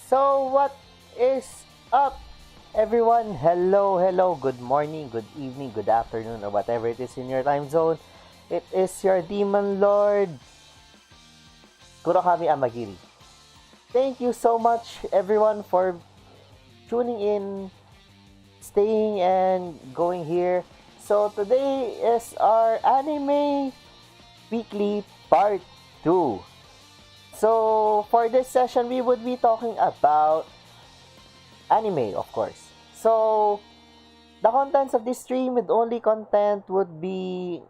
So, what is up, everyone? Hello, hello, good morning, good evening, good afternoon, or whatever it is in your time zone. It is your Demon Lord, Kurokami Amagiri. Thank you so much, everyone, for tuning in, staying, and going here. So, today is our anime weekly part 2. So, for this session, we would be talking about anime, of course. So, the contents of this stream with only content would be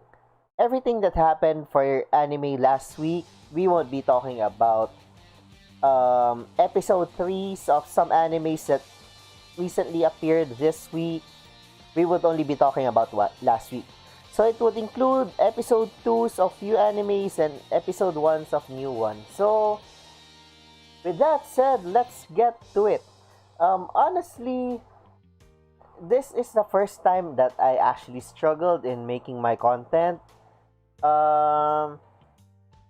everything that happened for anime last week. We won't be talking about episode 3s of some animes that recently appeared this week. We would only be talking about what last week. So it would include episode 2s of few animes and episode 1s of new ones. So with that said, let's get to it. Honestly, this is the first time that I actually struggled in making my content. Um,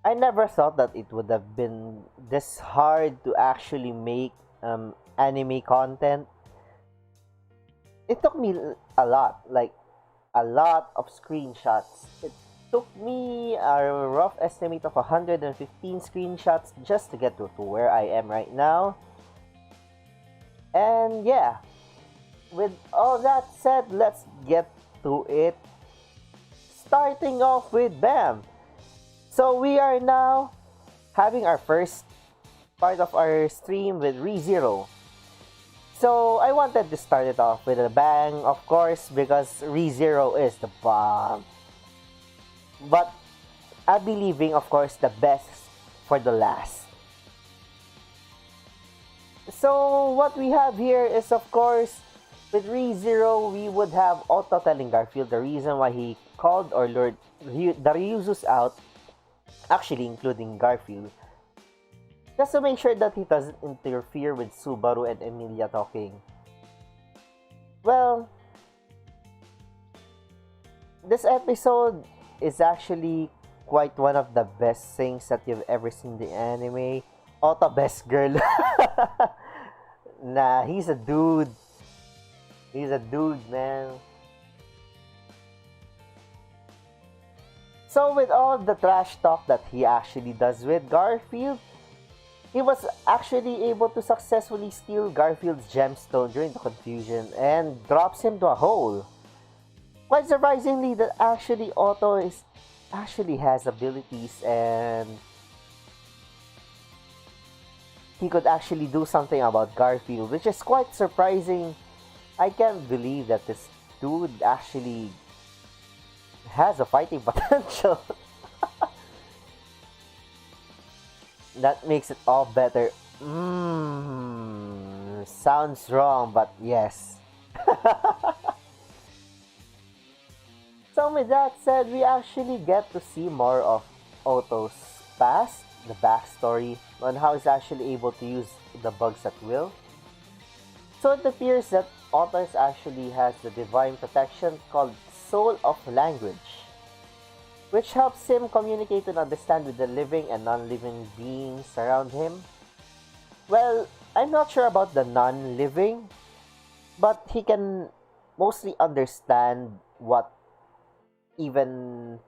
I never thought that it would have been this hard to actually make anime content. It took me a lot, like a lot of screenshots. It took me a rough estimate of 115 screenshots just to get to where I am right now. And yeah, with all that said, let's get to it. Starting off with BAM. So we are now having our first part of our stream with ReZero. So I wanted to start it off with a bang, of course, because ReZero is the bomb. But I'm believing, of course, the best for the last. So what we have here is, of course, with ReZero, we would have Otto telling Garfield the reason why he called or lured the Ryuzus out, actually including Garfield, just to make sure that he doesn't interfere with Subaru and Emilia talking. Well, this episode is actually quite one of the best things that you've ever seen in the anime. Otto best girl. Nah, he's a dude. He's a dude, man. So with all the trash talk that he actually does with Garfield, he was actually able to successfully steal Garfield's gemstone during the confusion and drops him to a hole. Quite surprisingly, that actually Otto is actually has abilities and he could actually do something about Garfield, which is quite surprising. I can't believe that this dude actually has a fighting potential. That makes it all better. Sounds wrong, but yes. So with that said, we actually get to see more of Otto's past, the backstory on how he's actually able to use the bugs at will. So it appears that Otto actually has the divine protection called Soul of Language, which helps him communicate and understand with the living and non-living beings around him. Well, I'm not sure about the non-living, but he can mostly understand what even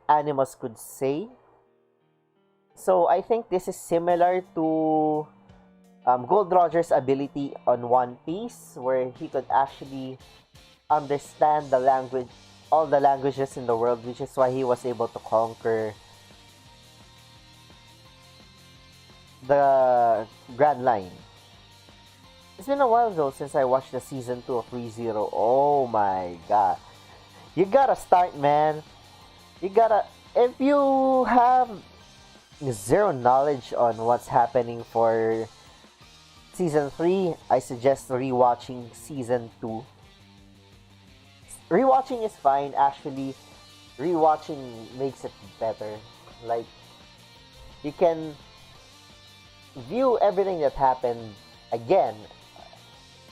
animals could say. So I think this is similar to Gold Roger's ability on One Piece, where he could actually understand the language, all the languages in the world, which is why he was able to conquer the Grand Line. It's been a while though since I watched the season 2 of ReZero. Oh my god. You gotta start, man. You gotta, if you have zero knowledge on what's happening for season 3, I suggest rewatching season 2. Rewatching is fine, actually. Rewatching makes it better. Like, you can view everything that happened again.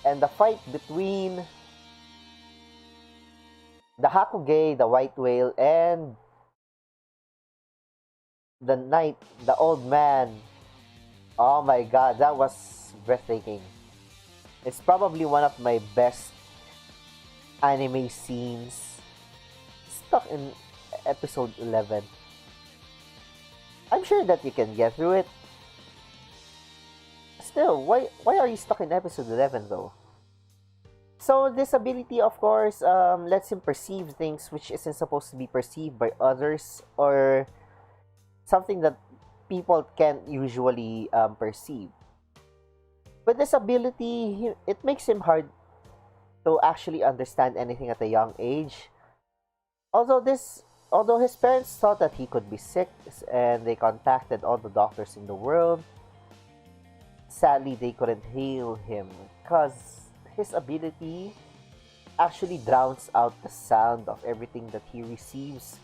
And the fight between the Hakuge, the white whale, and the knight, the old man, Oh my god, that was breathtaking. It's probably one of my best anime scenes. Stuck in episode 11. I'm sure that you can get through it. Still, why are you stuck in episode 11 though? So this ability, of course, lets him perceive things which isn't supposed to be perceived by others, or something that people can't usually perceive. With this ability, it makes him hard to actually understand anything at a young age. Although although his parents thought that he could be sick and they contacted all the doctors in the world, sadly they couldn't heal him because his ability actually drowns out the sound of everything that he receives.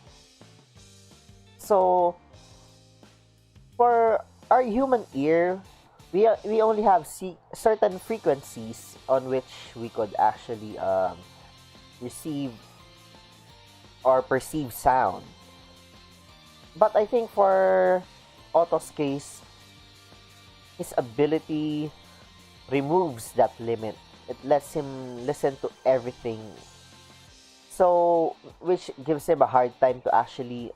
So for our human ear, we only have certain frequencies on which we could actually receive or perceive sound. But I think for Otto's case, his ability removes that limit. It lets him listen to everything. So, which gives him a hard time to actually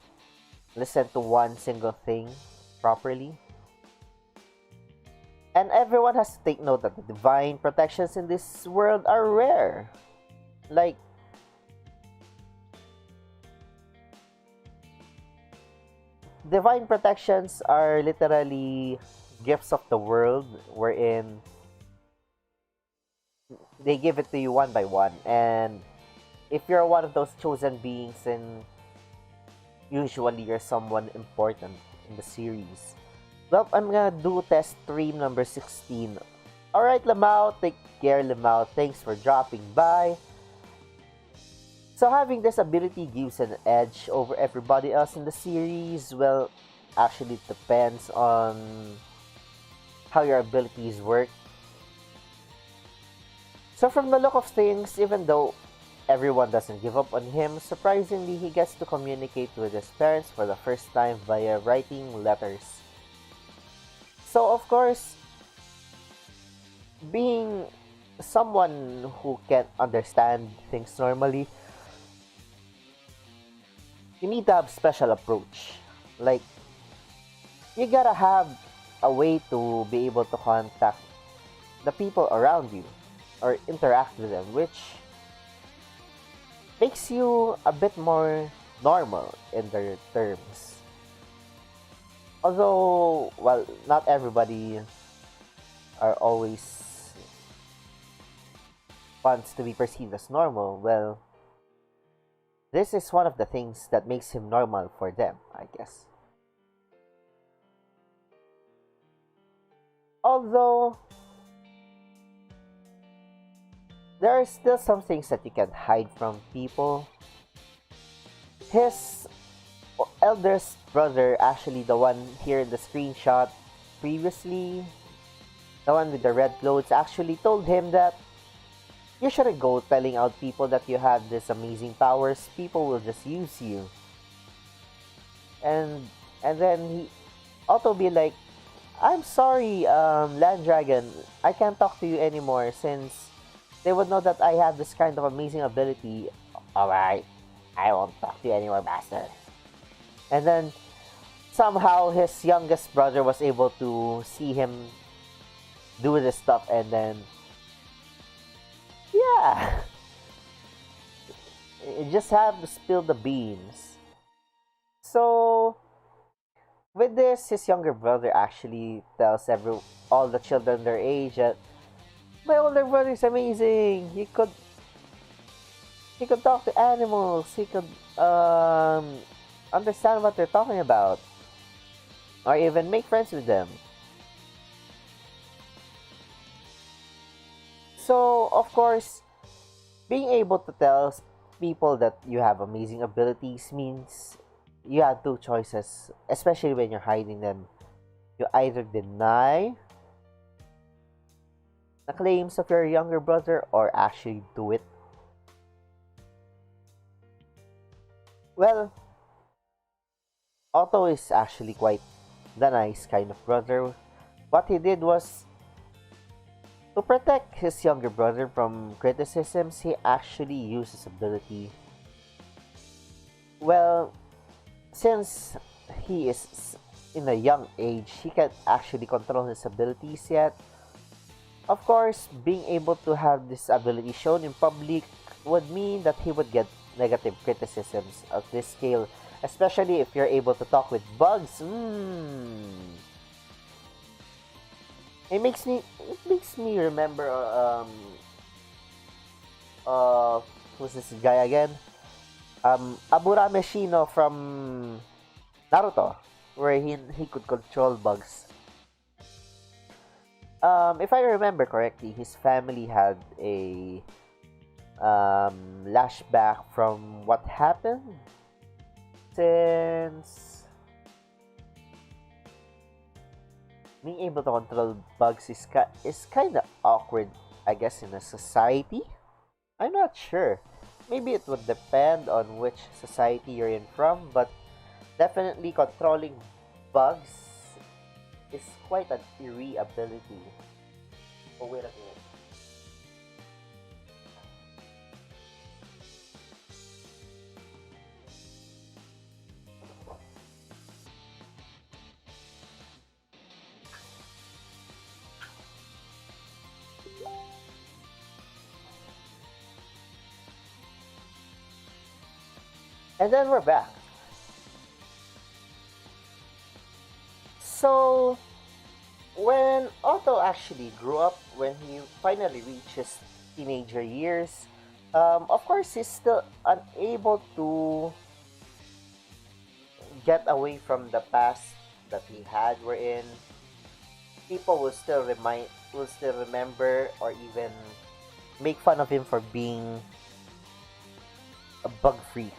listen to one single thing properly. And everyone has to take note that the divine protections in this world are rare. Like, divine protections are literally gifts of the world wherein they give it to you one by one. And if you're one of those chosen beings, then usually you're someone important in the series. Well, I'm gonna do test stream number 16. Alright, Lamau, take care, Lamau. Thanks for dropping by. So having this ability gives an edge over everybody else in the series. Well, actually it depends on how your abilities work. So from the look of things, even though everyone doesn't give up on him, surprisingly he gets to communicate with his parents for the first time via writing letters. So of course, being someone who can understand things normally, you need to have special approach. Like, you gotta have a way to be able to contact the people around you or interact with them, which makes you a bit more normal in their terms. Although, well, not everybody are always wants to be perceived as normal. Well, this is one of the things that makes him normal for them, I guess. Although, there are still some things that you can hide from people. His eldest brother, actually the one here in the screenshot previously, the one with the red clothes, actually told him that you shouldn't go telling out people that you have these amazing powers. People will just use you. And then he also be like, I'm sorry, Land Dragon, I can't talk to you anymore since they would know that I have this kind of amazing ability. Alright, I won't talk to you anymore, bastard. And then somehow his youngest brother was able to see him do this stuff, and then yeah, you just have to spill the beans. So with this, his younger brother actually tells all the children their age that my older brother is amazing. He could talk to animals. He could understand what they're talking about, or even make friends with them. So of course, being able to tell people that you have amazing abilities means you have two choices, especially when you're hiding them. You either deny the claims of your younger brother or actually do it. Well, Otto is actually quite the nice kind of brother. what he did was to protect his younger brother from criticisms. He actually used his ability. Well, since he is in a young age, he can actually control his abilities yet. Of course, being able to have this ability shown in public would mean that he would get negative criticisms of this scale, especially if you're able to talk with bugs. It makes me remember uh who's this guy again? Aburame Shino from Naruto, where he could control bugs. If I remember correctly, his family had a lashback from what happened since being able to control bugs is kind of awkward, I guess, in a society. I'm not sure. Maybe it would depend on which society you're in from, but definitely controlling bugs is quite an eerie ability. Oh, wait a minute. And then we're back. So, when Otto actually grew up, when he finally reached his teenager years, of course, he's still unable to get away from the past that he had, wherein people will still remember or even make fun of him for being a bug freak.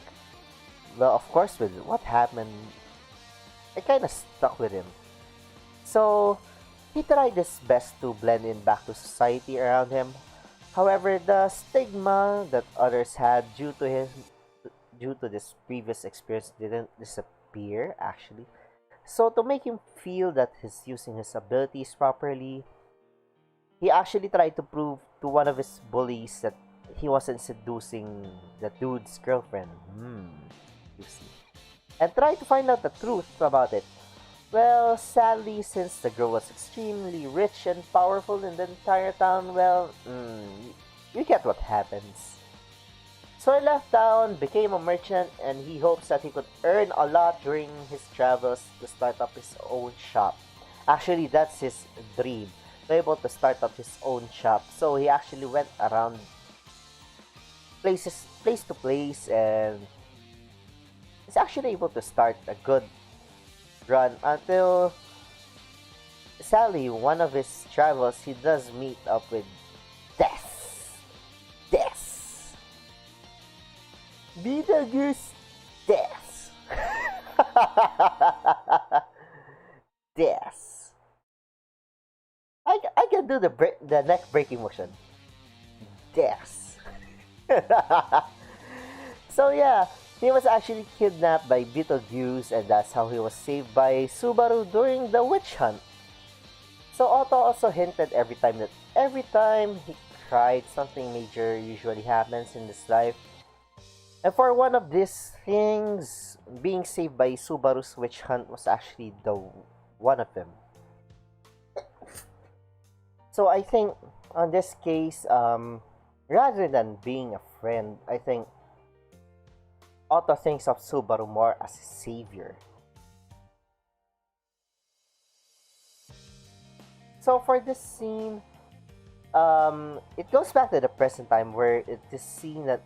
Well, of course, with what happened, it kind of stuck with him. So, he tried his best to blend in back to society around him. However, the stigma that others had due to this previous experience didn't disappear actually. So, to make him feel that he's using his abilities properly, he actually tried to prove to one of his bullies that he wasn't seducing the dude's girlfriend. You see. And tried to find out the truth about it. Well, sadly, since the girl was extremely rich and powerful in the entire town, well, you get what happens. So he left town, became a merchant, and he hopes that he could earn a lot during his travels to start up his own shop. Actually, that's his dream, to be able to start up his own shop. So he actually went around place to place, and he's actually able to start a good run until sadly one of his travels he does meet up with death. Beetlejuice death. Death. I can do the neck breaking motion. Death. So yeah, he was actually kidnapped by Beetlejuice, and that's how he was saved by Subaru during the witch hunt. So Otto also hinted every time he cried, something major usually happens in his life. And for one of these things, being saved by Subaru's witch hunt was actually the one of them. So I think on this case, rather than being a friend, I think Otto thinks of Subaru more as a savior. So for this scene, it goes back to the present time where it is seen that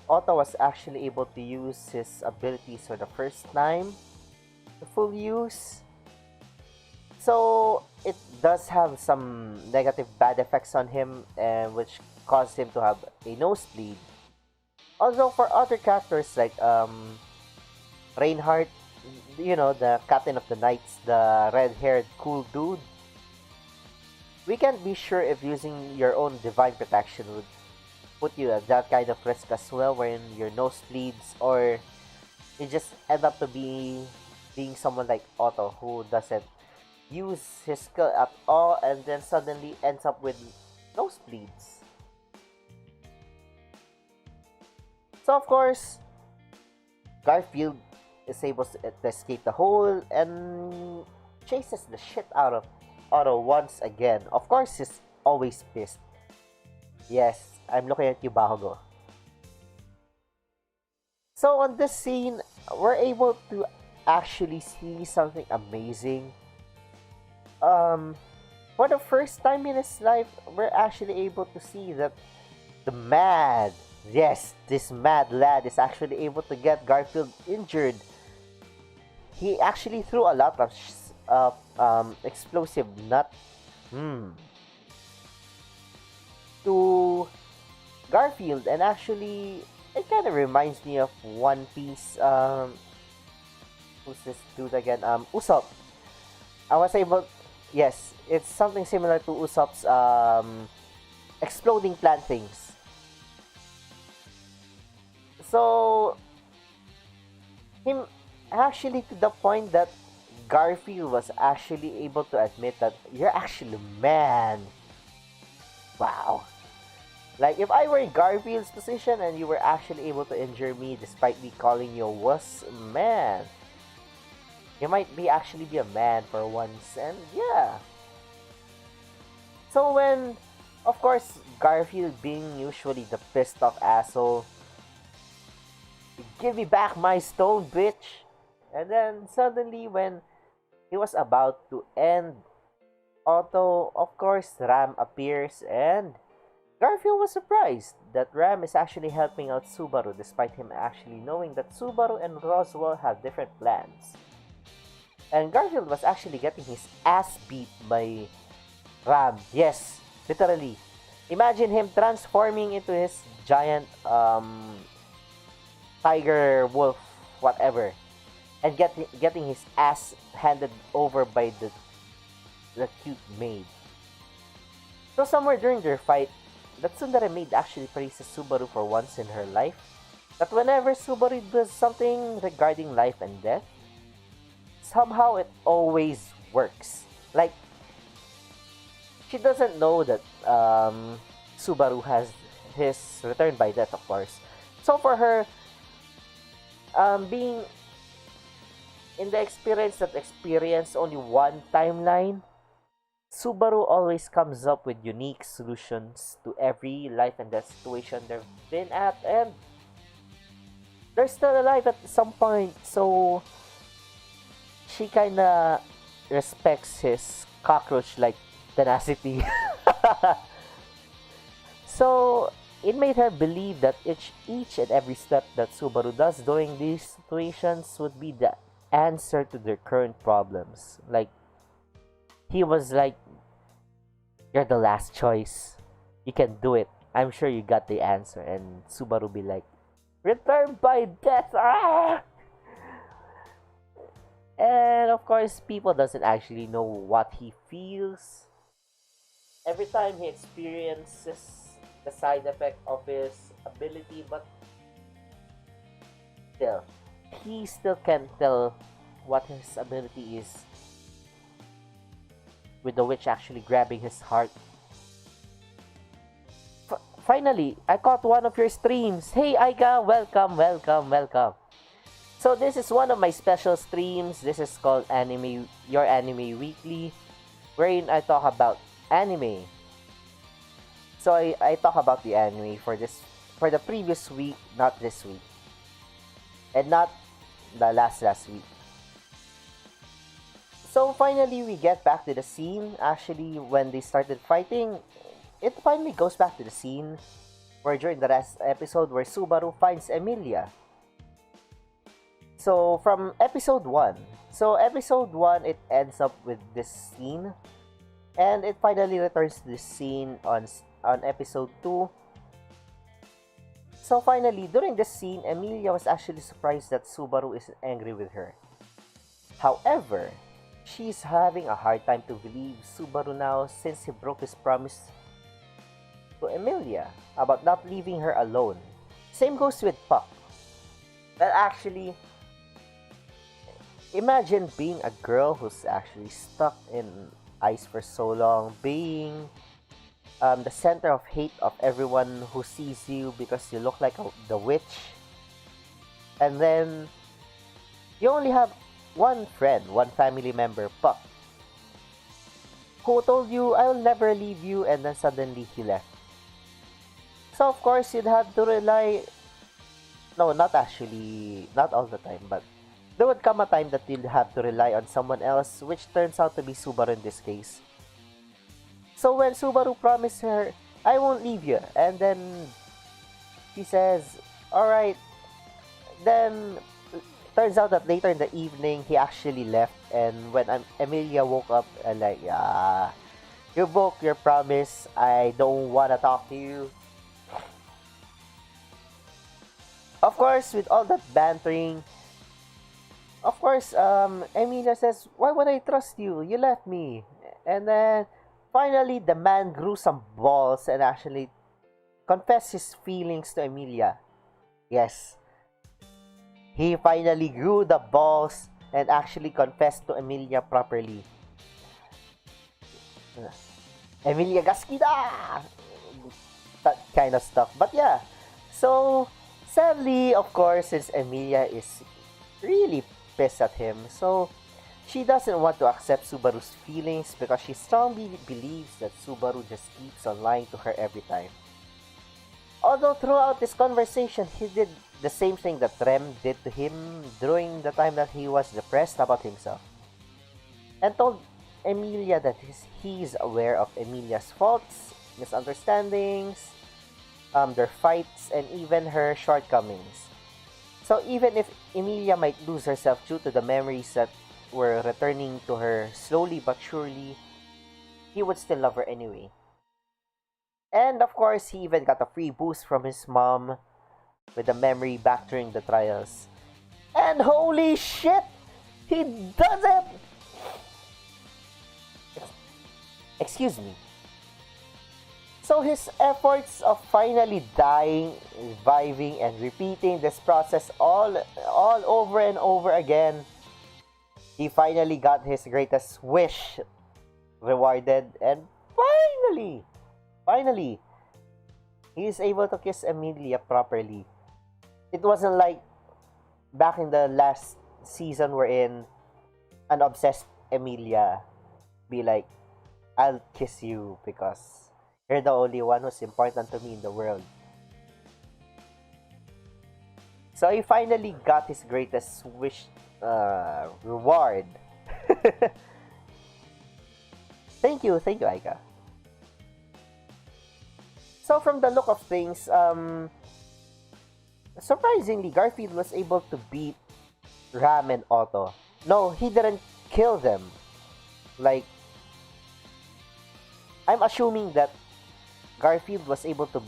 Otto was actually able to use his abilities for the first time, the full use. So it does have some negative bad effects on him, and which caused him to have a nosebleed. Although for other characters like Reinhardt, the captain of the knights, the red-haired cool dude, we can't be sure if using your own divine protection would put you at that kind of risk as well, wherein your nose bleeds, or you just end up to being someone like Otto who doesn't use his skill at all, and then suddenly ends up with nosebleeds. So of course, Garfield is able to escape the hole and chases the shit out of Otto once again. Of course, he's always pissed. Yes, I'm looking at you, Bahogo. So on this scene, we're able to actually see something amazing. Um, for the first time in his life, we're actually able to see that the mad, yes, this mad lad is actually able to get Garfield injured. He actually threw a lot of explosive nut to Garfield, and actually, it kind of reminds me of One Piece. Who's this dude again? Usopp. I was able, yes, it's something similar to Usopp's exploding plant things. So, him actually to the point that Garfield was actually able to admit that you're actually man. Wow. Like, if I were in Garfield's position and you were actually able to injure me despite me calling you a wuss, man, you might be actually be a man for once, and yeah. So when, of course, Garfield being usually the pissed off asshole, give me back my stone, bitch. And then suddenly when he was about to end Otto, of course, Ram appears, and Garfield was surprised that Ram is actually helping out Subaru despite him actually knowing that Subaru and Roswell have different plans. And Garfield was actually getting his ass beat by Ram. Yes, literally. Imagine him transforming into his giant tiger, wolf, whatever, and getting his ass handed over by the cute maid. So somewhere during their fight, that tsundere maid actually praises Subaru for once in her life. That whenever Subaru does something regarding life and death, somehow it always works. Like, she doesn't know that Subaru has his return by death, of course. So for her, being in the experience that experienced only one timeline, Subaru always comes up with unique solutions to every life and death situation they've been at, and they're still alive at some point, so she kinda respects his cockroach-like tenacity. So it made her believe that each and every step that Subaru does during these situations would be the answer to their current problems. Like, he was like, you're the last choice. You can do it. I'm sure you got the answer. And Subaru be like, return by death. Ah! And of course, people doesn't actually know what he feels. Every time he experiences the side effect of his ability, but still, he still can't tell what his ability is, with the witch actually grabbing his heart. Finally, I caught one of your streams. Hey Aika, welcome, welcome, welcome. So this is one of my special streams. This is called Your Anime Weekly, wherein I talk about anime. So I talk about the anime for the previous week, not this week. And not the last week. So finally, we get back to the scene. Actually, when they started fighting, it finally goes back to the scene where during the last episode where Subaru finds Emilia. So from episode 1. So episode 1, it ends up with this scene. And it finally returns to this scene on episode 2. So finally, during this scene, Emilia was actually surprised that Subaru is angry with her. However, she's having a hard time to believe Subaru now since he broke his promise to Emilia about not leaving her alone. Same goes with Puck. But actually, Imagine being a girl who's actually stuck in ice for so long, being the center of hate of everyone who sees you because you look like the witch, and then you only have one friend, one family member, Puck, who told you, "I will never leave you," and then suddenly he left. So, of course, you'd have to rely. No, not actually, not all the time, but there would come a time that you'll have to rely on someone else, which turns out to be Subaru in this case. So, when Subaru promised her, "I won't leave you," and then she says, "Alright," then turns out that later in the evening, he actually left, and when Emilia woke up, like, "Yeah, you broke your promise, I don't wanna talk to you." Of course, with all that bantering, of course, Emilia says, "Why would I trust you? You left me." And then, finally, the man grew some balls and actually confessed his feelings to Emilia. Yes, he finally grew the balls and actually confessed to Emilia properly. Emilia Gasquida! That kind of stuff. But yeah, so sadly, of course, since Emilia is really pissed at him, so she doesn't want to accept Subaru's feelings because she strongly believes that Subaru just keeps on lying to her every time. Although throughout this conversation, he did the same thing that Rem did to him during the time that he was depressed about himself, and told Emilia that he's aware of Emilia's faults, misunderstandings, their fights, and even her shortcomings. So even if Emilia might lose herself due to the memories that were returning to her slowly but surely, he would still love her anyway. And of course, he even got a free boost from his mom with the memory back during the trials. And holy shit! He does it! Excuse me. So his efforts of finally dying, reviving, and repeating this process all over and over again, he finally got his greatest wish rewarded, and finally, he is able to kiss Emilia properly. It wasn't like back in the last season wherein an obsessed Emilia be like, "I'll kiss you because you're the only one who's important to me in the world." So he finally got his greatest wish reward. Thank you, Aika. So from the look of things, surprisingly, Garfield was able to beat Ram and Otto. No, he didn't kill them. Like, I'm assuming that Garfield was able to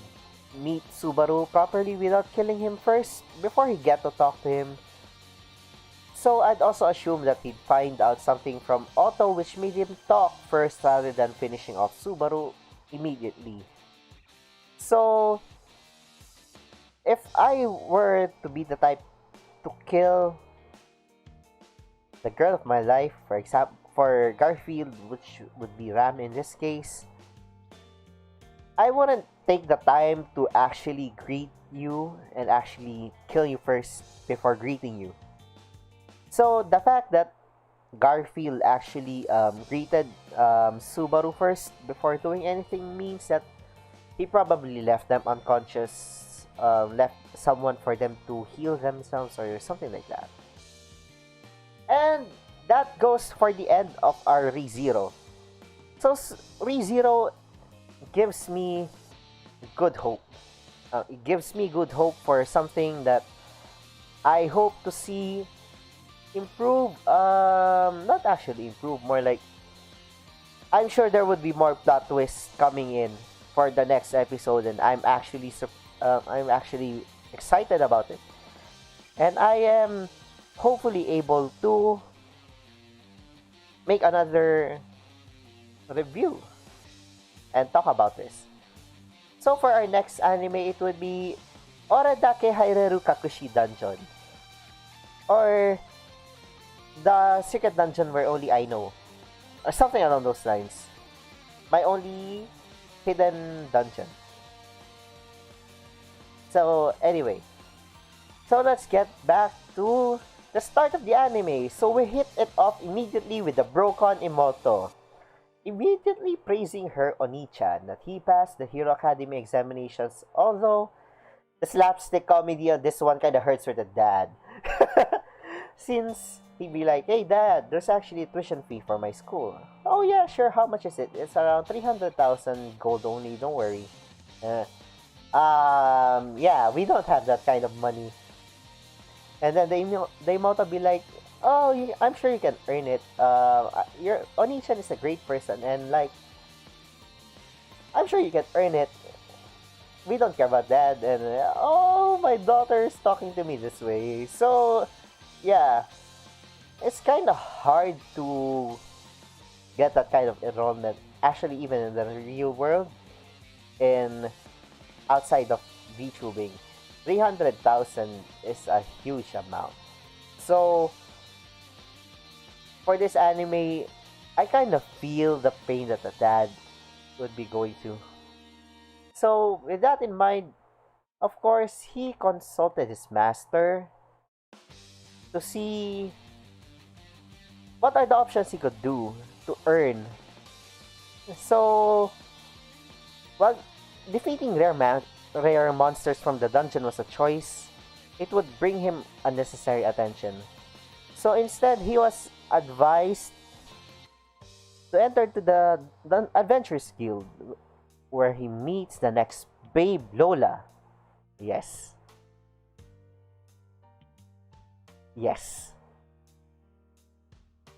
meet Subaru properly without killing him first before he get to talk to him. So I'd also assume that he'd find out something from Otto which made him talk first rather than finishing off Subaru immediately. So if I were to be the type to kill the girl of my life, for example, for Garfield, which would be Ram in this case, I wouldn't take the time to actually greet you and actually kill you first before greeting you. So the fact that Garfield actually greeted Subaru first before doing anything means that he probably left them unconscious, left someone for them to heal themselves or something like that. And that goes for the end of our ReZero. So ReZero gives me good hope. It gives me good hope for something that I hope to see improve. Not actually improve, more like I'm sure there would be more plot twists coming in for the next episode, and I'm actually excited about it, and I am hopefully able to make another review and talk about this. So for our next anime, it would be Oradake Haireru Kakushi Dungeon, or The secret dungeon where only I know, or something along those lines. My only hidden dungeon. So anyway, so let's get back to the start of the anime. So we hit it off immediately with the Brocon Imoto, immediately praising her Oni-chan that he passed the Hero Academy examinations, although the slapstick comedy on this one kind of hurts for the dad. Since he'd be like, hey dad, there's actually a tuition fee for my school. Oh yeah, sure, how much is it? It's around 300,000 gold only, don't worry. Uh, yeah, we don't have that kind of money. And then they might be like, oh, I'm sure you can earn it. Your Onichan is a great person, and like, I'm sure you can earn it. We don't care about that. And oh, my daughter is talking to me this way. So, yeah, it's kind of hard to get that kind of enrollment. Actually, even in the real world, in outside of VTubing, 300,000 is a huge amount. So, for this anime, I kind of feel the pain that the dad would be going through. So, with that in mind, of course, he consulted his master to see what are the options he could do to earn. So, well, defeating rare monsters from the dungeon was a choice. It would bring him unnecessary attention. So instead, he was advised to enter to the Adventurers Guild, where he meets the next babe Lola. Yes. Yes.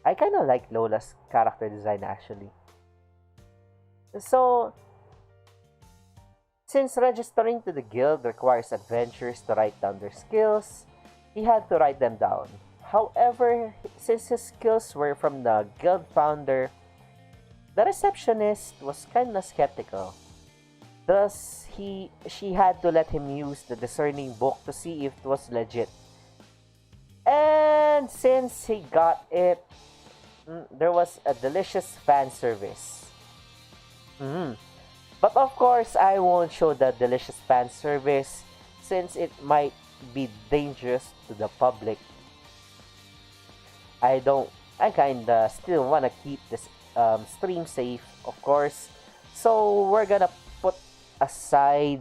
I kind of like Lola's character design actually. So, since registering to the guild requires adventurers to write down their skills, he had to write them down. However, since his skills were from the guild founder, the receptionist was kinda skeptical. Thus, she had to let him use the discerning book to see if it was legit. And since he got it, there was a delicious fan service. But of course, I won't show the delicious fan service since it might be dangerous to the public. I kinda still wanna keep this stream safe, of course. So we're gonna put aside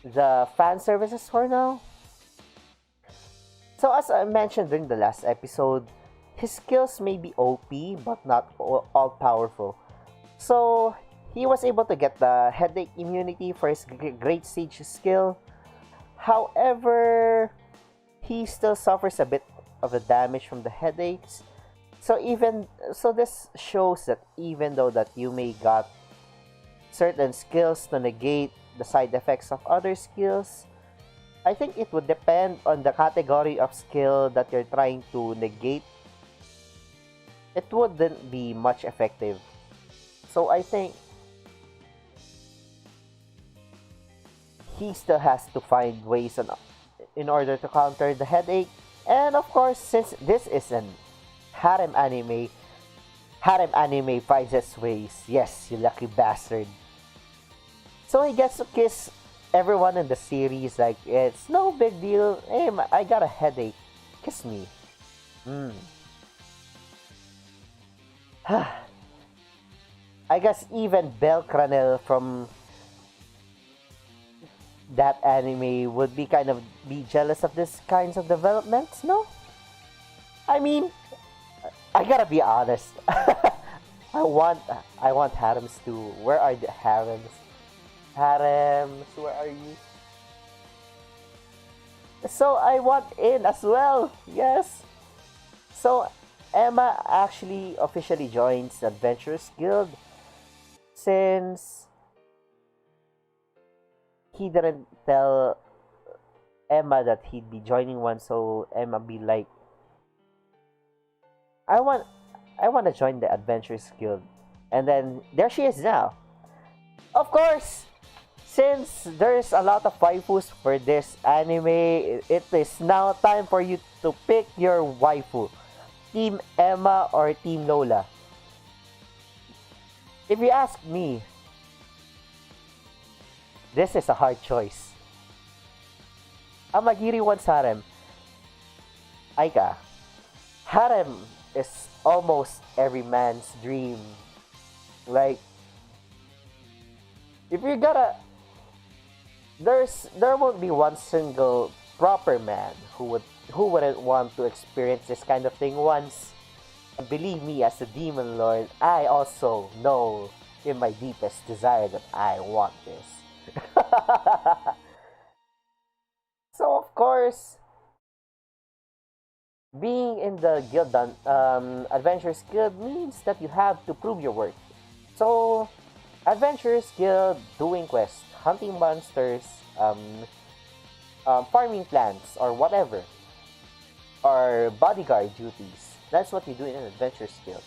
the fan services for now. So as I mentioned during the last episode, his skills may be OP but not all powerful. So he was able to get the headache immunity for his great siege skill. However, he still suffers a bit of the damage from the headaches. So this shows that even though that you may got certain skills to negate the side effects of other skills, I think it would depend on the category of skill that you're trying to negate. It wouldn't be much effective. So I think he still has to find ways in order to counter the headache. And of course, since this is an harem anime finds its ways. Yes, you lucky bastard. So he gets to kiss everyone in the series like it's no big deal. Hey, I got a headache. Kiss me. I guess even Belle Cranel from that anime would be kind of be jealous of this kinds of developments, no? I mean, I gotta be honest. I want harems too. Where are the harems? Harems, where are you? So I want in as well. Yes. So Emma actually officially joins the Adventurers Guild since he didn't tell Emma that he'd be joining one, so Emma be like, I want to join the Adventurers Guild. And then there she is now. Of course, since there's a lot of waifus for this anime, it is now time for you to pick your waifu. Team Emma or Team Lola? If you ask me, this is a hard choice. Amagiri wants harem. Aika, harem is almost every man's dream. Like, if you gotta, there won't be one single proper man who wouldn't want to experience this kind of thing once. And believe me, as a demon lord, I also know in my deepest desire that I want this. So of course, being in the Adventurers Guild means that you have to prove your worth. So, Adventurers Guild, doing quests, hunting monsters, farming plants, or whatever, or bodyguard duties. That's what you do in an Adventurers Guild.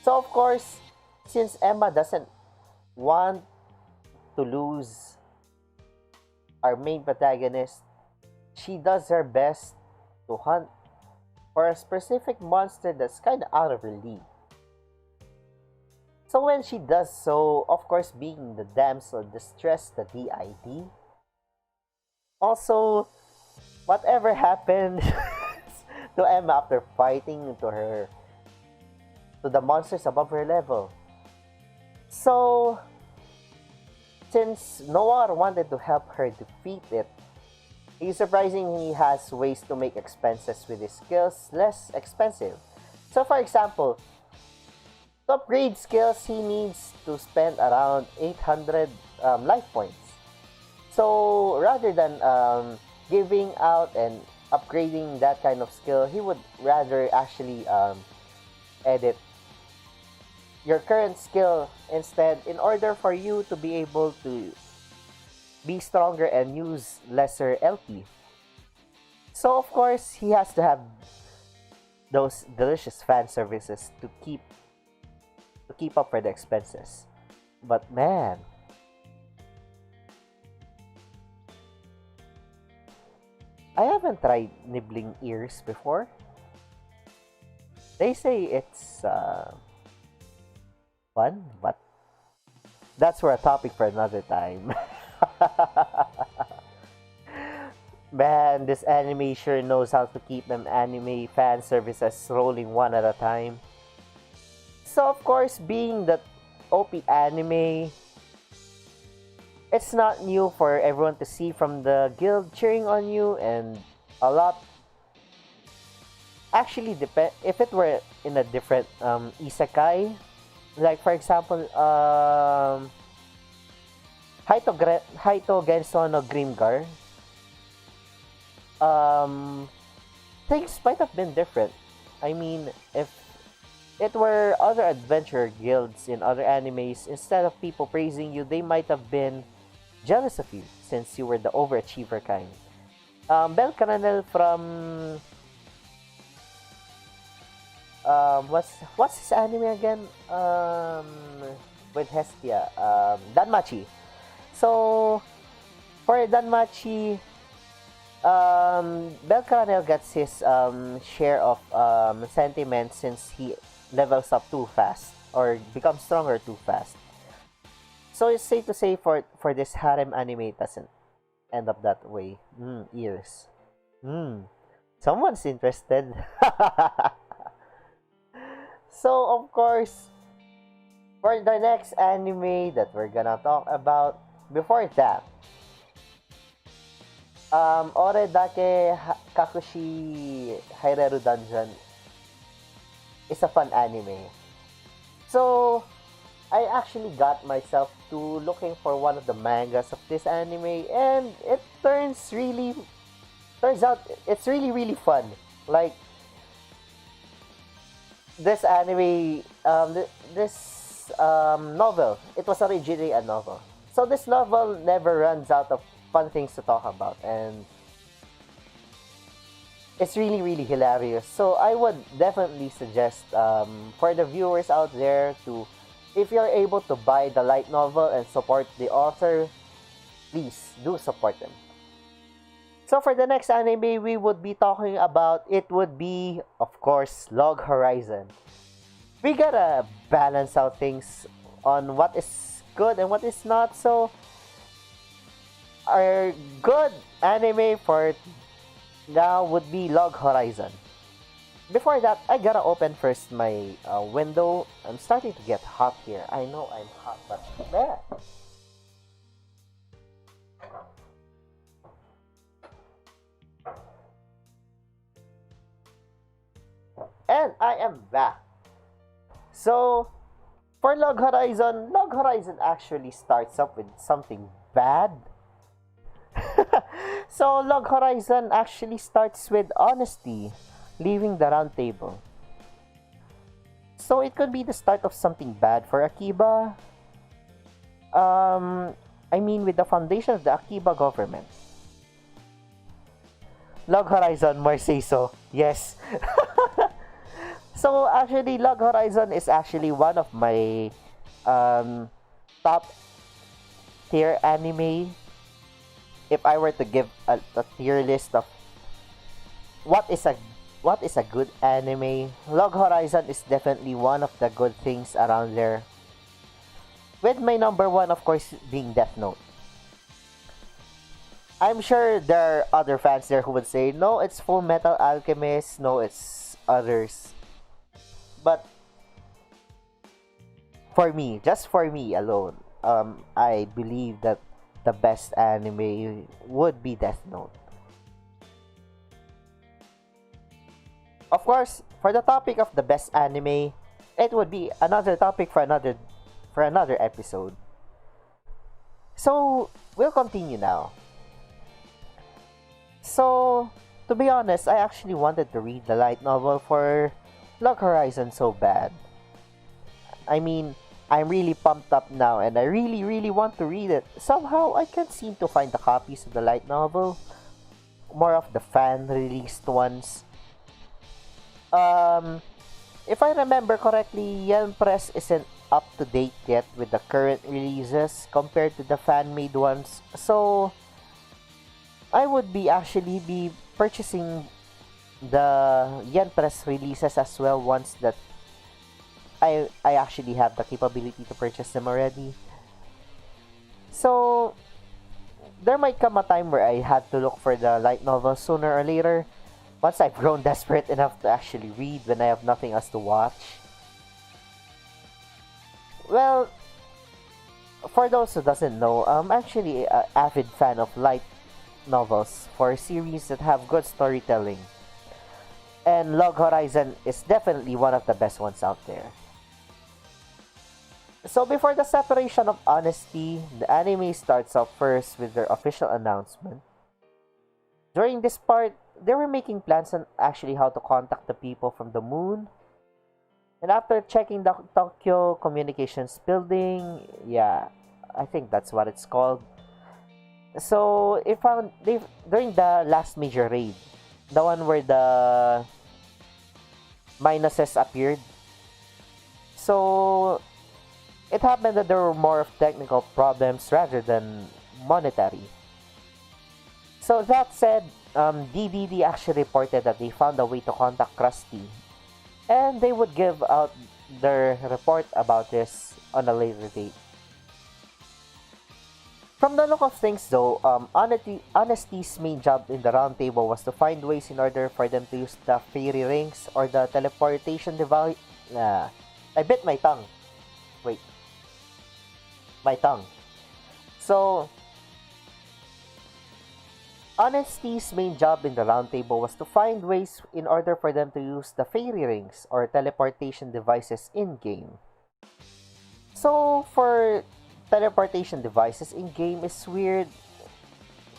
So, of course, since Emma doesn't want to lose our main protagonist, she does her best to hunt for a specific monster that's kind of out of her league. So when she does so, of course, being the damsel distress, the DID, also, whatever happened to Emma after fighting to the monsters above her level. So, since Noir wanted to help her defeat it, he surprisingly has ways to make expenses with his skills less expensive. So for example, to upgrade skills, he needs to spend around 800 life points. So rather than giving out and upgrading that kind of skill, he would rather actually edit your current skill instead, in order for you to be able to be stronger and use lesser LP. So of course, he has to have those delicious fan services to keep up for the expenses. But man, I haven't tried nibbling ears before. They say it's fun, but that's for a topic for another time. Man, this anime sure knows how to keep them anime fan services rolling one at a time. So of course, being that OP anime, it's not new for everyone to see from the guild cheering on you, and a lot actually depend if it were in a different isekai, like for example Haito Genso no Grimgar, things might have been different. I mean, if it were other adventure guilds in other animes, instead of people praising you, they might have been jealous of you since you were the overachiever kind. Bel Cananel from what's his anime again? With Hestia, Danmachi. So for Danmachi, Belcanel gets his share of sentiment since he levels up too fast or becomes stronger too fast. So it's safe to say for this harem anime, it doesn't end up that way. Ears. Someone's interested. So of course, for the next anime that we're gonna talk about, before that, Ore Dake Kakushi Haireru Dungeon is a fun anime. So I actually got myself to looking for one of the mangas of this anime, and it turns out it's really fun. Like, this anime, this novel, it was originally a novel. So this novel never runs out of fun things to talk about, and it's really hilarious. So I would definitely suggest for the viewers out there to, if you're able to buy the light novel and support the author, please do support them. So for the next anime we would be talking about, it would be, of course, Log Horizon. We gotta balance out things on what is good and what is not. So our good anime for now would be Log Horizon. Before that, I gotta open first my window. I'm starting to get hot here. I know I'm hot, but man. And I am back. So, for Log Horizon actually starts up with something bad. So, Log Horizon actually starts with honesty, leaving the round table. So, it could be the start of something bad for Akiba. I mean, with the foundation of the Akiba government. Log Horizon, more say so. Yes. So actually, Log Horizon is actually one of my top tier anime. If I were to give a tier list of what is a what is a good anime, Log Horizon is definitely one of the good things around there. With my number one, of course, being Death Note. I'm sure there are other fans there who would say, no, it's Full Metal Alchemist, no, it's others. But for me, just for me alone, I believe that the best anime would be Death Note. Of course, for the topic of the best anime, it would be another topic for another episode. So we'll continue now. So to be honest, I actually wanted to read the light novel for Log Horizon so bad. I mean, I'm really pumped up now and I really, really want to read it. Somehow, I can't seem to find the copies of the light novel. More of the fan-released ones. Um, if I remember correctly, Yen Press isn't up to date yet with the current releases compared to the fan-made ones. So, I would be actually be purchasing the Yen Press releases as well once that I actually have the capability to purchase them already. So there might come a time where I had to look for the light novel sooner or later once I've grown desperate enough to actually read when I have nothing else to watch. Well, for those who doesn't know, I'm actually an avid fan of light novels for series that have good storytelling. And Log Horizon is definitely one of the best ones out there. So before the separation of honesty, the anime starts off first with their official announcement. During this part, they were making plans on actually how to contact the people from the moon. And after checking the Tokyo Communications Building, yeah, I think that's what it's called. So it found they during the last major raid, the one where the minuses appeared. So it happened that there were more of technical problems rather than monetary. So that said, DDD actually reported that they found a way to contact Krusty, and they would give out their report about this on a later date. From the look of things though, Honesty's main job in the round table was to find ways in order for them to use the fairy rings or the teleportation device. I bit my tongue. Wait. My tongue. So, Honesty's main job in the round table was to find ways in order for them to use the fairy rings or teleportation devices in-game. So, for teleportation devices in-game is weird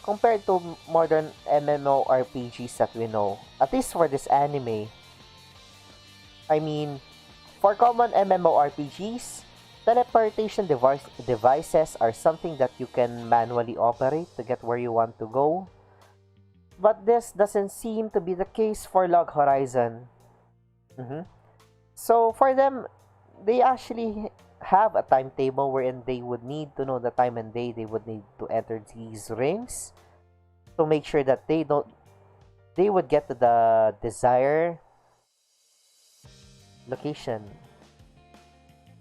compared to modern MMORPGs that we know. At least for this anime. I mean, for common MMORPGs, teleportation devices are something that you can manually operate to get where you want to go. But this doesn't seem to be the case for Log Horizon. So for them, they actually have a timetable wherein they would need to know the time and day they would need to enter these rings. to make sure that they would get to the desired location.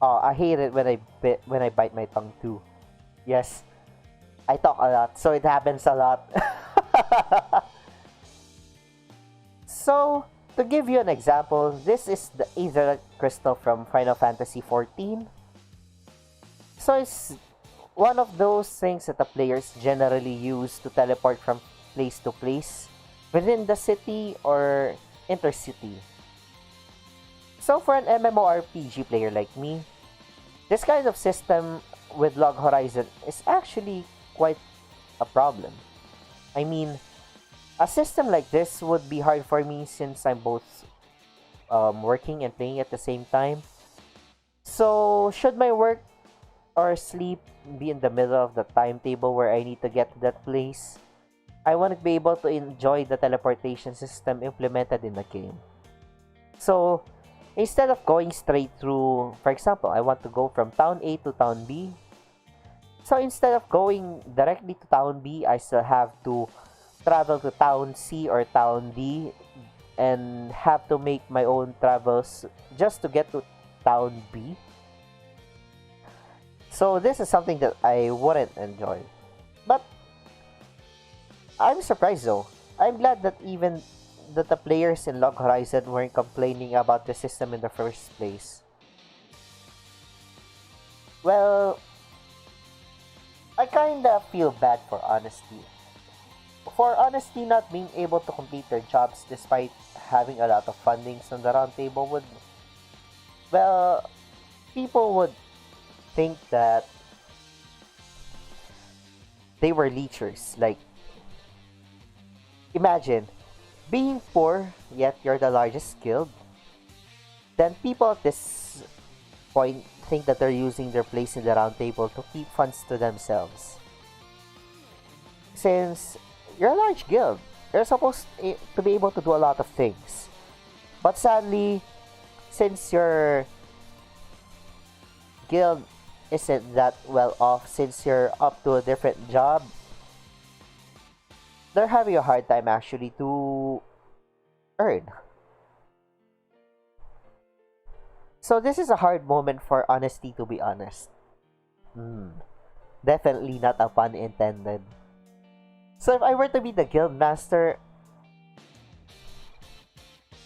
Oh, I hate it when I bite my tongue too. Yes, I talk a lot, so it happens a lot. So, to give you an example, this is the Aether Crystal from Final Fantasy XIV. So, it's one of those things that the players generally use to teleport from place to place within the city or intercity. So, for an MMORPG player like me, this kind of system with Log Horizon is actually quite a problem. I mean, a system like this would be hard for me since I'm both working and playing at the same time. So, should my work or sleep be in the middle of the timetable where I need to get to that place, I want to be able to enjoy the teleportation system implemented in the game. So, instead of going straight through, for example, I want to go from town A to town B. So, instead of going directly to town B, I still have to travel to town C or town D and have to make my own travels just to get to town B. So this is something that I wouldn't enjoy. But I'm surprised though. I'm glad that even that the players in Log Horizon weren't complaining about the system in the first place. Well, I kinda feel bad for Honesty. For Honesty not being able to complete their jobs despite having a lot of fundings on the round table would, well, people would think that they were leechers. Like, imagine being poor yet you're the largest guild. Then people at this point think that they're using their place in the round table to keep funds to themselves. Since you're a large guild, you're supposed to be able to do a lot of things. But sadly, since your guild isn't that well off, since you're up to a different job, they're having a hard time actually to earn. So this is a hard moment for Honesty, to be honest. Definitely not a pun intended. So if I were to be the guild master,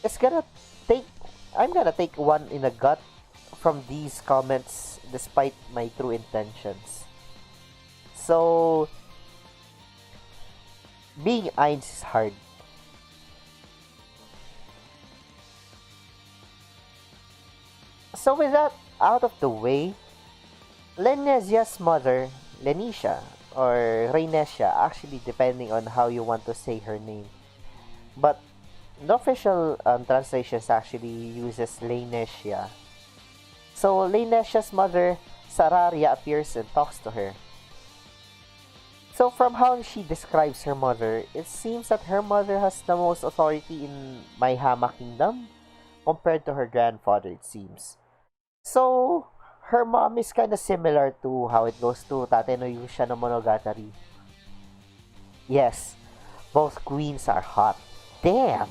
it's gonna take I'm gonna take one in the gut from these comments despite my true intentions. So being Eins is hard. So with that out of the way, Lenesia's mother, Lenisha, or Rainesia, actually depending on how you want to say her name. But the official translations actually uses Lanesia. So Lanesia's mother, Sararia, appears and talks to her. So from how she describes her mother, it seems that her mother has the most authority in Maihama Kingdom compared to her grandfather, it seems. So her mom is kind of similar to how it goes to Tate no Yusha no Monogatari. Yes, both queens are hot. Damn!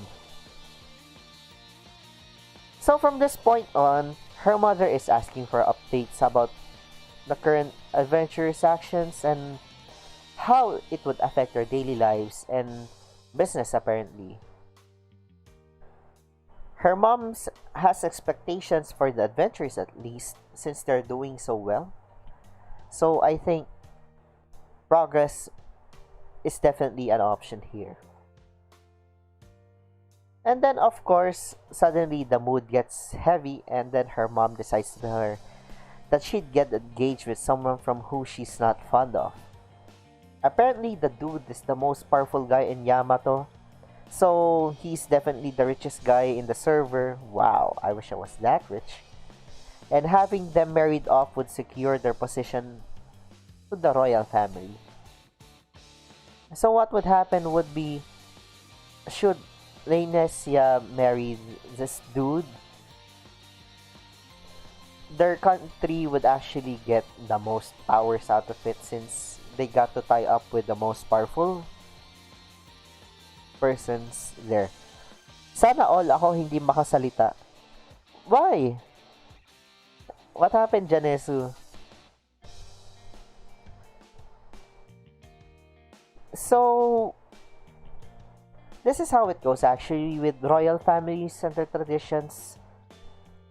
So from this point on, her mother is asking for updates about the current adventurous actions and how it would affect their daily lives and business apparently. Her mom has expectations for the adventurers at least since they're doing so well. So I think progress is definitely an option here. And then of course, suddenly the mood gets heavy and then her mom decides to her that she'd get engaged with someone from who she's not fond of. Apparently the dude is the most powerful guy in Yamato. So he's definitely the richest guy in the server. Wow, I wish I was that rich. And having them married off would secure their position to the royal family. So what would happen would be, should Rainesia marry this dude, their country would actually get the most powers out of it since they got to tie up with the most powerful. persons there. Sana all ako hindi makasalita. Why? What happened, Janesu? So, this is how it goes actually with royal families and their traditions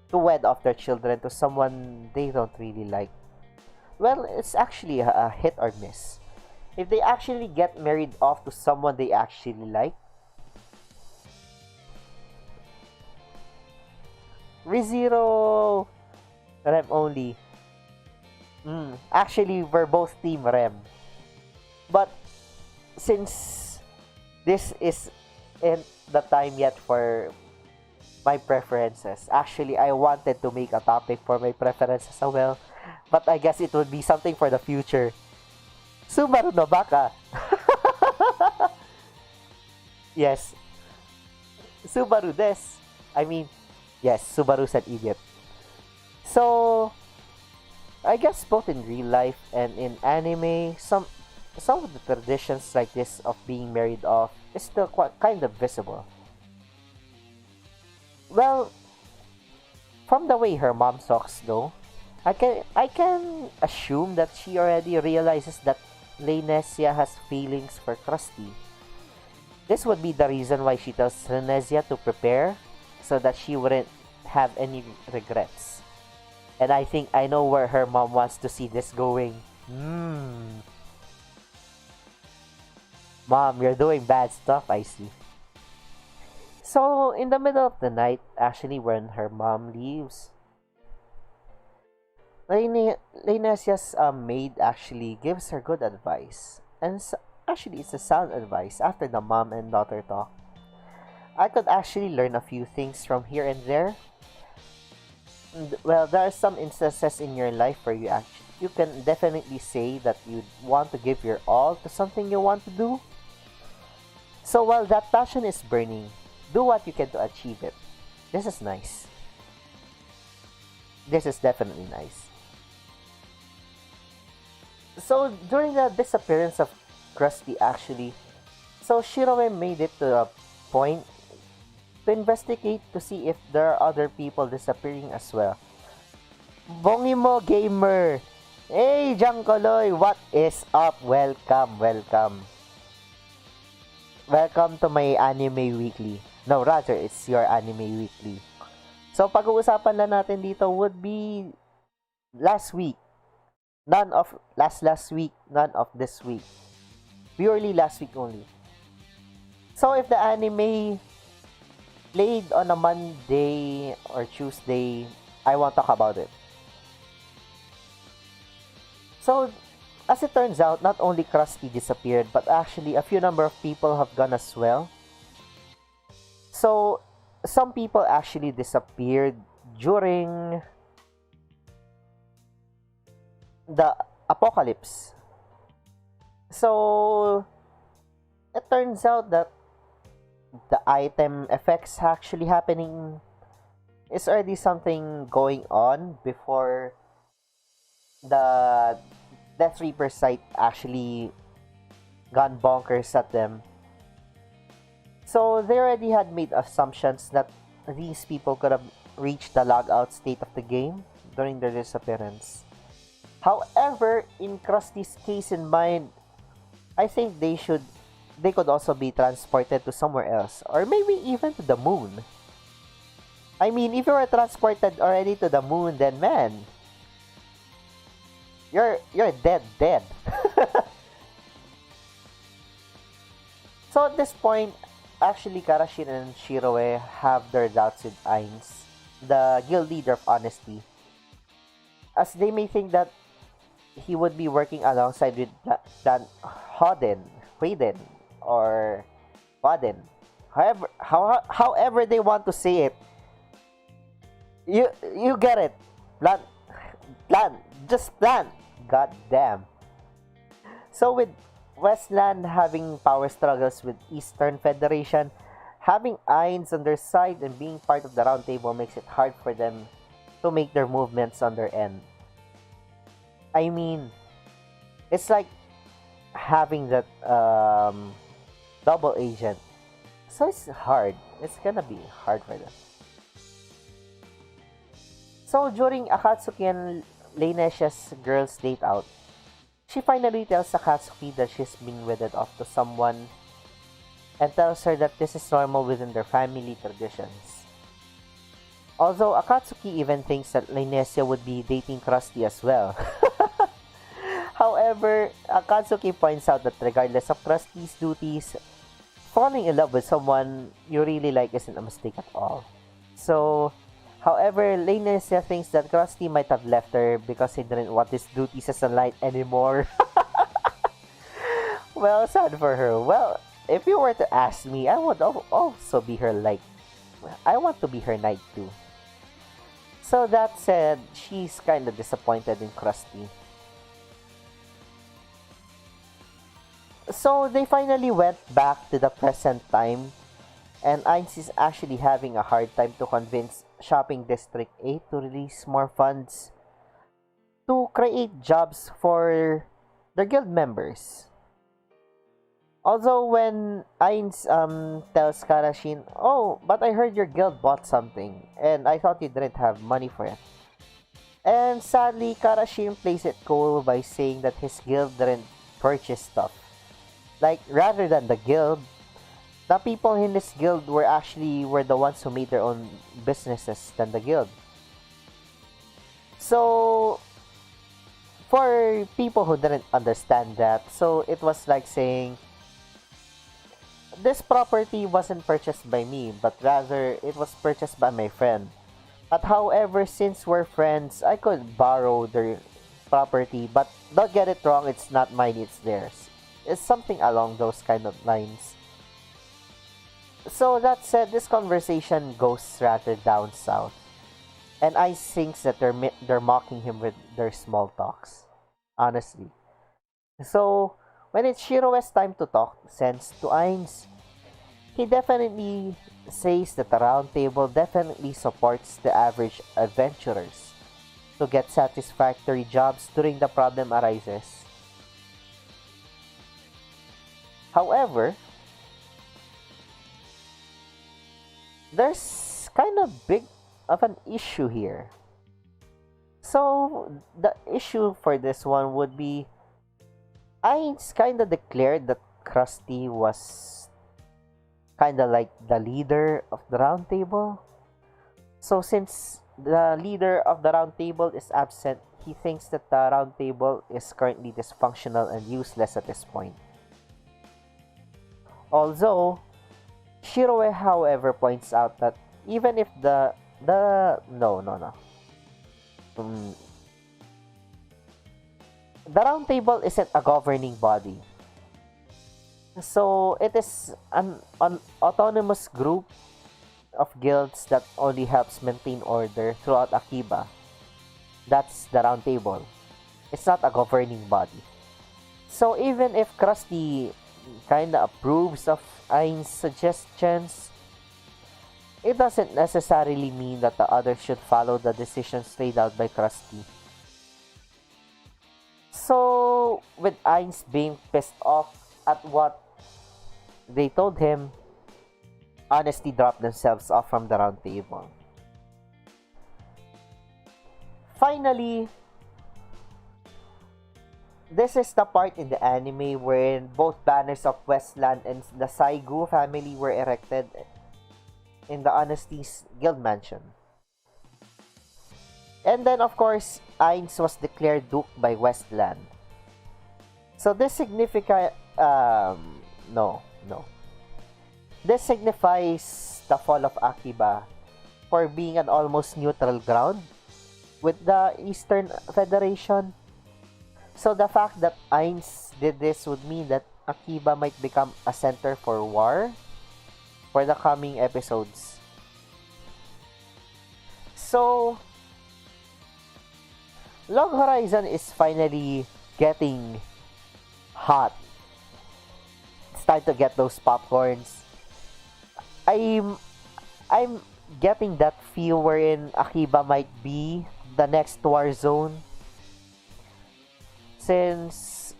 to wed off their children to someone they don't really like. Well, it's actually a hit or miss. If they actually get married off to someone they actually like, ReZero Rem only. Actually, we're both Team Rem. But since this is in the time yet for my preferences, actually, I wanted to make a topic for my preferences as well. But I guess it would be something for the future. Subaru no Baka. Yes. Subaru des. I mean, yes, Subaru's an idiot. So, I guess both in real life and in anime, some of the traditions like this of being married off is still quite kind of visible. Well, from the way her mom talks though, I can assume that she already realizes that Lenesia has feelings for Krusty. This would be the reason why she tells Lenesia to prepare so that she wouldn't have any regrets. And I think I know where her mom wants to see this going. Mom, you're doing bad stuff, I see. So, in the middle of the night, actually, when her mom leaves, Lainesia's maid actually gives her good advice. And actually, it's a sound advice after the mom and daughter talk. I could actually learn a few things from here and there. Well, there are some instances in your life where you can definitely say that you want to give your all to something you want to do. So while that passion is burning, do what you can to achieve it. This is nice. This is definitely nice. So during the disappearance of Krusty actually, so Shiroe made it to a point to investigate to see if there are other people disappearing as well. Bongimo Gamer! Hey, Jankoloy! What is up? Welcome, welcome. Welcome to my Anime Weekly. No, rather, it's your Anime Weekly. So, pag-uusapan lang natin dito would be last week. None of last week, none of this week. Purely last week only. So, if the anime played on a Monday or Tuesday, I won't talk about it. So, as it turns out, not only Krusty disappeared, but actually a few number of people have gone as well. So, some people actually disappeared during the apocalypse. So, it turns out that the item effects actually happening is already something going on before the Death Reaper site actually gone bonkers at them. So they already had made assumptions that these people could have reached the logout state of the game during their disappearance. However, in Krusty's case in mind, I think they could also be transported to somewhere else, or maybe even to the moon. I mean, if you were transported already to the moon, then man, you're dead. So at this point, actually Karashin and Shiroe have their doubts with Ainz, the guild leader of honesty, as they may think that he would be working alongside with Hoden, or Waden. However they want to say it. You get it. Just plan. God damn. So with Westland having power struggles with Eastern Federation, having Ainz on their side and being part of the round table makes it hard for them to make their movements on their end. I mean, it's like having that double agent So it's hard. It's gonna be hard for them. So during Akatsuki and Leinesia's girls' date out, she finally tells Akatsuki that she's being wedded off to someone and tells her that this is normal within their family traditions. Although Akatsuki even thinks that Leinesia would be dating Krusty as well. However, Akatsuki points out that regardless of Krusty's duties, falling in love with someone you really like isn't a mistake at all. So, however, Leinesia thinks that Krusty might have left her because he didn't want his duties as a knight anymore. Well, sad for her. Well, if you were to ask me, I would also be her like. I want to be her knight too. So that said, she's kind of disappointed in Krusty. So they finally went back to the present time, and Ainz is actually having a hard time to convince Shopping District 8 to release more funds to create jobs for their guild members. Although when Ainz tells Karashin, "Oh, but I heard your guild bought something, and I thought you didn't have money for it." And sadly, Karashin plays it cool by saying that his guild didn't purchase stuff. Like, rather than the guild, the people in this guild were the ones who made their own businesses than the guild. So, for people who didn't understand that, so it was like saying, this property wasn't purchased by me, but rather it was purchased by my friend. But however, since we're friends, I could borrow their property, but don't get it wrong, it's not mine, it's theirs. It's something along those kind of lines. So that said, this conversation goes rather down south, and I think that they're mocking him with their small talks, honestly. So when it's Shiroe's time to talk sense to Ainz, he definitely says that the round table definitely supports the average adventurers to get satisfactory jobs during the problem arises. However, there's kind of big of an issue here. So the issue for this one would be Ainz kind of declared that Krusty was kind of like the leader of the round table. So since the leader of the round table is absent, he thinks that the round table is currently dysfunctional and useless at this point. Although Shiroe, however, points out that even if the no no no the round table isn't a governing body. So it is an autonomous group of guilds that only helps maintain order throughout Akiba. That's the round table. It's not a governing body. So even if Krusty kinda approves of Ain's suggestions, it doesn't necessarily mean that the others should follow the decisions laid out by Krusty. So, with Ainz being pissed off at what they told him, honestly dropped themselves off from the round table. Finally, this is the part in the anime wherein both banners of Westland and the Saigu family were erected in the Honesty's guild mansion. And then, of course, Ainz was declared Duke by Westland. So this signifies... no. This signifies the fall of Akiba for being an almost neutral ground with the Eastern Federation. So the fact that Ainz did this would mean that Akiba might become a center for war for the coming episodes. So, Log Horizon is finally getting hot. It's time to get those popcorns. I'm getting that feel wherein Akiba might be the next war zone. Since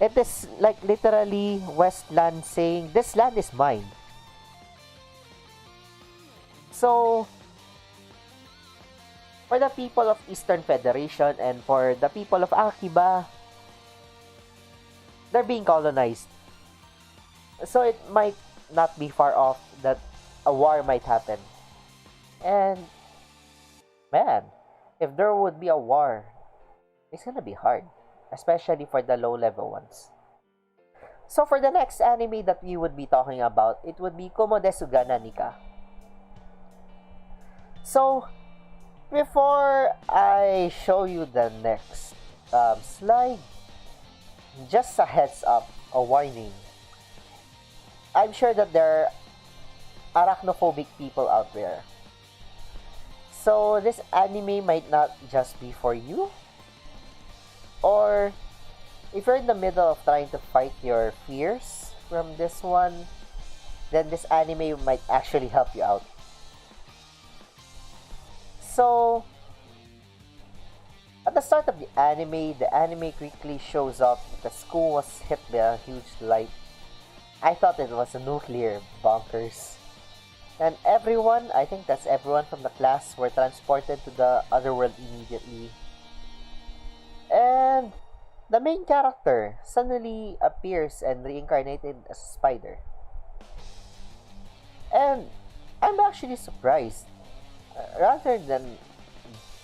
It is like literally Westland saying, this land is mine. So, for the people of Eastern Federation and for the people of Akiba, they're being colonized. So it might not be far off that a war might happen. And man, if there would be a war, it's gonna be hard, especially for the low level ones. So for the next anime that we would be talking about, it would be Komodesugana Nika. So before I show you the next slide, just a heads up, a warning. I'm sure that there are arachnophobic people out there. So this anime might not just be for you. Or if you're in the middle of trying to fight your fears from this one, then this anime might actually help you out. So at the start of the anime quickly shows up that the school was hit by a huge light. I thought it was a nuclear bunkers. And everyone, I think that's everyone from the class, were transported to the other world immediately. And the main character suddenly appears and reincarnated as a spider. And I'm actually surprised. Rather than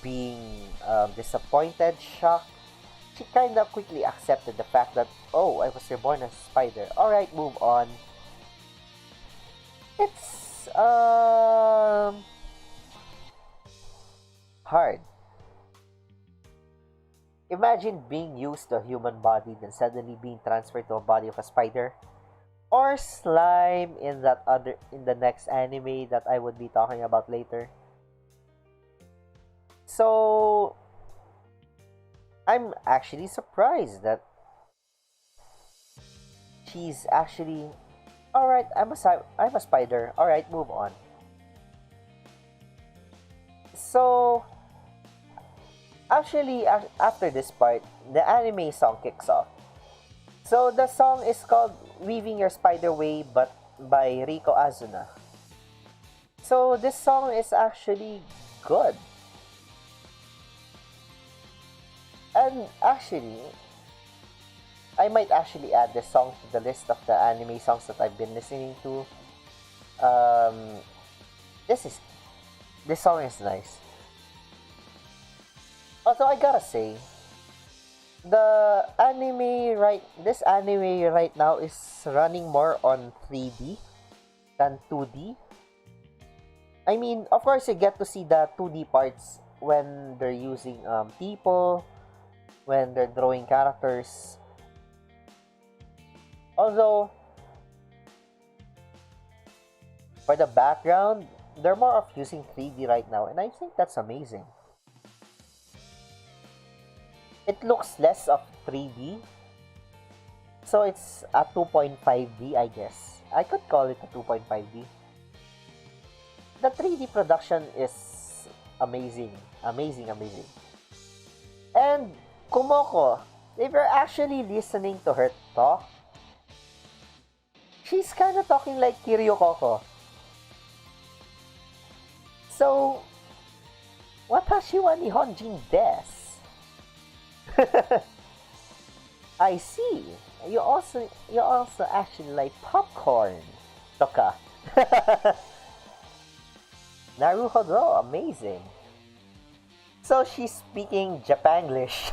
being disappointed, shocked, she kind of quickly accepted the fact that, oh, I was reborn as a spider. Alright, move on. It's hard. Imagine being used to a human body, then suddenly being transferred to a body of a spider. Or slime in the next anime that I would be talking about later. So I'm actually surprised that she's actually, alright, I'm a spider. Alright, move on. So actually, after this part, the anime song kicks off. So the song is called Weaving Your Spider Way but by Riko Azuna. So this song is actually good. And actually, I might actually add this song to the list of the anime songs that I've been listening to. This song is nice. Although I gotta say, this anime right now is running more on 3D than 2D. I mean, of course, you get to see the 2D parts when they're using people, when they're drawing characters. Although, for the background, they're more of using 3D right now, and I think that's amazing. It looks less of 3D, so it's a 2.5D, I guess. I could call it a 2.5D. The 3D production is amazing. And Kumoko, if you're actually listening to her talk, she's kind of talking like Kiryu Koko. So, watashi wa Nihonjin desu. I see. You also actually like popcorn. Toka. Naruhodo, amazing. So she's speaking Japanglish.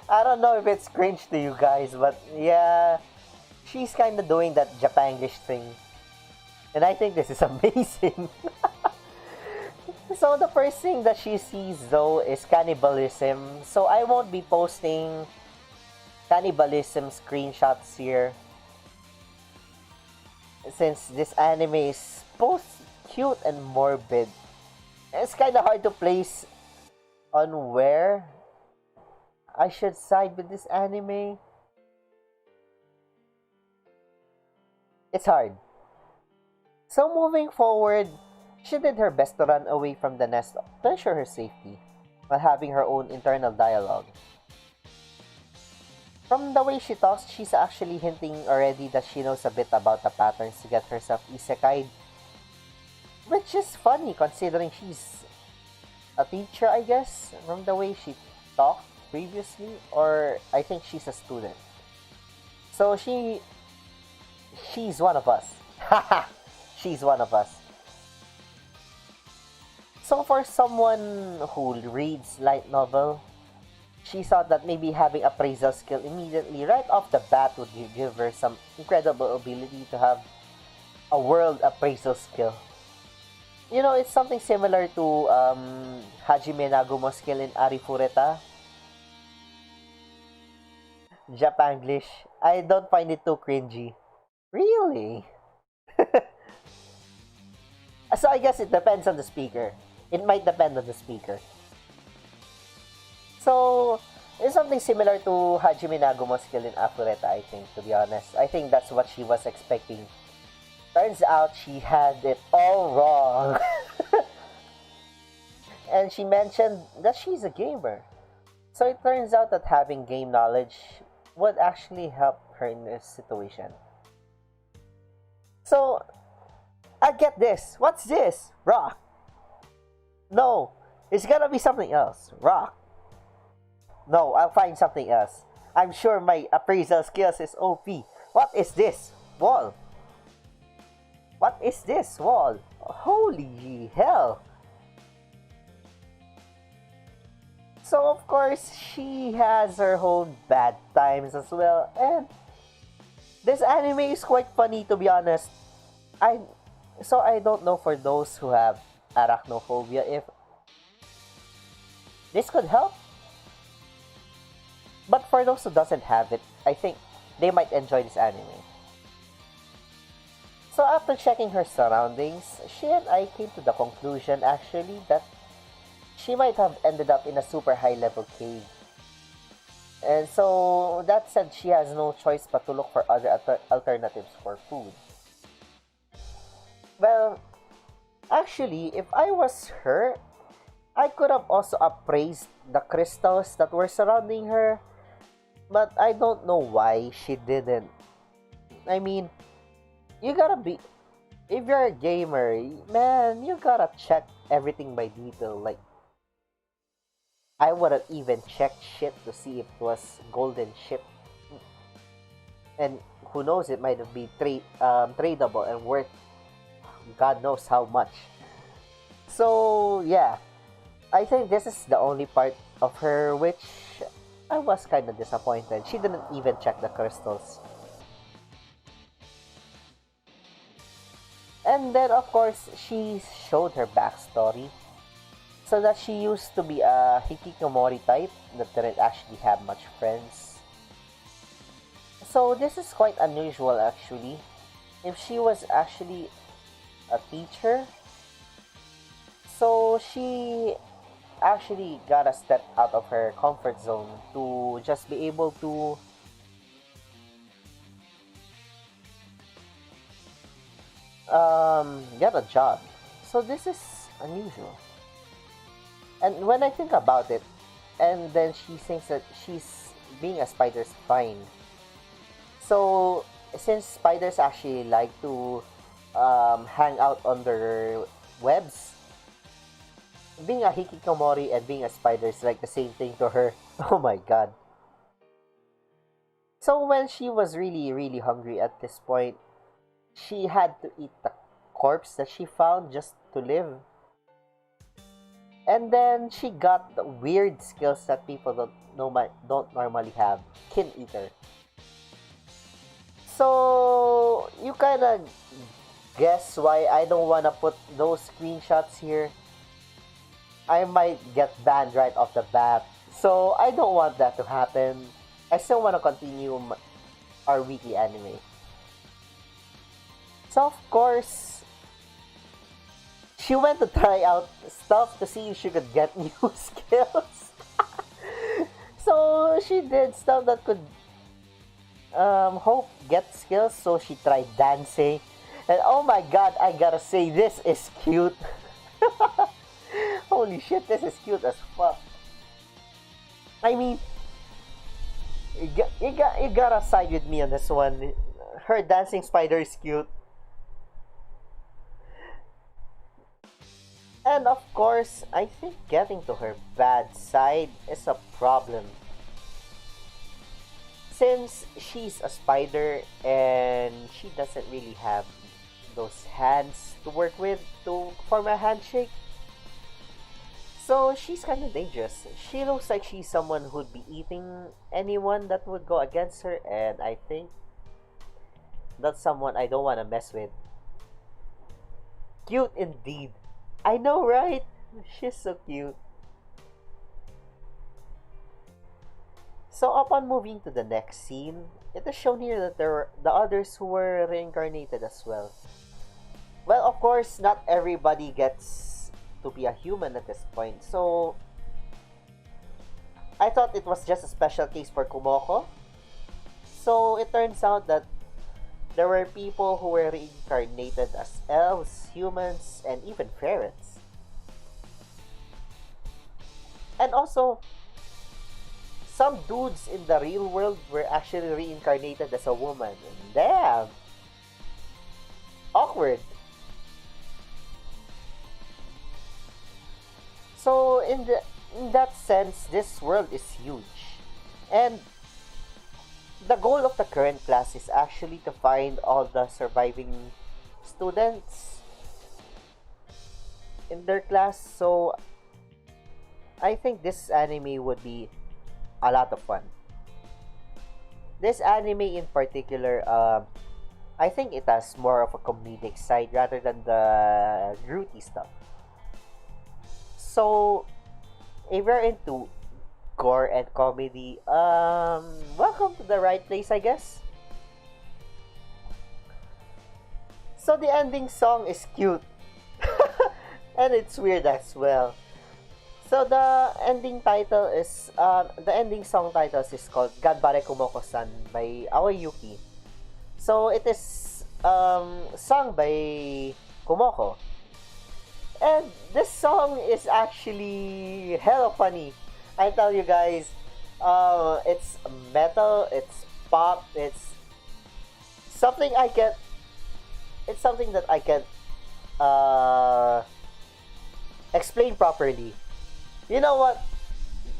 I don't know if it's cringe to you guys, but yeah, she's kind of doing that Japanglish thing. And I think this is amazing. So the first thing that she sees though is cannibalism. So I won't be posting cannibalism screenshots here, since this anime is both cute and morbid. It's kind of hard to place on where I should side with this anime. It's hard. So moving forward, she did her best to run away from the nest to ensure her safety, while having her own internal dialogue. From the way she talks, she's actually hinting already that she knows a bit about the patterns to get herself isekai, which is funny considering she's a teacher, I guess, from the way she talked previously, or I think she's a student. So she's one of us. Haha, she's one of us. So for someone who reads light novel, she thought that maybe having appraisal skill immediately right off the bat would give her some incredible ability to have a world appraisal skill. You know, it's something similar to Hajime Nagumo's skill in Arifureta. Japanglish. I don't find it too cringy. Really? So I guess it depends on the speaker. It might depend on the speaker. So, it's something similar to Hajime Nagumo's skill in Arifureta, I think, to be honest. I think that's what she was expecting. Turns out she had it all wrong. And she mentioned that she's a gamer. So it turns out that having game knowledge would actually help her in this situation. So, I get this. What's this? Rock. No, it's gotta be something else. Rock. No, I'll find something else. I'm sure my appraisal skills is OP. What is this? Wall. What is this wall? Holy hell. So of course, she has her own bad times as well. And this anime is quite funny, to be honest. I don't know for those who have arachnophobia if this could help. But for those who doesn't have it, I think they might enjoy this anime. So after checking her surroundings, she and I came to the conclusion actually that she might have ended up in a super high level cave. And so that said, she has no choice but to look for other alternatives for food. Well, actually, if I was her, I could have also appraised the crystals that were surrounding her, but I don't know why she didn't. I mean, you gotta be, if you're a gamer, man, you gotta check everything by detail. Like, I would have even checked shit to see if it was golden ship. And who knows, it might have been tradable and worth God knows how much. So, yeah. I think this is the only part of her which I was kind of disappointed. She didn't even check the crystals. And then, of course, she showed her backstory. So that she used to be a hikikomori type that didn't actually have much friends. So this is quite unusual actually. If she was actually a teacher, so she actually gotta step out of her comfort zone to just be able to get a job. So this is unusual. And when I think about it, and then she thinks that she's being a spider's fine. So since spiders actually like to hang out on their webs, being a hikikomori and being a spider is like the same thing to her. Oh my god. So when she was really, really hungry at this point, she had to eat the corpse that she found just to live. And then she got the weird skills that people don't normally have. Kin eater. So you kind of guess why I don't want to put those screenshots here. I might get banned right off the bat. So I don't want that to happen. I still want to continue our weekly anime. So of course, she went to try out stuff to see if she could get new skills. So she did stuff that could hope get skills. So she tried dancing. And oh my god, I gotta say, this is cute. Holy shit, this is cute as fuck. I mean, You gotta side with me on this one. Her dancing spider is cute. And of course, I think getting to her bad side is a problem. Since she's a spider and she doesn't really have those hands to work with to form a handshake, so she's kind of dangerous. She looks like she's someone who'd be eating anyone that would go against her, and I think that's someone I don't want to mess with. Cute indeed. I know, right? She's so cute. So upon moving to the next scene, it is shown here that there were the others who were reincarnated as well. Well, of course, not everybody gets to be a human at this point. So I thought it was just a special case for Kumoko. So it turns out that there were people who were reincarnated as elves, humans, and even ferrets. And also, some dudes in the real world were actually reincarnated as a woman. Damn! Awkward. So in that sense, this world is huge. And the goal of the current class is actually to find all the surviving students in their class. So I think this anime would be a lot of fun. This anime in particular, I think it has more of a comedic side rather than the gritty stuff. So if you're into gore and comedy, welcome to the right place, I guess. So the ending song is cute. And it's weird as well. So the ending song titles is called Ganbare Kumoko-san by Aoyuki. So it is sung by Kumoko. And this song is actually hella funny. I tell you guys, it's metal, it's pop, something I can, it's something that I can uh, explain properly. You know what?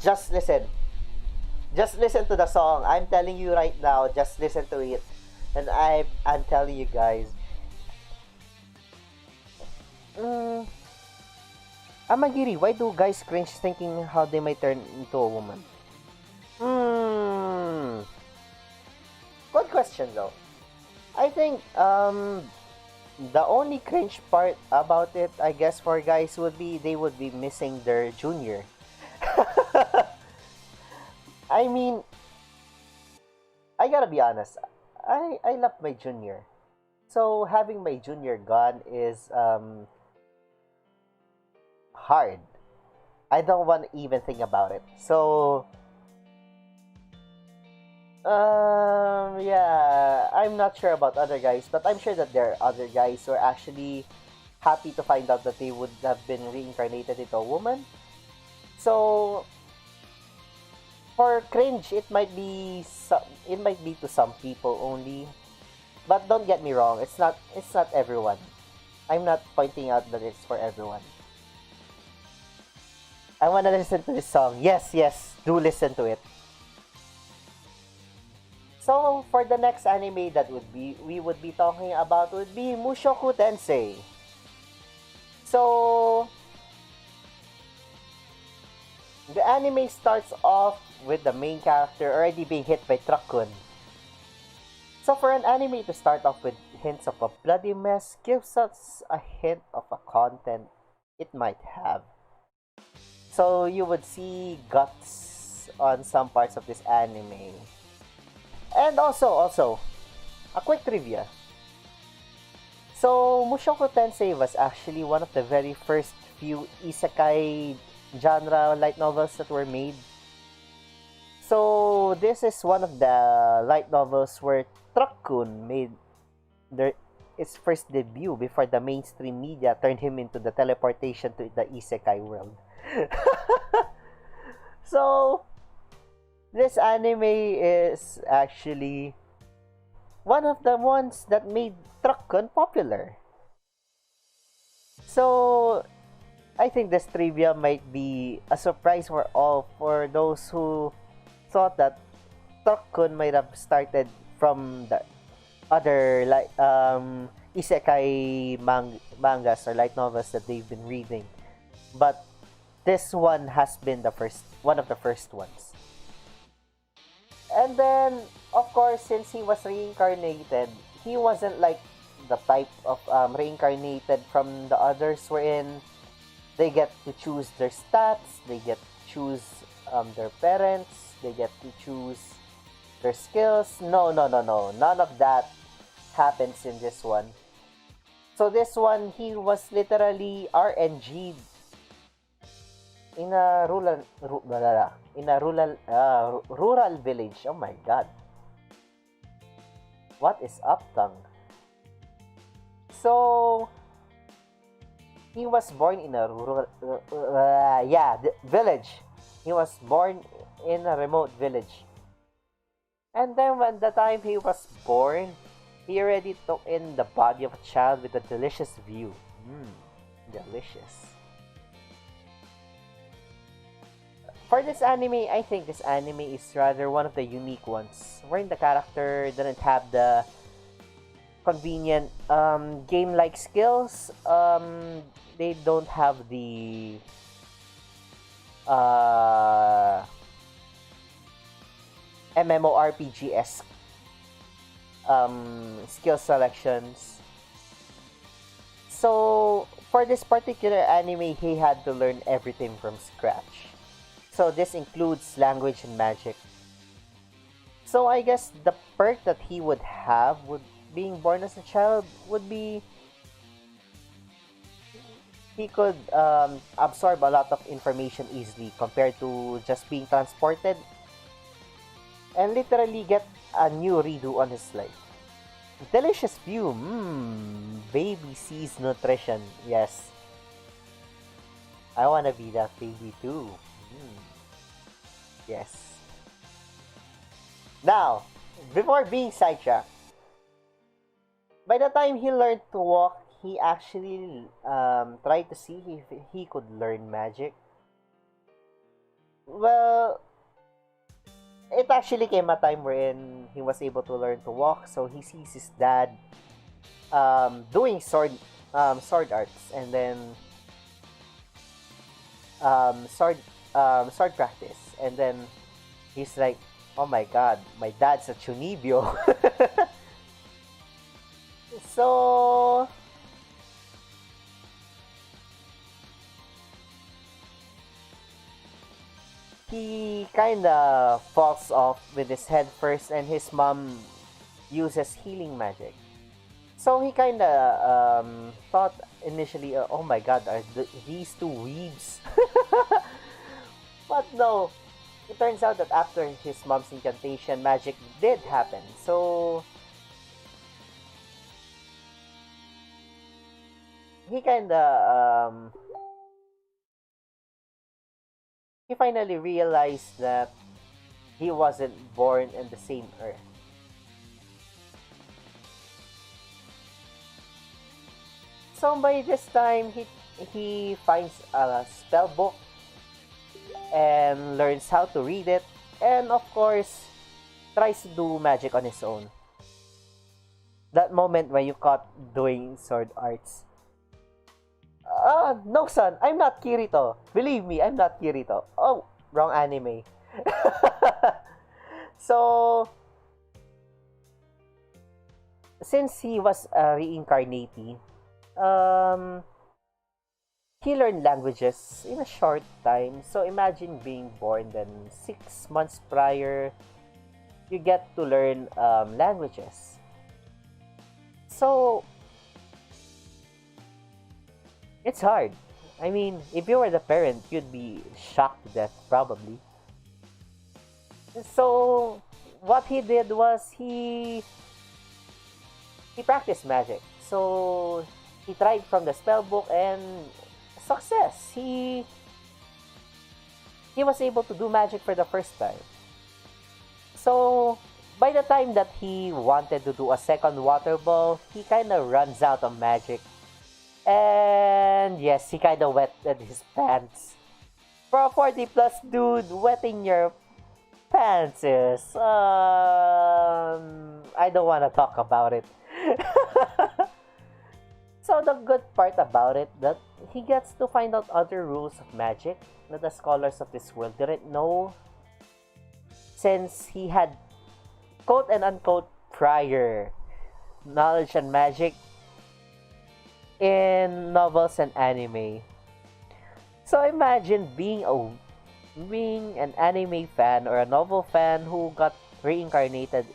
Just listen. Just listen to the song. I'm telling you right now, just listen to it. And I'm telling you guys. Mm, Amagiri, why do guys cringe thinking how they might turn into a woman? Hmm. Good question though. I think the only cringe part about it, I guess, for guys would be they would be missing their junior. I mean, I gotta be honest. I love my junior. So having my junior gone is hard. I don't want to even think about it. So yeah, I'm not sure about other guys, but I'm sure that there are other guys who are actually happy to find out that they would have been reincarnated into a woman. So for cringe, it might be to some people only, but don't get me wrong, it's not everyone. I'm not pointing out that it's for everyone. I wanna listen to this song. Yes, yes, do listen to it. So for the next anime that we would be talking about would be Mushoku Tensei. So the anime starts off with the main character already being hit by Truck-kun. So for an anime to start off with hints of a bloody mess gives us a hint of a content it might have. So you would see guts on some parts of this anime. And also, a quick trivia. So, Mushoku Tensei was actually one of the very first few isekai genre light novels that were made. So, this is one of the light novels where Truck-kun made his first debut before the mainstream media turned him into the teleportation to the isekai world. So, This anime is actually one of the ones that made Truckon popular. So, I think this trivia might be a surprise for all for those who thought that Truckon might have started from the other isekai mangas or light novels that they've been reading. But this one has been the first one of the first ones. And then, of course, since he was reincarnated, he wasn't like the type of reincarnated from the others wherein they get to choose their stats, they get to choose their parents, they get to choose their skills. No, no, no, no. None of that happens in this one. So this one, he was literally RNG in a rural village. Oh my god. What is Uptung? So he was born in a rural village. He was born in a remote village. And then when the time he was born, he already took in the body of a child with a delicious view. Delicious. For this anime, I think this anime is rather one of the unique ones, wherein the character doesn't have the convenient game-like skills. They don't have the MMORPG-esque skill selections. So for this particular anime, he had to learn everything from scratch. So this includes language and magic. So I guess the perk that he would have would being born as a child would be he could absorb a lot of information easily compared to just being transported and literally get a new redo on his life. Delicious view. Baby sees nutrition. Yes. I wanna be that baby too. Yes. Now, before being sidetracked, by the time he learned to walk, he actually tried to see if he could learn magic. Well, it actually came a time wherein he was able to learn to walk, so he sees his dad doing sword arts and then sword practice, and then he's like, oh my god, my dad's a chunibyo. So he kinda falls off with his head first, and his mom uses healing magic. So he kinda thought initially, oh my god, are these two weebs? But no, it turns out that after his mom's incantation, magic did happen. So he kinda he finally realized that he wasn't born in the same earth. So by this time, he finds a spell book and learns how to read it, and of course, tries to do magic on his own. That moment when you caught doing sword arts. No, son, I'm not Kirito. Believe me, I'm not Kirito. Oh, wrong anime. So, since he was a reincarnatee, he learned languages in a short time. So imagine being born then 6 months prior, you get to learn languages. So it's hard. I mean, if you were the parent, you'd be shocked to death probably. So what he did was he practiced magic. So he tried from the spell book and success. He was able to do magic for the first time. So, by the time that he wanted to do a second water ball, he kind of runs out of magic. And yes, he kind of wetted his pants. For a 40 plus dude, wetting your pants is, I don't want to talk about it. So the good part about it, that he gets to find out other rules of magic that the scholars of this world didn't know, since he had quote and unquote prior knowledge and magic in novels and anime. So imagine being an anime fan or a novel fan who got reincarnated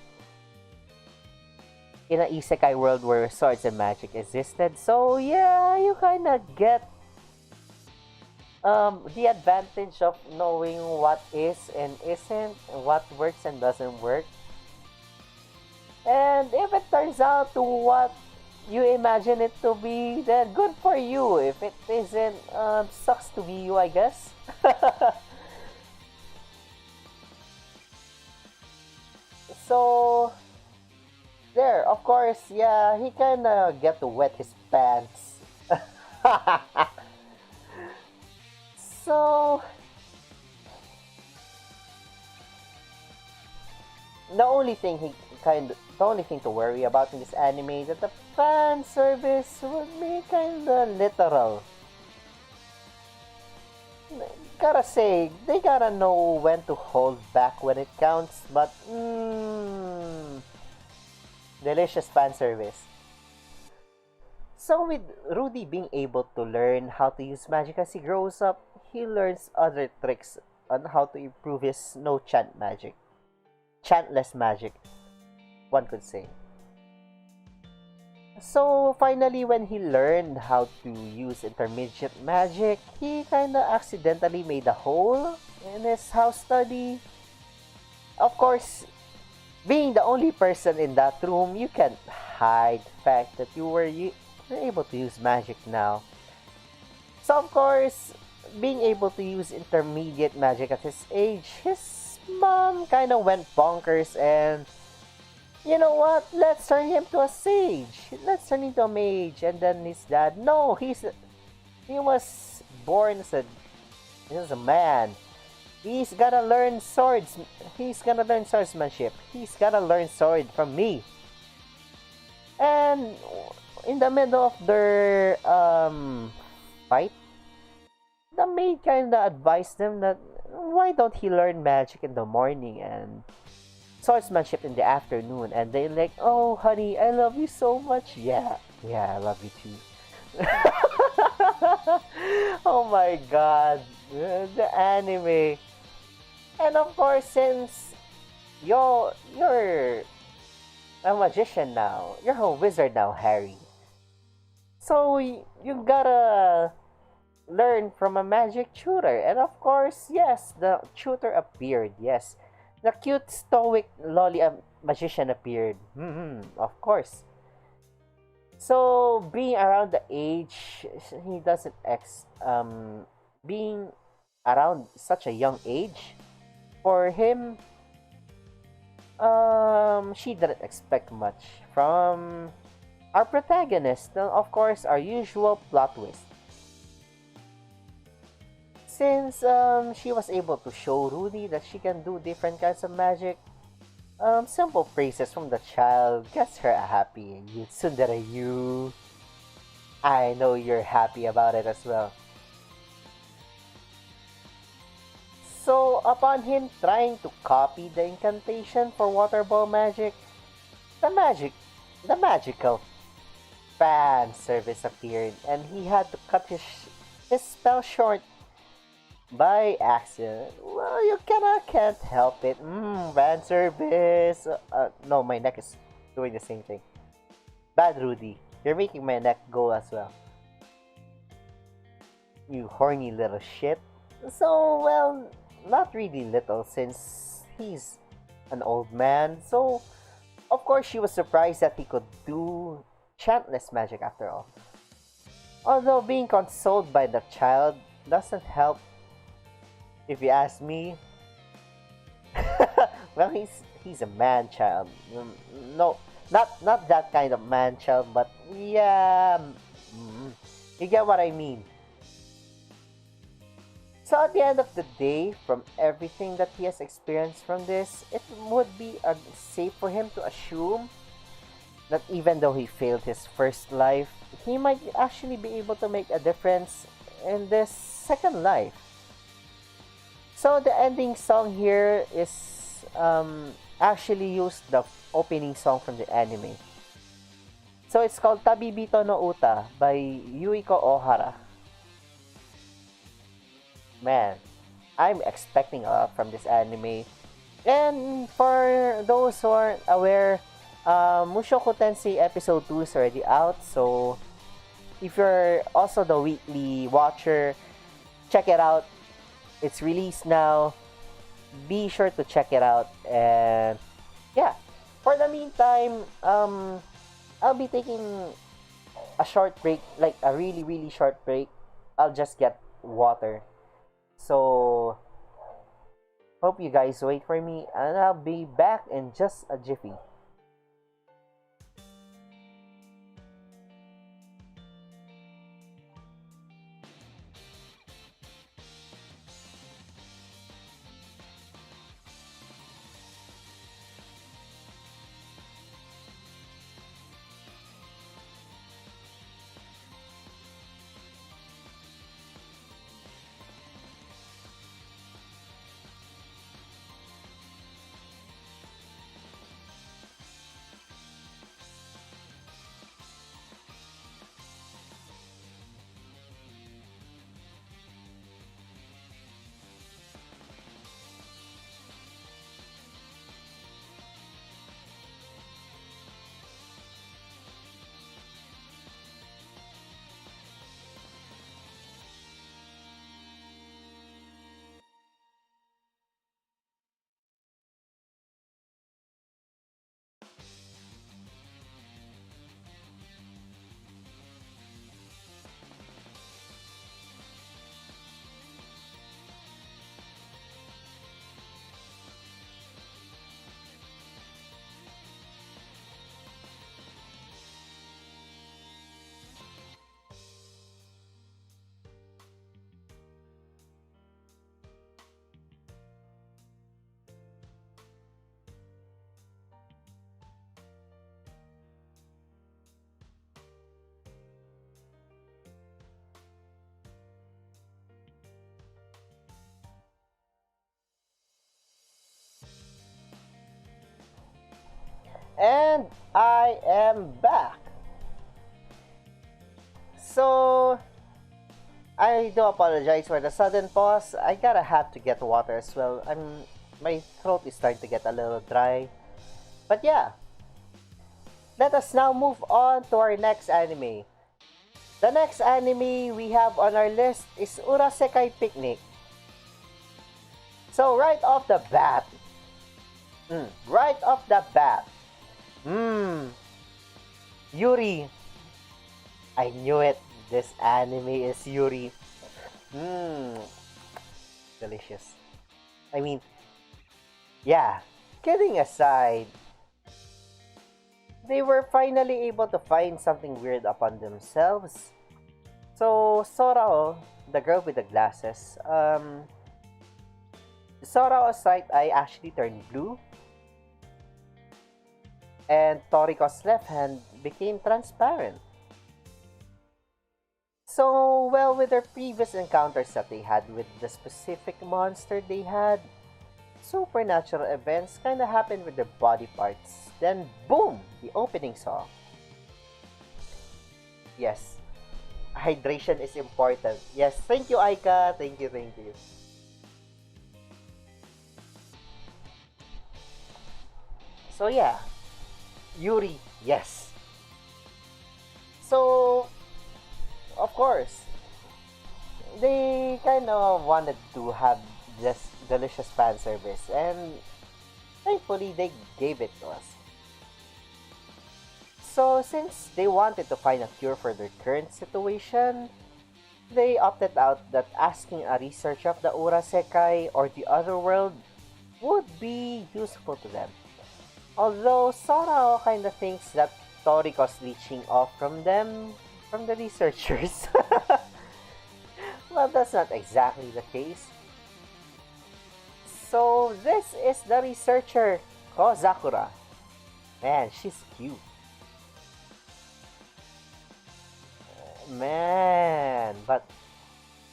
in an isekai world where swords and magic existed. So yeah, you kind of get the advantage of knowing what is and isn't, what works and doesn't work. And if it turns out to what you imagine it to be, then good for you. If it isn't, sucks to be you, I guess. So there, of course, yeah, he kinda get to wet his pants. So the only thing to worry about in this anime that the fan service would be kinda literal. Gotta say, they gotta know when to hold back when it counts, but delicious fan service. So with Rudy being able to learn how to use magic as he grows up, he learns other tricks on how to improve his no chant magic. Chantless magic, one could say. So finally, when he learned how to use intermediate magic, he kinda accidentally made a hole in his house study. Of course, being the only person in that room, you can't hide the fact that you're able to use magic now. So of course, being able to use intermediate magic at his age, his mom kind of went bonkers and, you know what? Let's turn him to a sage. Let's turn him to a mage. And then his dad, no, he was born as a man. He's gotta learn swords. He's gonna learn swordsmanship. He's gotta learn sword from me. And in the middle of their fight, the maid kinda advised them that why don't he learn magic in the morning and swordsmanship in the afternoon? And they like, oh honey, I love you so much. Yeah, I love you too. Oh my god, the anime. And of course, since you're a magician now, you're a wizard now, Harry. So you gotta learn from a magic tutor. And of course, yes, the tutor appeared. Yes, the cute stoic lolly magician appeared. Of course. So being around the age, he doesn't being around such a young age, for him, she didn't expect much from our protagonist. Now, of course, our usual plot twist. Since she was able to show Rudy that she can do different kinds of magic, simple praises from the child gets her happy. You tsundere, you. I know you're happy about it as well. So, upon him trying to copy the incantation for water ball magic, the magical fan service appeared, and he had to cut his spell short by accident. Well, you can't help it. Fan service. No, my neck is doing the same thing. Bad Rudy, you're making my neck go as well. You horny little shit. So, well, not really little, since he's an old man. So, of course, she was surprised that he could do chantless magic after all. Although being consoled by the child doesn't help, if you ask me. Well, he's a man child. No, not that kind of man child, but yeah, you get what I mean. So at the end of the day, from everything that he has experienced from this, it would be safe for him to assume that even though he failed his first life, he might actually be able to make a difference in this second life. So the ending song here is actually used the opening song from the anime. So it's called Tabibito no Uta by Yuiko Ohara. Man, I'm expecting a lot from this anime. And for those who aren't aware, Mushoku Tensei episode 2 is already out. So if you're also the weekly watcher, check it out. It's released now. Be sure to check it out. And yeah, for the meantime, I'll be taking a short break, like a really, really short break. I'll just get water. So, hope you guys wait for me, and I'll be back in just a jiffy. And I am back. So, I do apologize for the sudden pause. I gotta have to get water as well. My throat is starting to get a little dry. But yeah, let us now move on to our next anime. The next anime we have on our list is Urasekai Picnic. So right off the bat, right off the bat, Yuri. I knew it. This anime is Yuri. Mmm, delicious. I mean, yeah, kidding aside, they were finally able to find something weird upon themselves. So, Sorao, the girl with the glasses, Sorao's right eye actually turned blue, and Toriko's left hand became transparent. So, well, with their previous encounters that they had with the specific monster they had, supernatural events kind of happened with their body parts. Then, boom! The opening song. Yes, hydration is important. Yes, thank you, Aika. Thank you, thank you. So, yeah, Yuri, yes. So, of course, they kind of wanted to have this delicious fan service, and thankfully they gave it to us. So, since they wanted to find a cure for their current situation, they opted out that asking a researcher of the Urasekai or the other world would be useful to them. Although Sora kinda thinks that Toriko's leeching off from them, from the researchers. Well, that's not exactly the case. So, this is the researcher, Kozakura. Man, she's cute. Man, but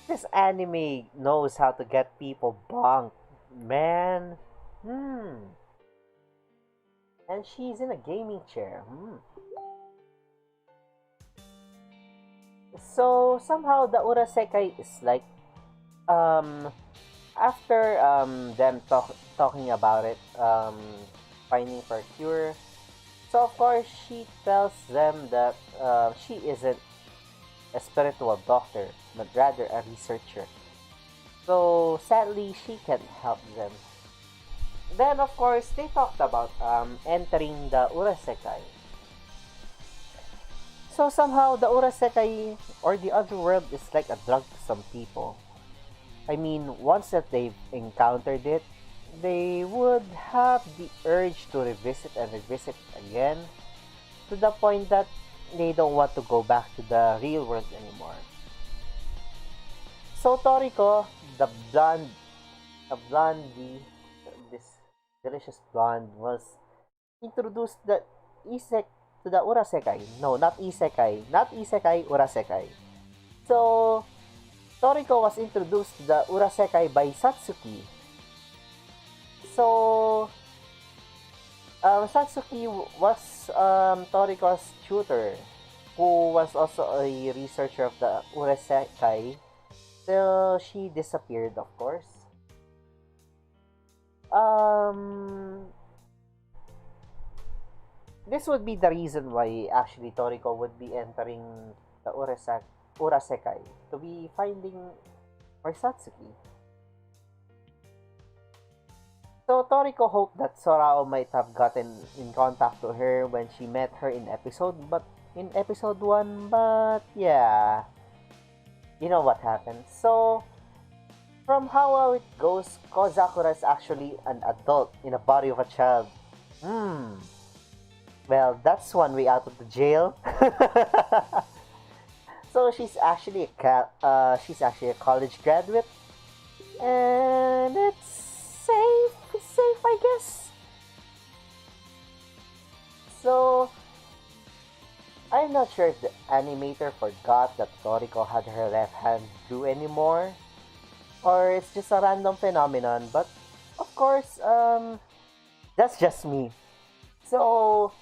this anime knows how to get people bonked. Man. Hmm. And she's in a gaming chair. Hmm. So somehow the Urasekai is like um after them talking about it, finding for a cure. So of course she tells them that she isn't a spiritual doctor, but rather a researcher. So sadly she can't help them. Then of course they talked about entering the Urasekai. So somehow the Urasekai or the other world is like a drug to some people. I mean, once that they've encountered it, they would have the urge to revisit and revisit it again to the point that they don't want to go back to the real world anymore. So Toriko, the blonde, the blondie, this delicious blonde was introduced the isek to the Urasekai. No, not isekai. Not isekai, Urasekai. So, Toriko was introduced to the Urasekai by Satsuki. So, Satsuki was Toriko's tutor, who was also a researcher of the Urasekai till she disappeared, of course. Um, this would be the reason why actually Toriko would be entering the Urasekai to be finding for Satsuki. So Toriko hoped that Sorao might have gotten in contact to her when she met her in episode 1, but yeah, you know what happened. So from how it goes, Kozakura is actually an adult in the body of a child. Hmm. Well, that's one way out of the jail. So she's actually a college graduate, and it's safe, I guess. So I'm not sure if the animator forgot that Toriko had her left hand drew anymore, or it's just a random phenomenon. But of course, that's just me. So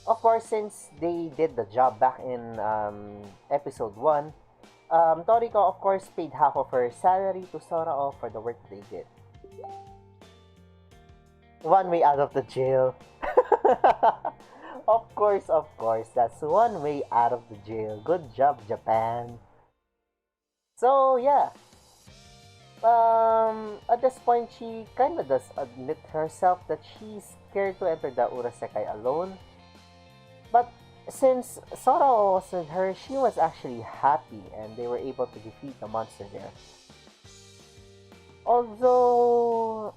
of course, since they did the job back in episode 1, Toriko, of course, paid half of her salary to Sorao for the work they did. One way out of the jail. Of course, that's one way out of the jail. Good job, Japan. So, yeah. At this point, she kinda does admit herself that she's scared to enter the Urasekai alone. But since Sora was with her, she was actually happy and they were able to defeat the monster there. Although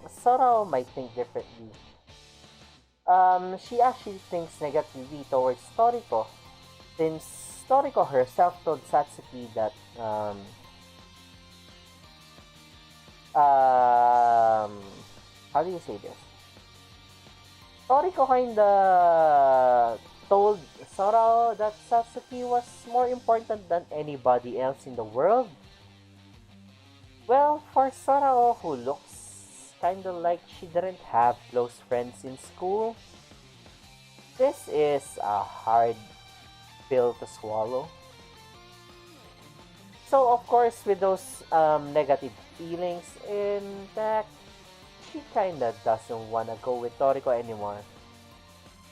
Sora might think differently. She actually thinks negatively towards Toriko since Toriko herself told Satsuki that um, how do you say this? Toriko kinda told Sora that Satsuki was more important than anybody else in the world. Well, for Sora, who looks kinda like she didn't have close friends in school, this is a hard pill to swallow. So, of course, with those negative feelings intact, she kinda doesn't wanna go with Toriko anymore.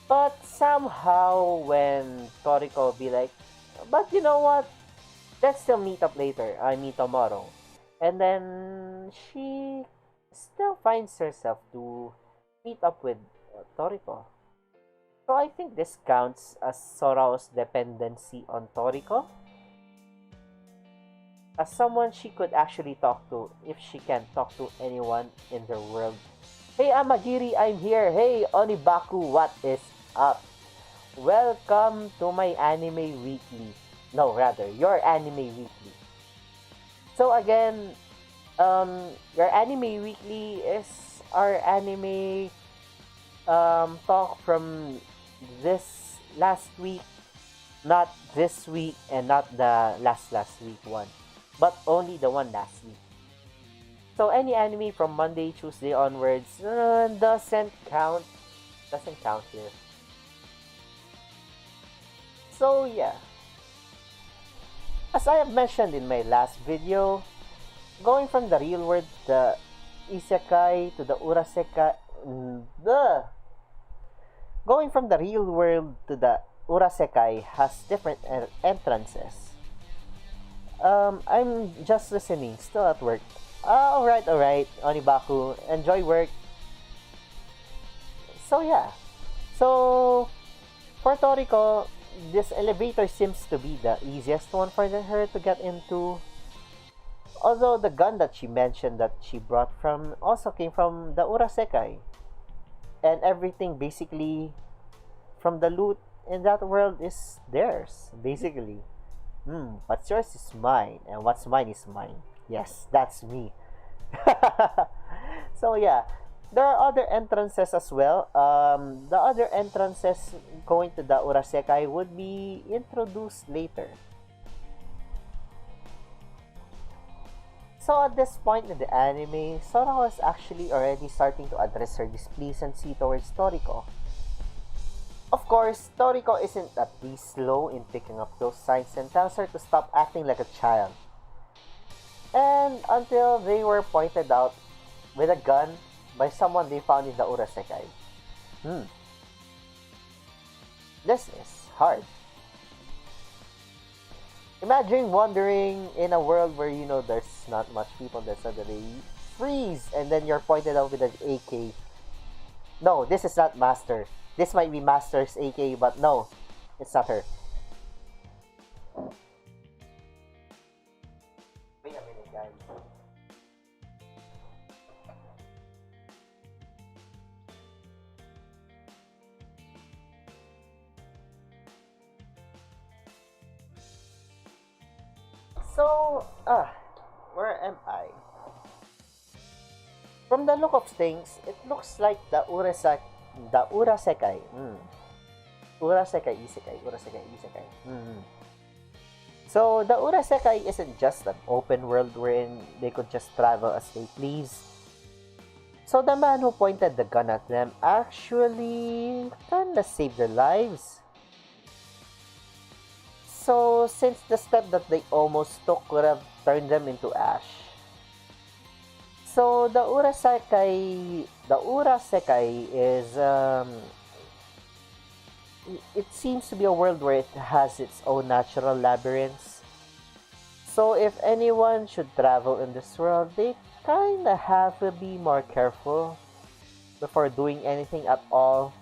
But somehow, when Toriko be like, but you know what? Let's still meet up later. I mean tomorrow. And then she still finds herself to meet up with Toriko. So I think this counts as Sorao's dependency on Toriko. As someone she could actually talk to if she can't talk to anyone in the world. Hey Amagiri, I'm here. Hey Onibaku, what is up? Welcome to my anime weekly. No, rather, your anime weekly. So again, your anime weekly is our anime talk from this last week, not this week and not the last week one, but only the one last week. So any anime from Monday, Tuesday onwards doesn't count. Doesn't count here. So yeah, as I have mentioned in my last video, going from the real world, the isekai to the urasekai, the going from the real world to the urasekai has different entrances. I'm just listening, still at work. Alright, Onibaku, enjoy work. So yeah, so for Toriko, this elevator seems to be the easiest one for her to get into. Although the gun that she mentioned that she brought from also came from the Urasekai. And everything basically from the loot in that world is theirs, basically. What's yours is mine, and what's mine is mine. Yes, that's me. So yeah, there are other entrances as well. The other entrances going to the Urasekai would be introduced later. So at this point in the anime, Sorako is actually already starting to address her displeasancy towards Toriko. Of course, Toriko isn't that slow in picking up those signs and tells her to stop acting like a child. And until they were pointed out with a gun by someone they found in the Urasekai. This is hard. Imagine wandering in a world where there's not much people, that suddenly freeze and then you're pointed out with an AK. No, this is not Master. This might be Master's AK, but no, it's not her. Wait a minute, guys. So, where am I? From the look of things, it looks like the Urasekai. Urasekai Isekai. So, the Urasekai isn't just an open world wherein they could just travel as they please. So, the man who pointed the gun at them actually kinda saved their lives. So, since the step that they almost took would have turned them into ash. So, the Urasekai is, it seems to be a world where it has its own natural labyrinths. So, if anyone should travel in this world, they kinda have to be more careful before doing anything at all.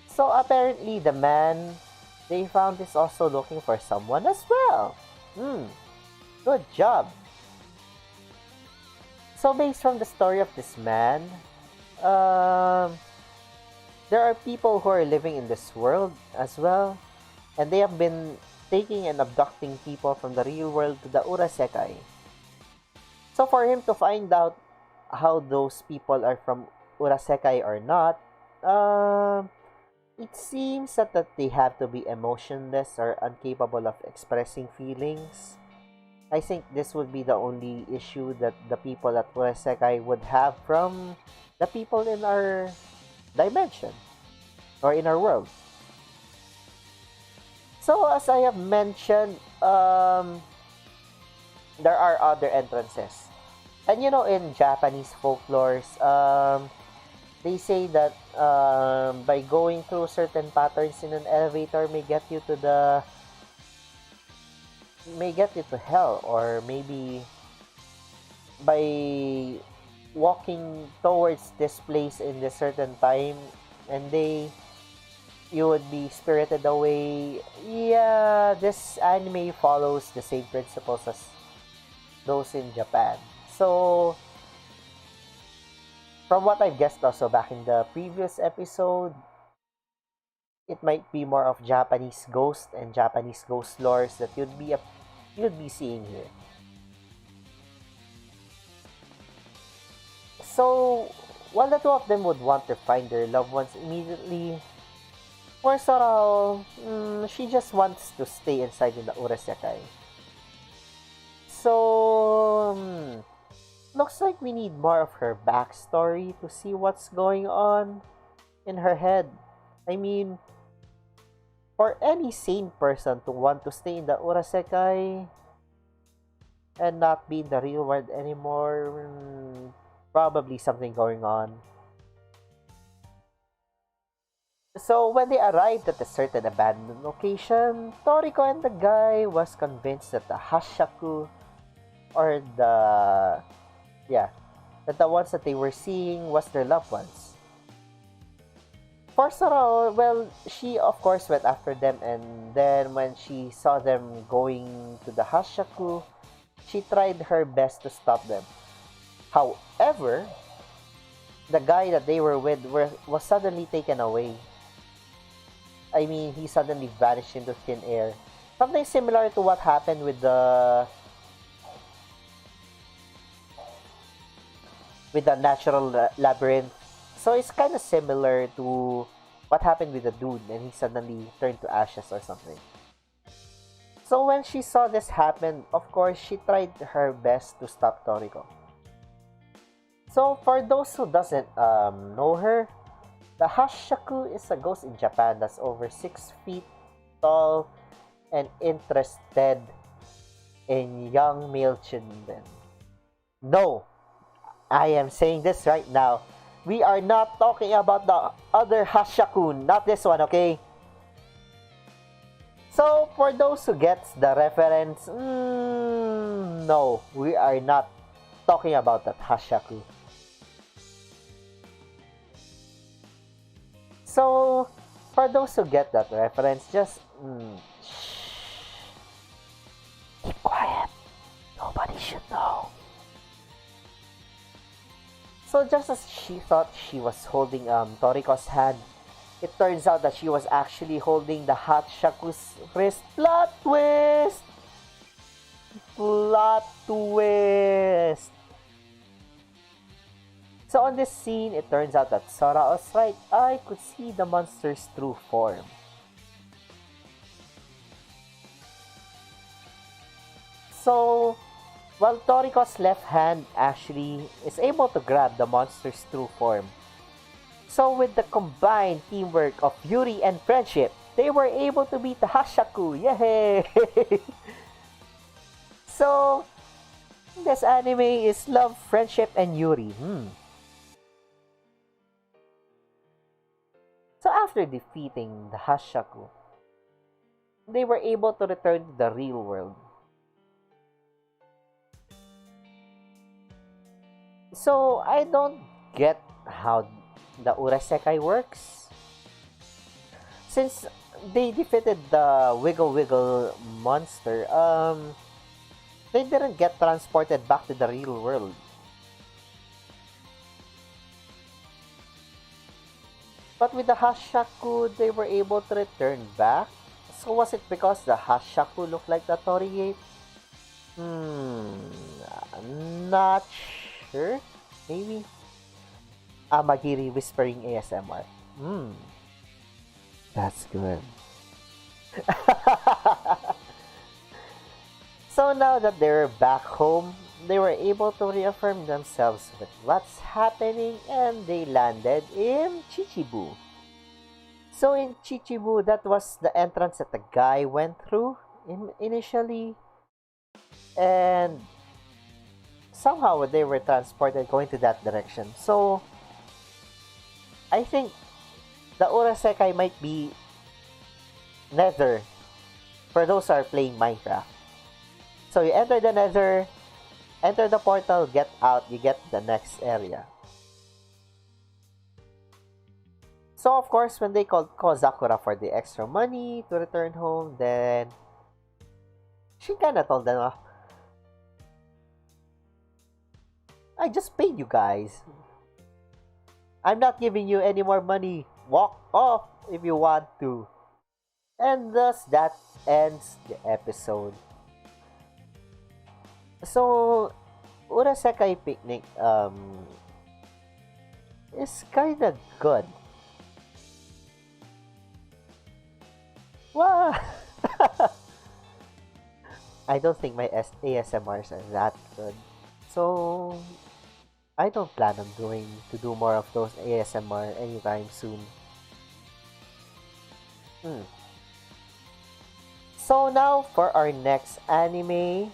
So, apparently, the man they found is also looking for someone as well. Good job. So based from the story of this man, there are people who are living in this world as well, and they have been taking and abducting people from the real world to the Urasekai. So for him to find out how those people are from Urasekai or not, it seems that they have to be emotionless or incapable of expressing feelings. I think this would be the only issue that the people at Urasekai would have from the people in our dimension or in our world. So as I have mentioned, there are other entrances. And in Japanese folklores, they say that by going through certain patterns in an elevator may get you to hell, or maybe by walking towards this place in this certain time and you would be spirited away. Yeah, this anime follows the same principles as those in Japan. So from what I've guessed also back in the previous episode, it might be more of Japanese ghost and Japanese ghost lores that you'd be seeing here. So, while the two of them would want to find their loved ones immediately, for Sorao, she just wants to stay inside in the Urasekai. So, looks like we need more of her backstory to see what's going on in her head. I mean, for any sane person to want to stay in the Urasekai and not be in the real world anymore, probably something going on. So when they arrived at a certain abandoned location, Toriko and the guy was convinced that the Hashaku, or yeah, that the ones that they were seeing was their loved ones. For Sorao, well, she of course went after them, and then when she saw them going to the Hashaku, she tried her best to stop them. However, the guy that they were with was suddenly taken away. I mean, he suddenly vanished into thin air. Something similar to what happened with the natural labyrinth. So it's kind of similar to what happened with the dude, and he suddenly turned to ashes or something. So when she saw this happen, of course, she tried her best to stop Toriko. So for those who doesn't know her, the Hashaku is a ghost in Japan that's over 6 feet tall and interested in young male children. No, I am saying this right now. We are not talking about the other Hashaku, not this one, okay? So, for those who gets the reference, no, we are not talking about that Hashaku. So, for those who get that reference, just keep quiet. Nobody should know. So just as she thought she was holding Toriko's hand, it turns out that she was actually holding the Hashaku's wrist. Plot twist! Plot twist! So on this scene, it turns out that Sora was right. I could see the monster's true form. So, while Toriko's left hand actually is able to grab the monster's true form. So with the combined teamwork of Yuri and friendship, they were able to beat the Hashaku. Yay! So, this anime is love, friendship, and Yuri. So after defeating the Hashaku, they were able to return to the real world. So, I don't get how the Urasekai works. Since they defeated the Wiggle Wiggle monster, they didn't get transported back to the real world. But with the Hashaku, they were able to return back. So, was it because the Hashaku looked like the Torigate? Not sure. Maybe. Amagiri whispering ASMR. That's good. So now that they're back home, they were able to reaffirm themselves with what's happening, and they landed in Chichibu. So in Chichibu, that was the entrance that the guy went through initially, and somehow they were transported going to that direction. So I think the Urasekai might be Nether for those who are playing Minecraft. So you enter the Nether, enter the portal, get out, you get the next area. So of course, when they called Kozakura for the extra money to return home, then she kinda told them, I just paid you guys. I'm not giving you any more money. Walk off if you want to. And thus that ends the episode. So, Urasekai Picnic is kinda good. Wow! I don't think my ASMRs are that good. So, I don't plan on to do more of those ASMR anytime soon. Hmm. So now for our next anime,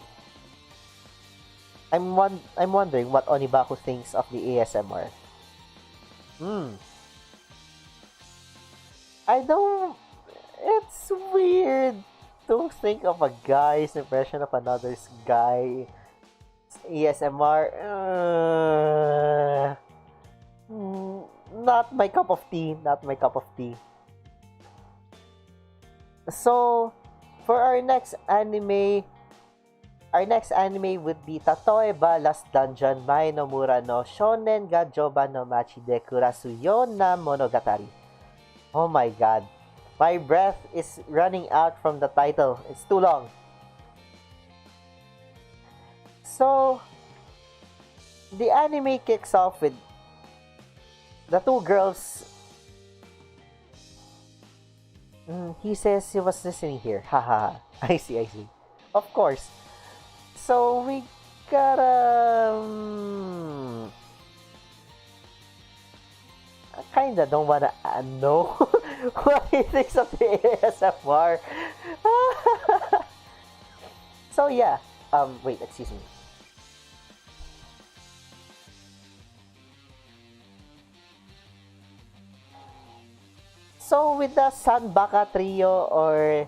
I'm wondering what Onibaku thinks of the ASMR. Hmm. I don't. It's weird to think of a guy's impression of another's guy. ASMR. Not my cup of tea. Not my cup of tea. So, for our next anime would be Tatoe ba Last Dungeon Mai no Mura no Shonen ga Joban no Machi de Kurasu yo na Monogatari. Oh my god. My breath is running out from the title. It's too long. So, the anime kicks off with the two girls. He says he was listening here. Haha. I see, I see. Of course. So, we gotta... I kinda don't wanna know what he thinks of the ASMR. So, yeah. Wait, excuse me. So, with the Sanbaka trio or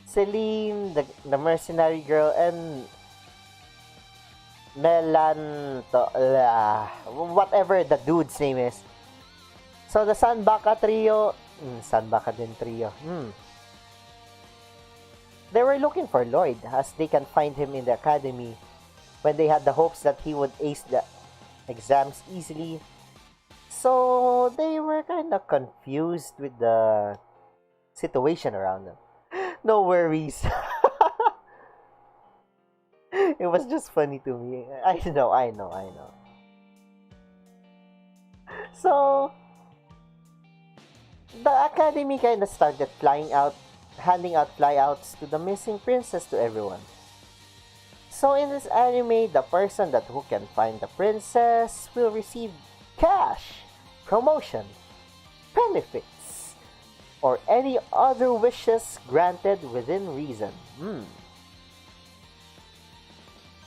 Celine, the mercenary girl, and whatever the dude's name is. So, the Sanbaka trio, Sanbaka din trio, they were looking for Lloyd as they can find him in the academy when they had the hopes that he would ace the exams easily. So they were kind of confused with the situation around them. No worries. It was just funny to me. I know. So the academy kind of started handing out flyouts to the missing princess to everyone. So in this anime, the person who can find the princess will receive cash, promotion, benefits, or any other wishes granted within reason.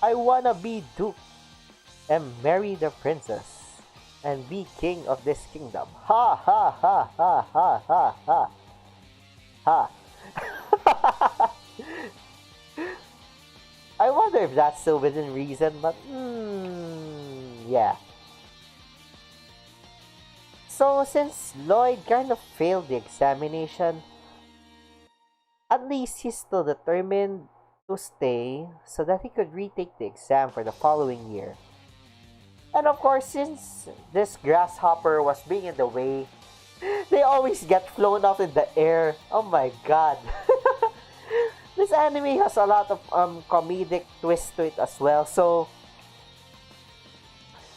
I wanna be Duke and marry the princess and be king of this kingdom. Ha ha ha ha ha ha ha. Ha. I wonder if that's still within reason, but yeah. So since Lloyd kind of failed the examination, at least he's still determined to stay so that he could retake the exam for the following year. And of course, since this grasshopper was being in the way, they always get flown off in the air. Oh my god. This anime has a lot of comedic twists to it as well. So,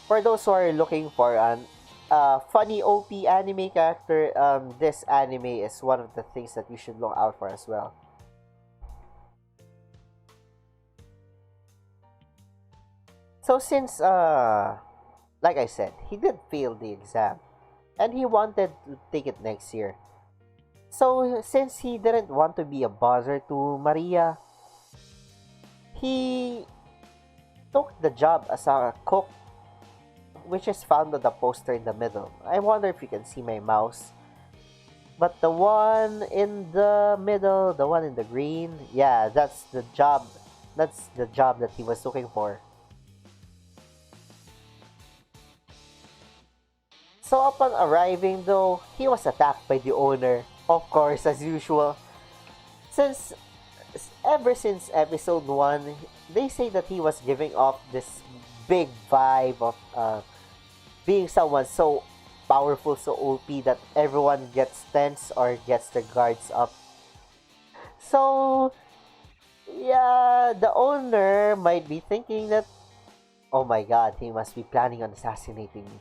for those who are looking for an funny OP anime character, this anime is one of the things that you should look out for as well. So since, like I said, he did fail the exam, and he wanted to take it next year. So since he didn't want to be a bother to Maria, he took the job as a cook, which is found on the poster in the middle. I wonder if you can see my mouse. But the one in the middle, the one in the green, yeah, that's the job. That's the job that he was looking for. So upon arriving though, he was attacked by the owner, of course, as usual. Ever since episode 1, they say that he was giving off this big vibe of being someone so powerful, so OP that everyone gets tense or gets their guards up. So, yeah, the owner might be thinking that, oh my god, he must be planning on assassinating me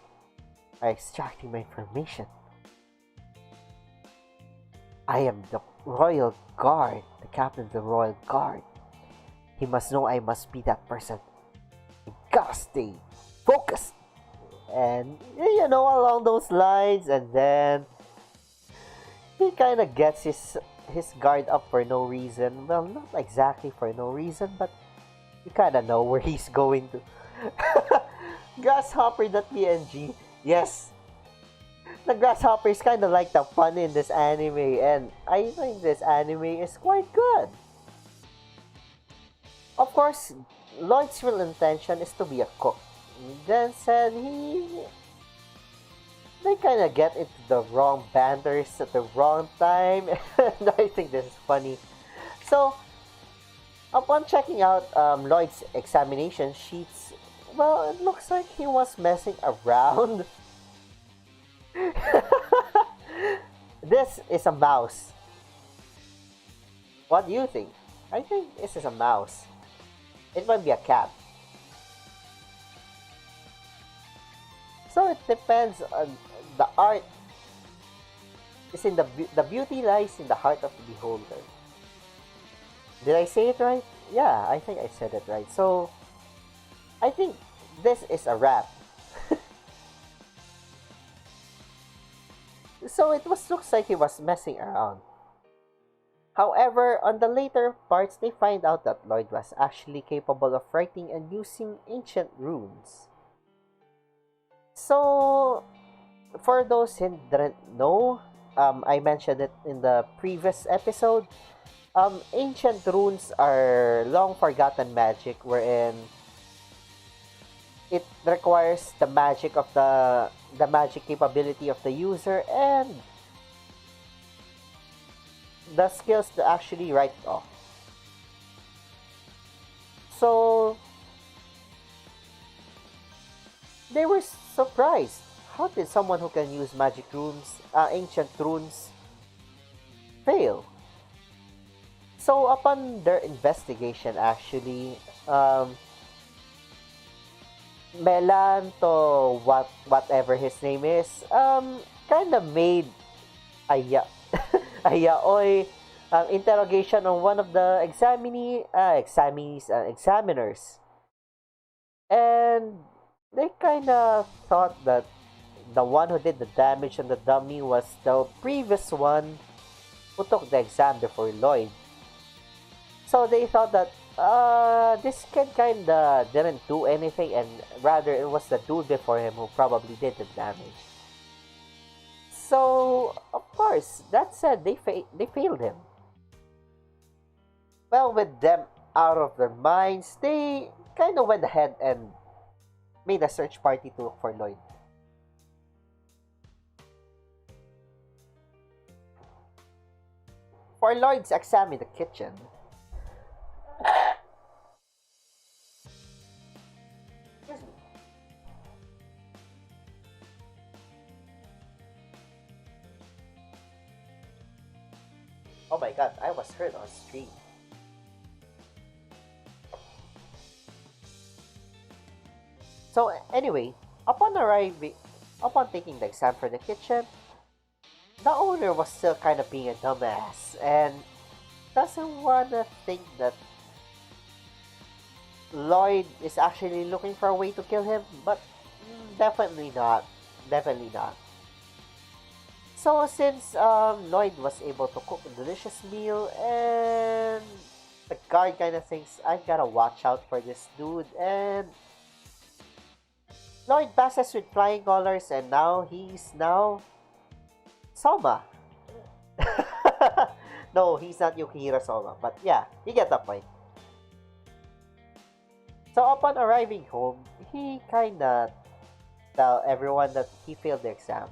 or extracting my information. I am the royal guard, the captain of the royal guard. He must know I must be that person. I gotta stay focused. And, along those lines, and then he kind of gets his guard up for no reason. Well, not exactly for no reason, but you kind of know where he's going to. Grasshopper.png. Yes, the grasshopper is kind of like the fun in this anime, and I think this anime is quite good. Of course, Lloyd's real intention is to be a cook. Then said they kind of get into the wrong banters at the wrong time, and I think this is funny. So, upon checking out Lloyd's examination sheets, well, it looks like he was messing around. This is a mouse. What do you think? I think this is a mouse. It might be a cat. So it depends on the art. Is in the beauty lies in the heart of the beholder. Did I say it right? Yeah, I think I said it right. So I think this is a wrap. So it looks like he was messing around. However, on the later parts, they find out that Lloyd was actually capable of writing and using ancient runes. So, for those who didn't know, I mentioned it in the previous episode. Ancient runes are long forgotten magic wherein it requires the magic of the magic capability of the user and the skills to actually write it off. So they were surprised. How did someone who can use magic runes, ancient runes, fail? So upon their investigation, actually, Melanto, whatever his name is, kind of made a a yaoi interrogation on one of the examiners, and they kind of thought that the one who did the damage on the dummy was the previous one who took the exam before Lloyd. So they thought that this kid kinda didn't do anything, and rather it was the dude before him who probably did the damage. So, of course, that said, they failed him. Well, with them out of their minds, they kind of went ahead and made a search party to look for Lloyd. For Lloyd's exam in the kitchen, oh my god, I was hurt on stream. So anyway, upon taking the exam for the kitchen, the owner was still kind of being a dumbass and doesn't wanna think that Lloyd is actually looking for a way to kill him, but definitely not. Definitely not. So since Lloyd was able to cook a delicious meal, and the guard kind of thinks, I gotta watch out for this dude, and Lloyd passes with flying colors, and now he's Soma. No, he's not Yukihiro Soma, but yeah, you get the point. So upon arriving home, he kinda tell everyone that he failed the exam.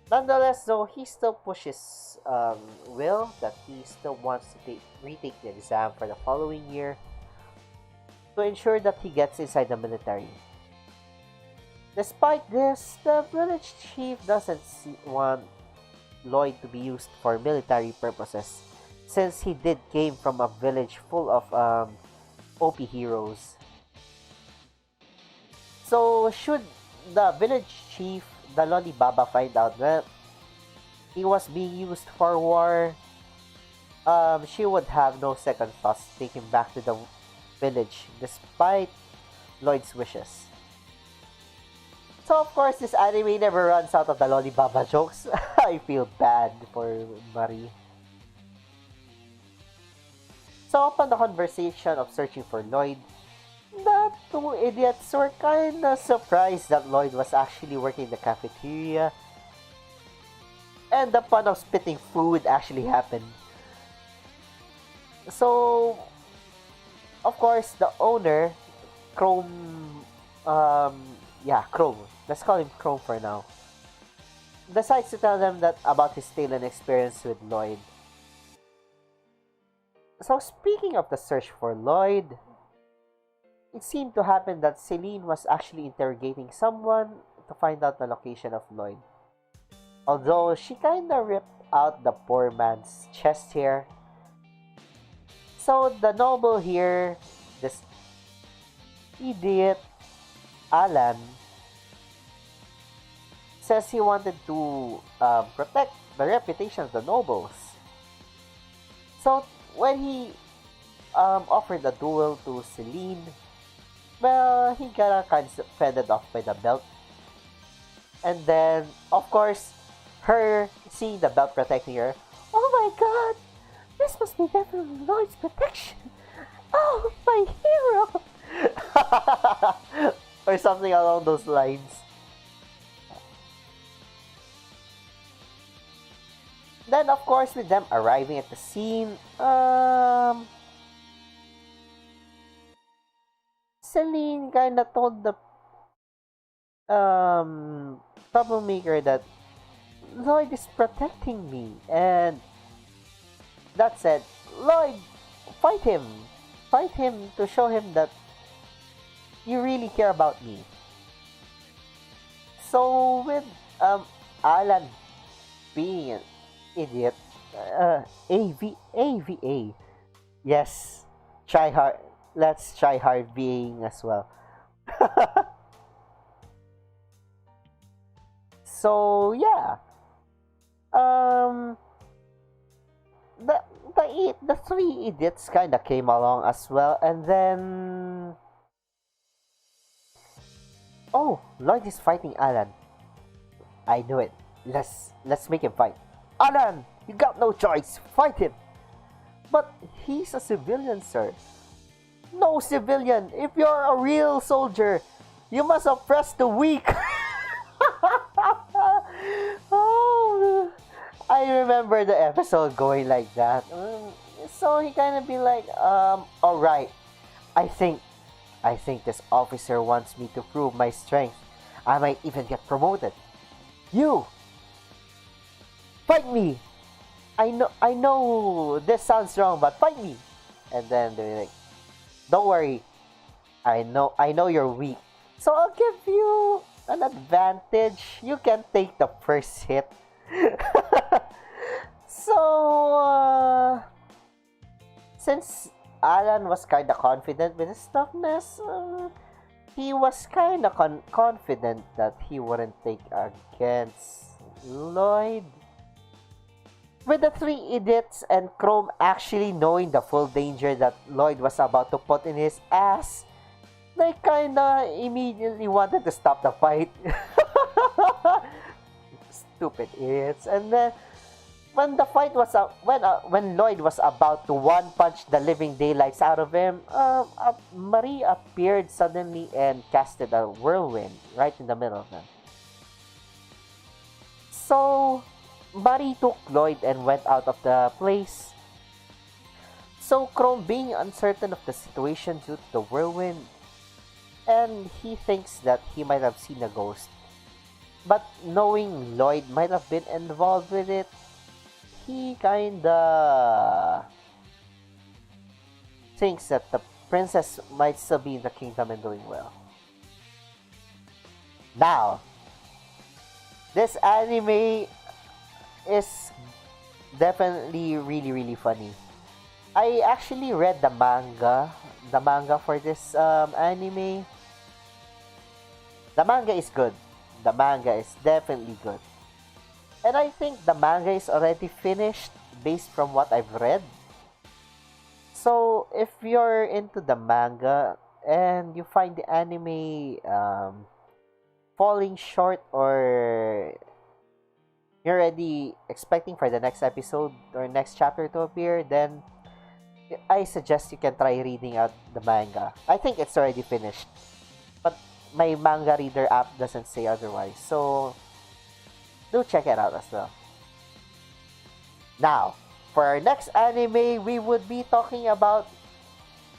Nonetheless, though, he still pushes Will that he still wants to retake the exam for the following year to ensure that he gets inside the military. Despite this, the village chief doesn't want Lloyd to be used for military purposes, since he did came from a village full of OP heroes. So, should the village chief, the Loli Baba, find out that he was being used for war, she would have no second thoughts to take him back to the village, despite Lloyd's wishes. So, of course, this anime never runs out of the Loli Baba jokes. I feel bad for Marie. So, upon the conversation of searching for Lloyd, the two idiots were kinda surprised that Lloyd was actually working in the cafeteria, and the fun of spitting food actually happened. So, of course, the owner, Chrome, Chrome, let's call him Chrome for now, decides to tell them that about his tale and experience with Lloyd. So, speaking of the search for Lloyd, it seemed to happen that Celine was actually interrogating someone to find out the location of Lloyd. Although she kinda ripped out the poor man's chest hair. So the noble here, this idiot Alan, says he wanted to protect the reputation of the nobles. So when he offered a duel to Celine, well, he got kind of fended off by the belt. And then, of course, her seeing the belt protecting her, oh my god, this must be definitely Lloyd's protection. Oh, my hero! Or something along those lines. Then, of course, with them arriving at the scene, Celine kinda told the troublemaker that Lloyd is protecting me, and that said, Lloyd, fight him. Fight him to show him that you really care about me. So with Alan being an idiot, AVA. Yes, try hard. Let's try hard being as well. So yeah, um, the three idiots kind of came along as well, and then oh, Lloyd is fighting Alan. I knew it. Let's make him fight. Alan, you got no choice. Fight him. But he's a civilian, sir. No civilian. If you're a real soldier, you must oppress the weak. Oh, I remember the episode going like that. So he kind of be like, all right. I think this officer wants me to prove my strength. I might even get promoted. You, fight me. I know this sounds wrong, but fight me. And then they're like, don't worry. I know you're weak. So I'll give you an advantage. You can take the first hit. So, since Alan was kind of confident with his toughness, he was kind of confident that he wouldn't take against Lloyd. With the three idiots and Chrome actually knowing the full danger that Lloyd was about to put in his ass, they kinda immediately wanted to stop the fight. Stupid idiots. And then, when the fight was when Lloyd was about to one punch the living daylights out of him, Marie appeared suddenly and casted a whirlwind right in the middle of them. So Marie took Lloyd and went out of the place. So Chrome, being uncertain of the situation due to the whirlwind, and he thinks that he might have seen a ghost, but knowing Lloyd might have been involved with it, he kinda thinks that the princess might still be in the kingdom and doing well. Now, this anime is definitely really really funny. I actually read the manga for this anime. The manga is good. The manga is definitely good. And I think the manga is already finished based from what I've read. So if you're into the manga and you find the anime falling short, or you're already expecting for the next episode or next chapter to appear, then I suggest you can try reading out the manga. I think it's already finished, but my manga reader app doesn't say otherwise. So do check it out as well. Now, for our next anime, we would be talking about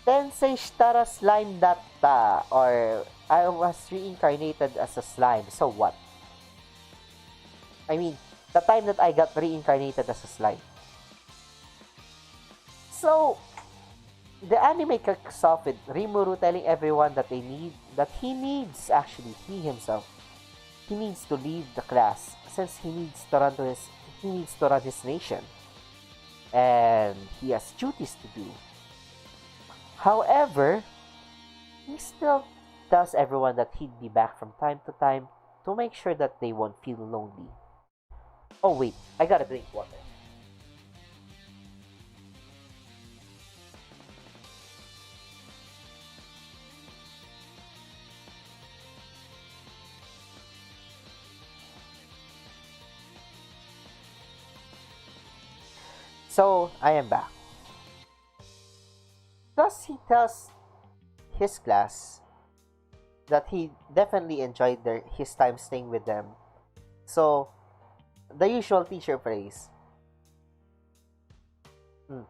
Tensei Shitara Slime Datta, or I was reincarnated as a slime. So what? I mean, the time that I got reincarnated as a slime. So, the anime kicks off with Rimuru telling everyone that he himself, he needs to leave the class since he needs to run his nation, and he has duties to do. However, he still tells everyone that he'd be back from time to time to make sure that they won't feel lonely. Oh wait, I gotta drink water. So, I am back. Thus, he tells his class that he definitely enjoyed his time staying with them. So, the usual teacher phrase, "Hmm,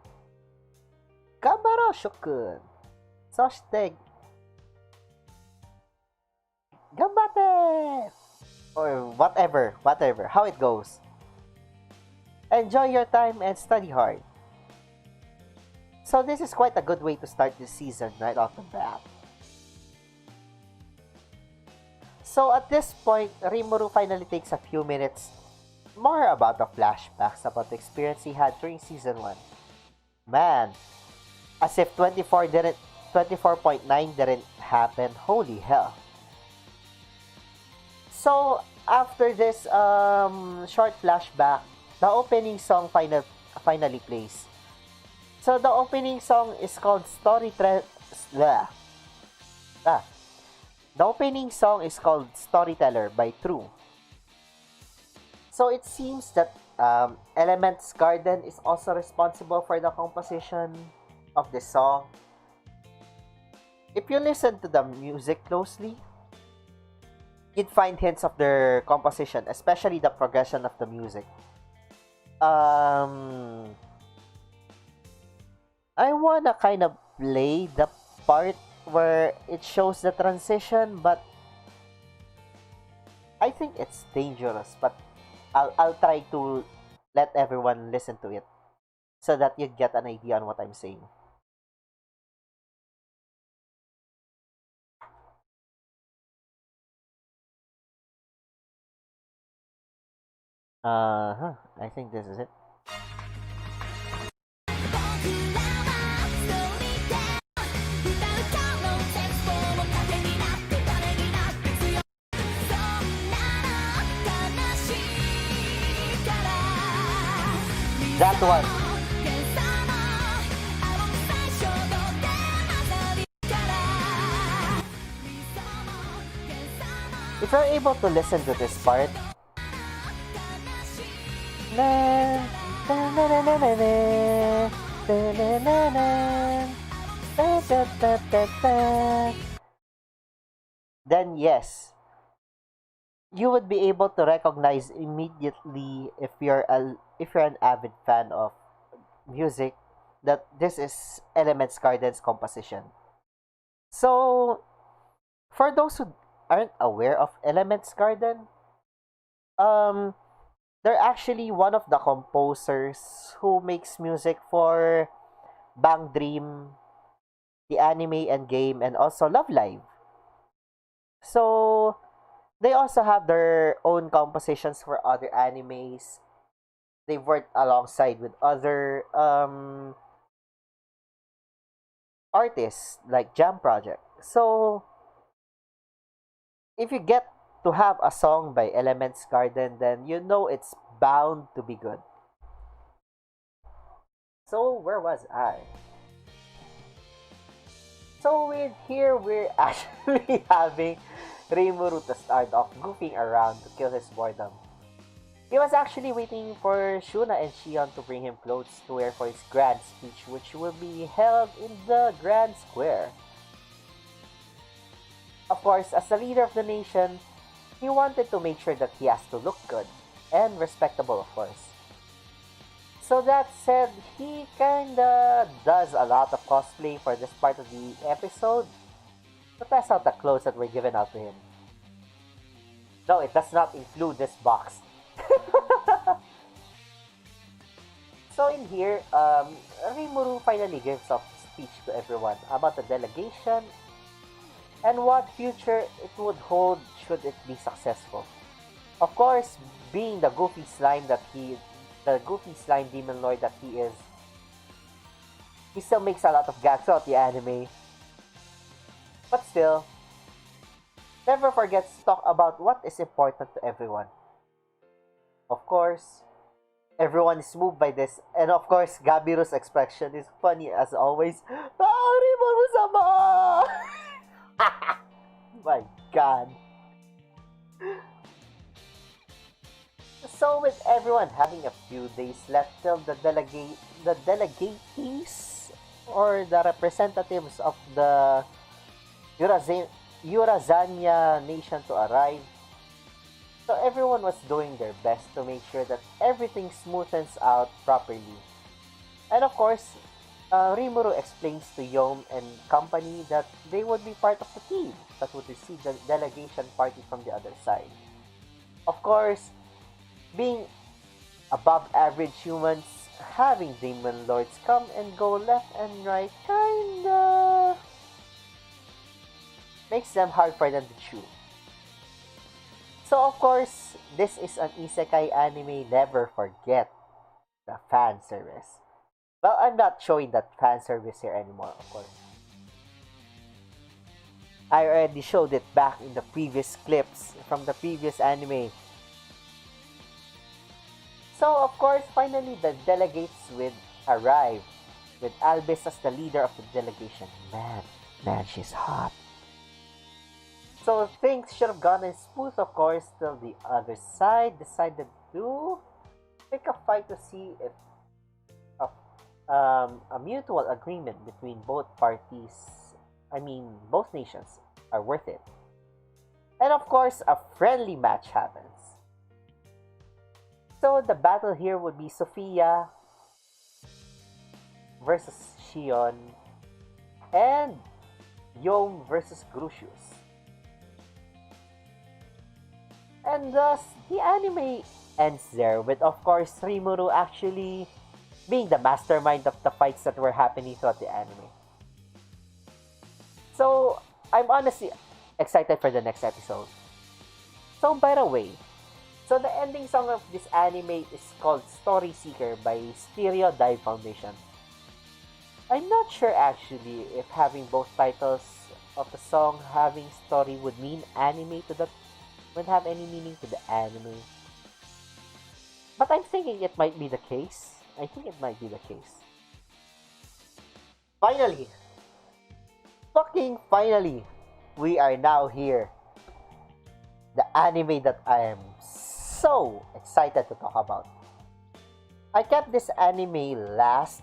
Gambaro shokun, soshite gambate," or whatever, how it goes. Enjoy your time and study hard. So this is quite a good way to start this season right off the bat. So at this point, Rimuru finally takes a few minutes more about the flashbacks about the experience he had during season 1. Man, as if 24.9 didn't happen. Holy hell. So after this short flashback, the opening song finally plays. So the opening song is called Ah, the opening song is called Storyteller by True. So it seems that Element's Garden is also responsible for the composition of the song. If you listen to the music closely, you'd find hints of their composition, especially the progression of the music. Um, I wanna kind of play the part where it shows the transition, but I think it's dangerous. But I'll try to let everyone listen to it so that you get an idea on what I'm saying. I think this is it. That one. If you're able to listen to this part, na, na, na, na, na, na, na, na, na, na, da, da, da, da, da, then yes, you would be able to recognize immediately if you're an avid fan of music that this is Elements Garden's composition. So, for those who aren't aware of Elements Garden, um, they're actually one of the composers who makes music for Bang Dream, the anime and game, and also Love Live. So, They also have their own compositions for other animes. They've worked alongside with other artists like Jam Project. So if you get to have a song by Elements Garden, then you know it's bound to be good. So where was I? So with here we're actually having Rimuru to start off goofing around to kill his boredom. He was actually waiting for Shuna and Shion to bring him clothes to wear for his grand speech, which will be held in the Grand Square. Of course, as the leader of the nation, he wanted to make sure that he has to look good and respectable, of course. So that said, he kinda does a lot of cosplay for this part of the episode to test out the clothes that were given out to him. No, it does not include this box. So in here, Rimuru finally gives a speech to everyone about the delegation and what future it would hold should it be successful. Of course, being the goofy slime demon lord that he is, he still makes a lot of gags throughout the anime. But still, never forgets to talk about what is important to everyone. Of course, everyone is moved by this, and of course, Gabiru's expression is funny as always. Ah, Rimuru-sama! My God. So with everyone having a few days left till the delegatees or the representatives of the Eurazania nation to arrive, so everyone was doing their best to make sure that everything smoothens out properly. And of course, Rimuru explains to Yom and company that they would be part of the team that would receive the delegation party from the other side. Of course, being above average humans, having demon lords come and go left and right kinda makes them hard for them to chew. So of course, this is an isekai anime, never forget the fan service. Well, I'm not showing that fan service here anymore, of course. I already showed it back in the previous clips from the previous anime. So, of course, finally the delegates would arrive with Albus as the leader of the delegation. Man, she's hot. So, things should have gone smooth, of course, till the other side decided to pick a fight to see if a mutual agreement between both parties, both nations, are worth it. And of course, a friendly match happens. So the battle here would be Sophia versus Shion and Yom versus Crucius. And thus, the anime ends there with, of course, Rimuru actually being the mastermind of the fights that were happening throughout the anime. So, I'm honestly excited for the next episode. So, by the way, so the ending song of this anime is called Story Seeker by Stereo Dive Foundation. I'm not sure actually if having both titles of the song having story would mean anime to the would have any meaning to the anime. But I'm thinking it might be the case. I think it might be the case. Finally, fucking finally, we are now here. The anime that I am so excited to talk about. I kept this anime last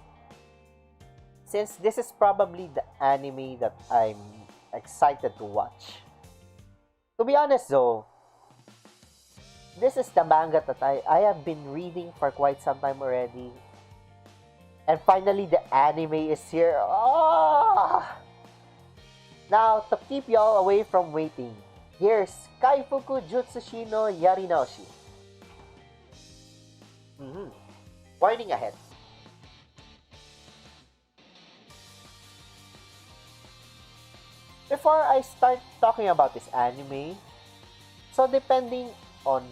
since this is probably the anime that I'm excited to watch. To be honest though, this is the manga that I have been reading for quite some time already. And finally, the anime is here. Oh! Now, to keep y'all away from waiting, here's Kaifuku Jutsushi no Yarinoshi. Warning ahead. Before I start talking about this anime, So depending on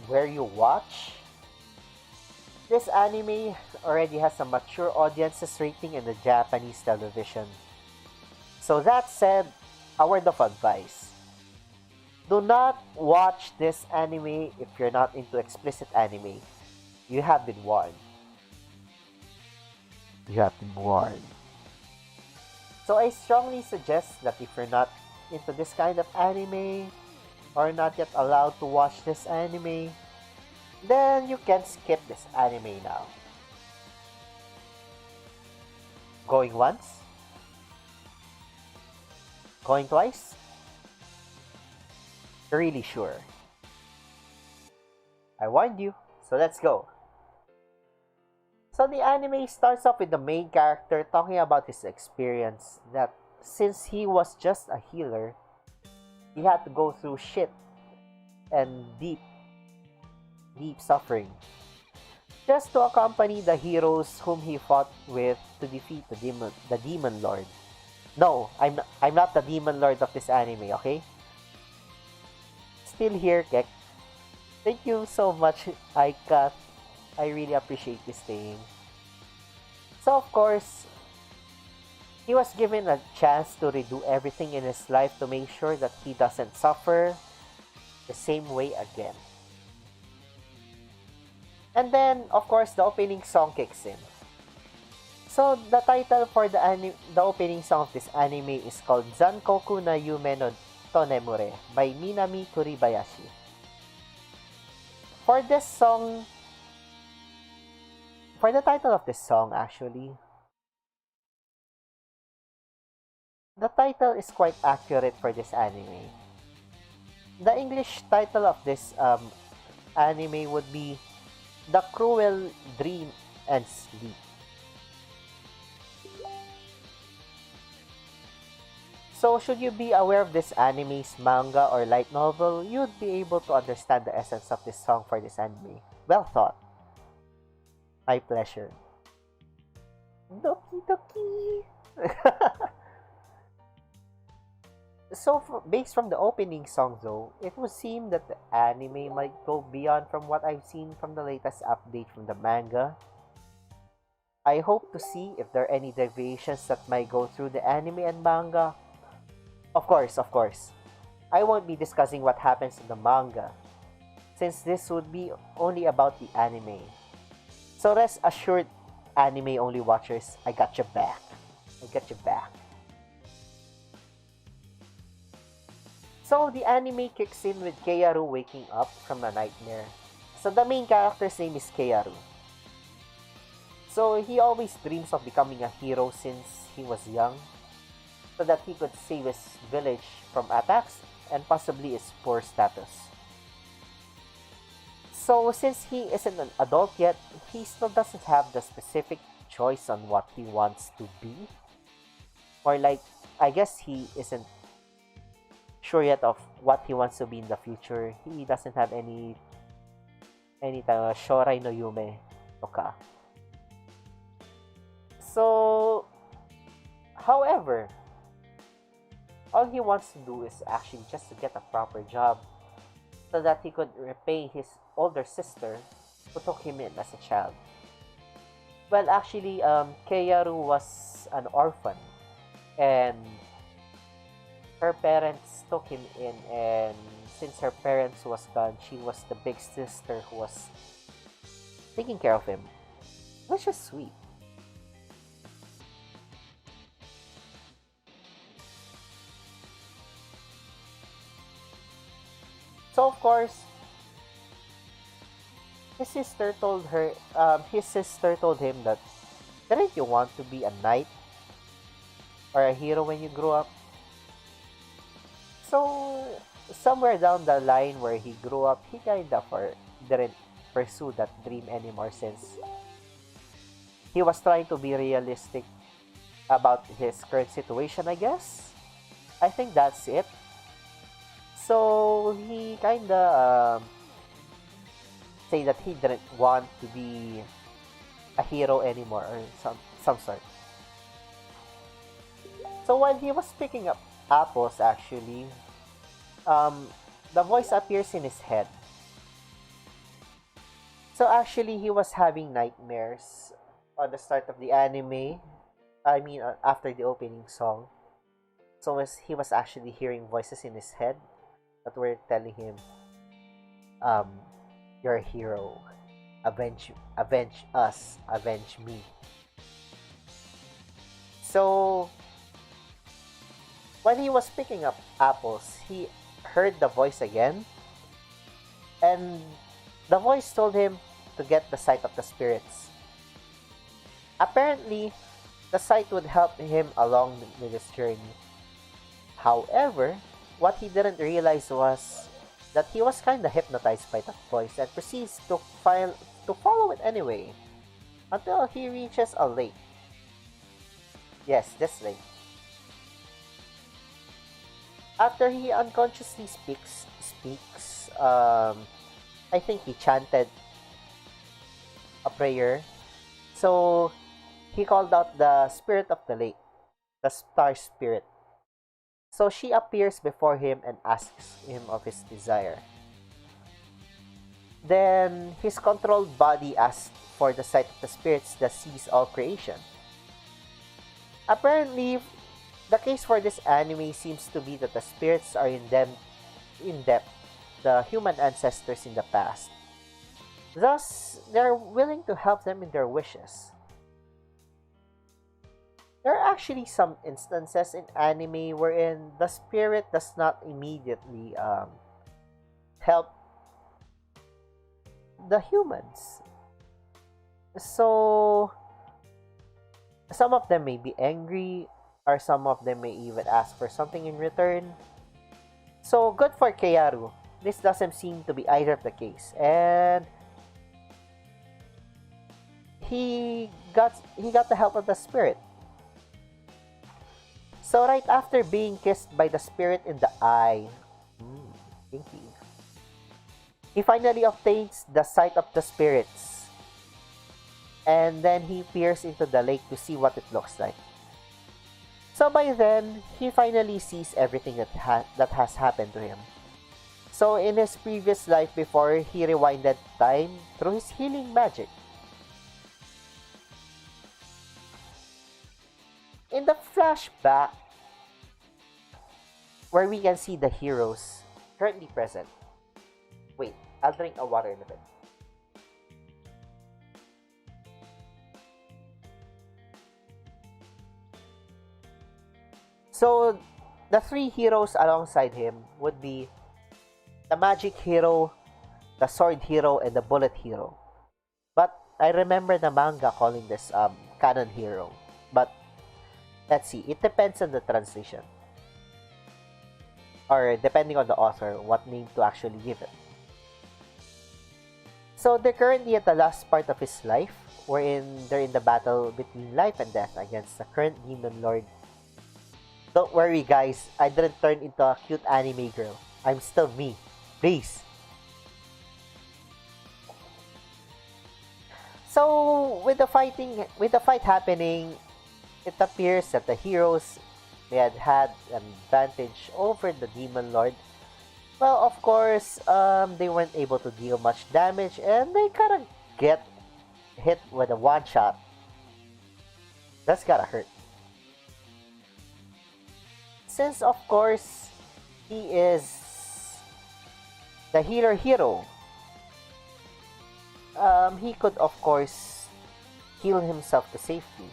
where you watch, this anime already has a mature audiences rating in the Japanese television. So that said, a word of advice. Do not watch this anime if you're not into explicit anime. You have been warned. You have been warned. So I strongly suggest that if you're not into this kind of anime or not yet allowed to watch this anime, then you can skip this anime now. Going once? Going twice? Really sure. I warned you, so let's go. So the anime starts off with the main character talking about his experience that since he was just a healer, he had to go through shit and deep suffering just to accompany the heroes whom he fought with to defeat the demon lord. No, I'm not the demon lord of this anime, okay? Still here, Kek. Thank you so much, Aika. I really appreciate this thing. So of course, he was given a chance to redo everything in his life to make sure that he doesn't suffer the same way again. And then, of course, the opening song kicks in. So the title for the opening song of this anime is called Zankoku na Yume no Tonemure by Minami Kuribayashi. For this song, for the title of this song actually, the title is quite accurate for this anime. The English title of this anime would be The Cruel Dream and Sleep. So, should you be aware of this anime's manga or light novel, you'd be able to understand the essence of this song for this anime. Well thought. My pleasure. Doki doki! So, based from the opening song though, it would seem that the anime might go beyond from what I've seen from the latest update from the manga. I hope to see if there are any deviations that might go through the anime and manga. Of course, I won't be discussing what happens in the manga, since this would be only about the anime. So rest assured, anime-only watchers, I got your back. I got your back. So the anime kicks in with Keiaru waking up from a nightmare. So the main character's name is Keiaru. So he always dreams of becoming a hero since he was young, so that he could save his village from attacks and possibly his poor status. So since he isn't an adult yet, he still doesn't have the specific choice on what he wants to be. Or like, I guess he isn't sure yet of what he wants to be in the future. He doesn't have any Shorai no Yume toka. So, however, all he wants to do is actually just to get a proper job so that he could repay his older sister who took him in as a child. Well, actually, Keiaru was an orphan and her parents took him in, and since her parents was gone, she was the big sister who was taking care of him, which is sweet. So of course, his sister told him that, didn't you want to be a knight or a hero when you grow up? So somewhere down the line where he grew up, he didn't pursue that dream anymore since he was trying to be realistic about his current situation, I guess. I think that's it. So he kinda say that he didn't want to be a hero anymore or some sort. So while he was picking up apples, actually, the voice appears in his head. So actually, he was having nightmares on the start of the anime. I mean, after the opening song. So he was actually hearing voices in his head that were telling him, um, "You're a hero. Avenge us. Avenge me." So when he was picking up apples, he heard the voice again, and the voice told him to get the sight of the spirits. Apparently, the sight would help him along with his journey. However, what he didn't realize was that he was kinda hypnotized by that voice and proceeds to follow it anyway until he reaches a lake. Yes, this lake. After he unconsciously speaks, I think he chanted a prayer. So he called out the spirit of the lake, the star spirit. So she appears before him and asks him of his desire. Then his controlled body asks for the sight of the spirits that sees all creation. Apparently, the case for this anime seems to be that the spirits are in depth, the human ancestors in the past. Thus, they're willing to help them in their wishes. There are actually some instances in anime wherein the spirit does not immediately help the humans. So, some of them may be angry, or some of them may even ask for something in return. So, good for Keiaru. This doesn't seem to be either of the case. And he got the help of the spirit. So right after being kissed by the spirit in the eye, kinky, he finally obtains the sight of the spirits. And then he peers into the lake to see what it looks like. So by then, he finally sees everything that has happened to him. So in his previous life before, he rewinded time through his healing magic. In the flashback, where we can see the heroes currently present. Wait, I'll drink a water in a bit. So, the three heroes alongside him would be the magic hero, the sword hero, and the bullet hero. But I remember the manga calling this canon hero. But let's see, it depends on the translation. Or depending on the author, what name to actually give it. So they're currently at the last part of his life, wherein they're in the battle between life and death against the current demon lord. Don't worry guys, I didn't turn into a cute anime girl. I'm still me. Please. So with the fight happening, it appears that the heroes they had an advantage over the demon lord. Well, of course, they weren't able to deal much damage, and they kind of get hit with a one shot. That's gotta hurt. Since, of course, he is the healer hero, he could, of course, heal himself to safety,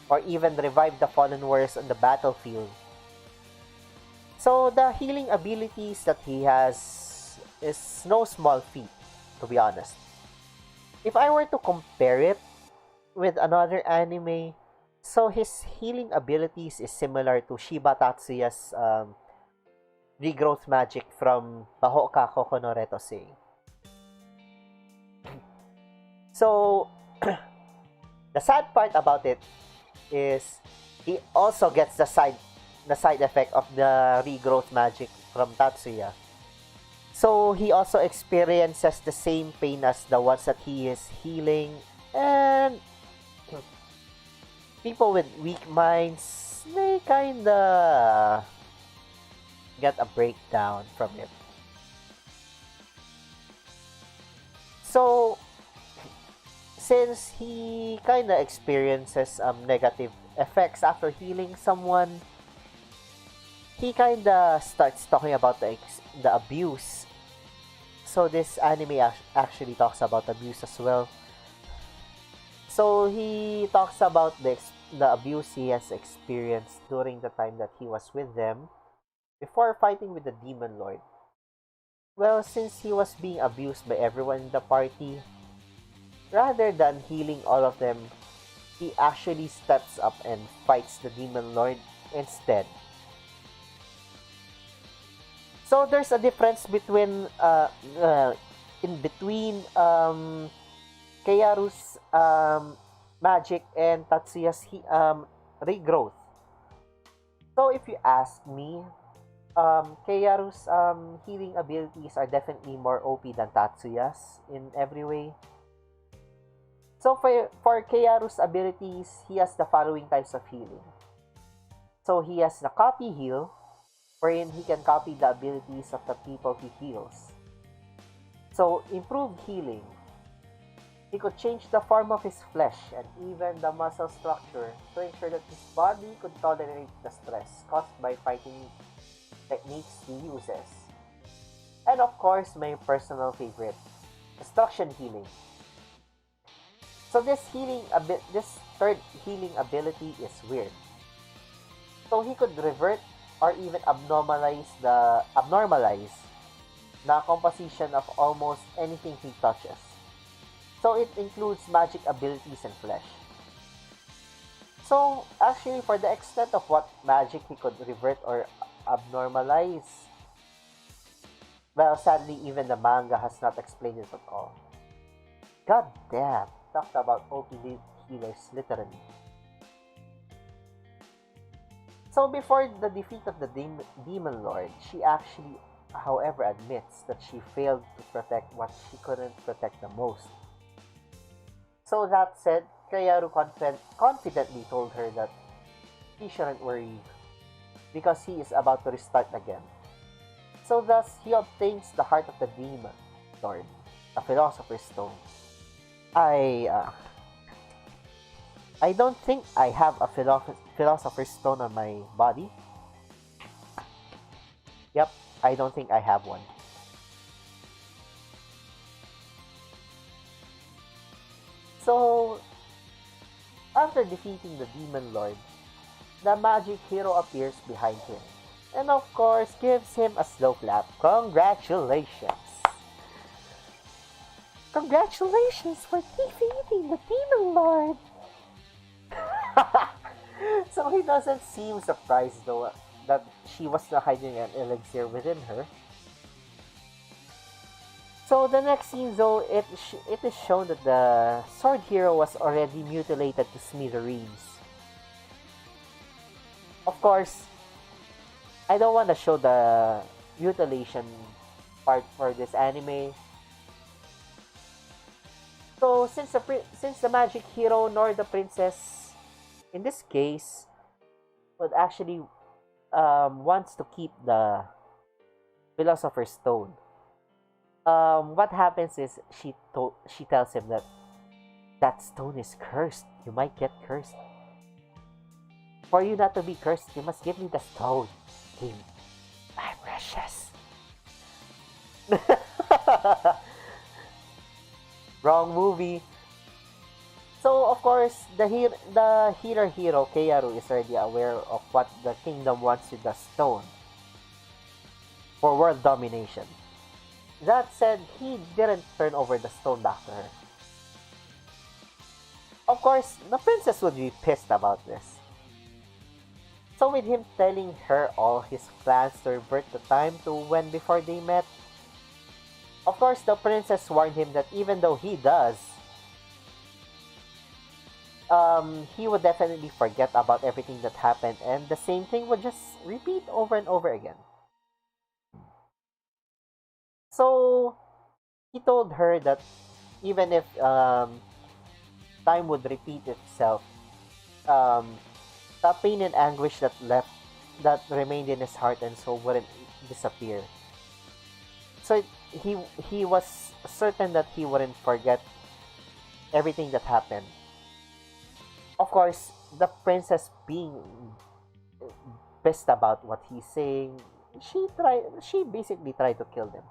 or even revive the fallen warriors on the battlefield. So the healing abilities that he has is no small feat, to be honest. If I were to compare it with another anime, so his healing abilities is similar to Shiba Tatsuya's regrowth magic from Bahoka Koko no Retosei. So, the sad part about it is he also gets the side effect of the regrowth magic from Tatsuya. So he also experiences the same pain as the ones that he is healing, and people with weak minds, they kinda get a breakdown from it. So, since he kind of experiences negative effects after healing someone, he kind of starts talking about the abuse. So this anime actually talks about abuse as well. So he talks about the abuse he has experienced during the time that he was with them before fighting with the demon lord. Well, since he was being abused by everyone in the party, rather than healing all of them, he actually steps up and fights the demon lord instead. So there's a difference between in between Keiaru's magic and Tatsuya's regrowth. So if you ask me, Keiaru's healing abilities are definitely more OP than Tatsuya's in every way. So for Keiaru's abilities, he has the following types of healing. So he has the copy heal, wherein he can copy the abilities of the people he heals. So improved healing. He could change the form of his flesh and even the muscle structure to ensure that his body could tolerate the stress caused by fighting techniques he uses. And of course, my personal favorite, destruction healing. So this third healing ability is weird. So he could revert or even abnormalize the composition of almost anything he touches. So it includes magic abilities and flesh. So actually, for the extent of what magic he could revert or abnormalize, well, sadly, even the manga has not explained it at all. God damn, talked about OP healers literally. So before the defeat of the demon lord, she actually, however, admits that she failed to protect what she couldn't protect the most. So that said, Keiaru confidently told her that he shouldn't worry because he is about to restart again. So thus, he obtains the heart of the demon lord, the philosopher's stone. I don't think I have a philosopher's stone on my body. Yep, I don't think I have one. So, after defeating the demon lord, the magic hero appears behind him and of course gives him a slow clap. Congratulations! Congratulations for defeating the demon lord! So he doesn't seem surprised though that she was not hiding an elixir within her. So the next scene though, it is shown that the sword hero was already mutilated to smithereens. Of course, I don't want to show the mutilation part for this anime. So since the magic hero nor the princess, in this case, would actually wants to keep the philosopher's stone. What happens is she tells him that that stone is cursed. You might get cursed. For you not to be cursed, you must give me the stone. Give me my precious. Wrong movie. So of course, the healer hero Keiaru is already aware of what the kingdom wants with the stone for world domination. That said, he didn't turn over the stone back to her. Of course, the princess would be pissed about this. So with him telling her all his plans to revert the time to when before they met, of course the princess warned him that even though he does, he would definitely forget about everything that happened and the same thing would just repeat over and over again. So he told her that even if time would repeat itself, the pain and anguish that remained in his heart and soul wouldn't disappear. So he was certain that he wouldn't forget everything that happened. Of course, the princess being pissed about what he's saying, she basically tried to kill them.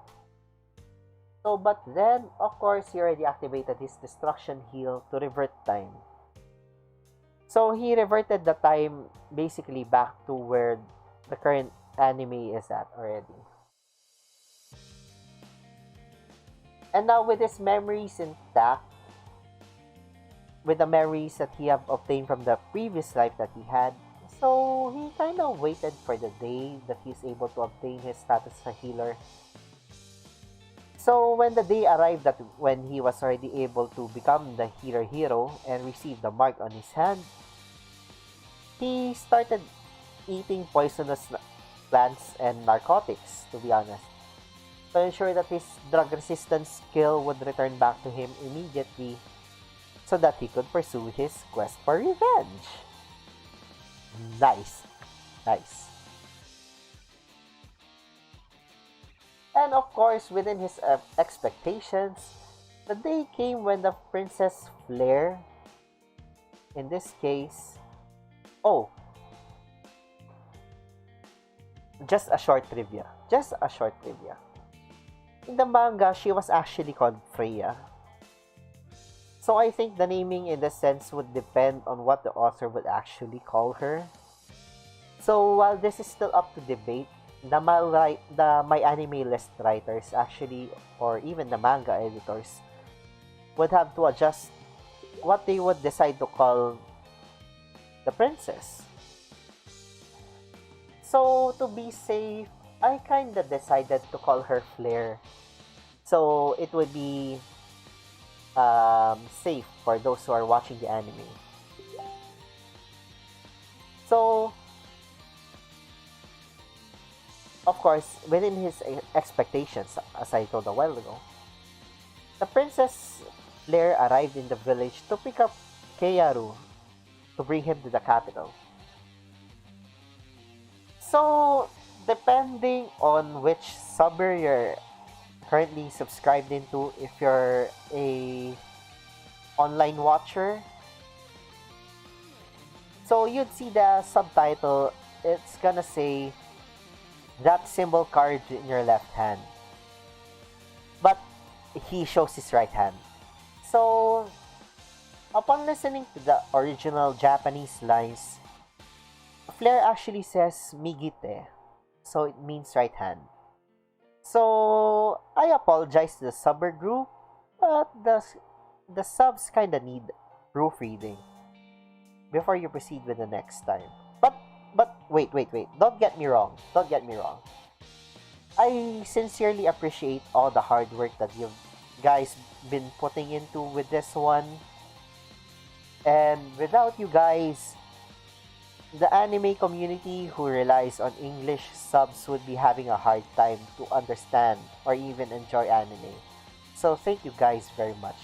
So but then of course he already activated his destruction heal to revert time. So he reverted the time basically back to where the current anime is at already. And now with his memories intact, with the memories that he have obtained from the previous life that he had, so he kind of waited for the day that he's able to obtain his status as a healer. So when the day arrived that when he was already able to become the healer hero and receive the mark on his hand, he started eating poisonous plants and narcotics, to be honest, to ensure that his drug resistance skill would return back to him immediately so that he could pursue his quest for revenge. Nice. Nice. And of course, within his expectations, the day came when the Princess Flare, in this case, oh, just a short trivia. Just a short trivia. In the manga, she was actually called Freya. So I think the naming in the sense would depend on what the author would actually call her. So while this is still up to debate, the My Anime List writers actually, or even the manga editors, would have to adjust what they would decide to call the princess. So to be safe, I kinda decided to call her Flare. So it would be safe for those who are watching the anime. So, of course, within his expectations, as I told a while ago, the Princess Flare arrived in the village to pick up Keiaru to bring him to the capital. So, depending on which suburb you're currently subscribed into, if you're a online watcher, so you'd see the subtitle, it's gonna say that symbol card in your left hand, but he shows his right hand. So upon listening to the original Japanese lines, Flare actually says migite, so it means right hand. So I apologize to the subber group, but the subs kinda need proofreading before you proceed with the next time. But wait. Don't get me wrong. Don't get me wrong. I sincerely appreciate all the hard work that you've guys been putting into with this one. And without you guys, the anime community who relies on English subs would be having a hard time to understand or even enjoy anime. So thank you guys very much.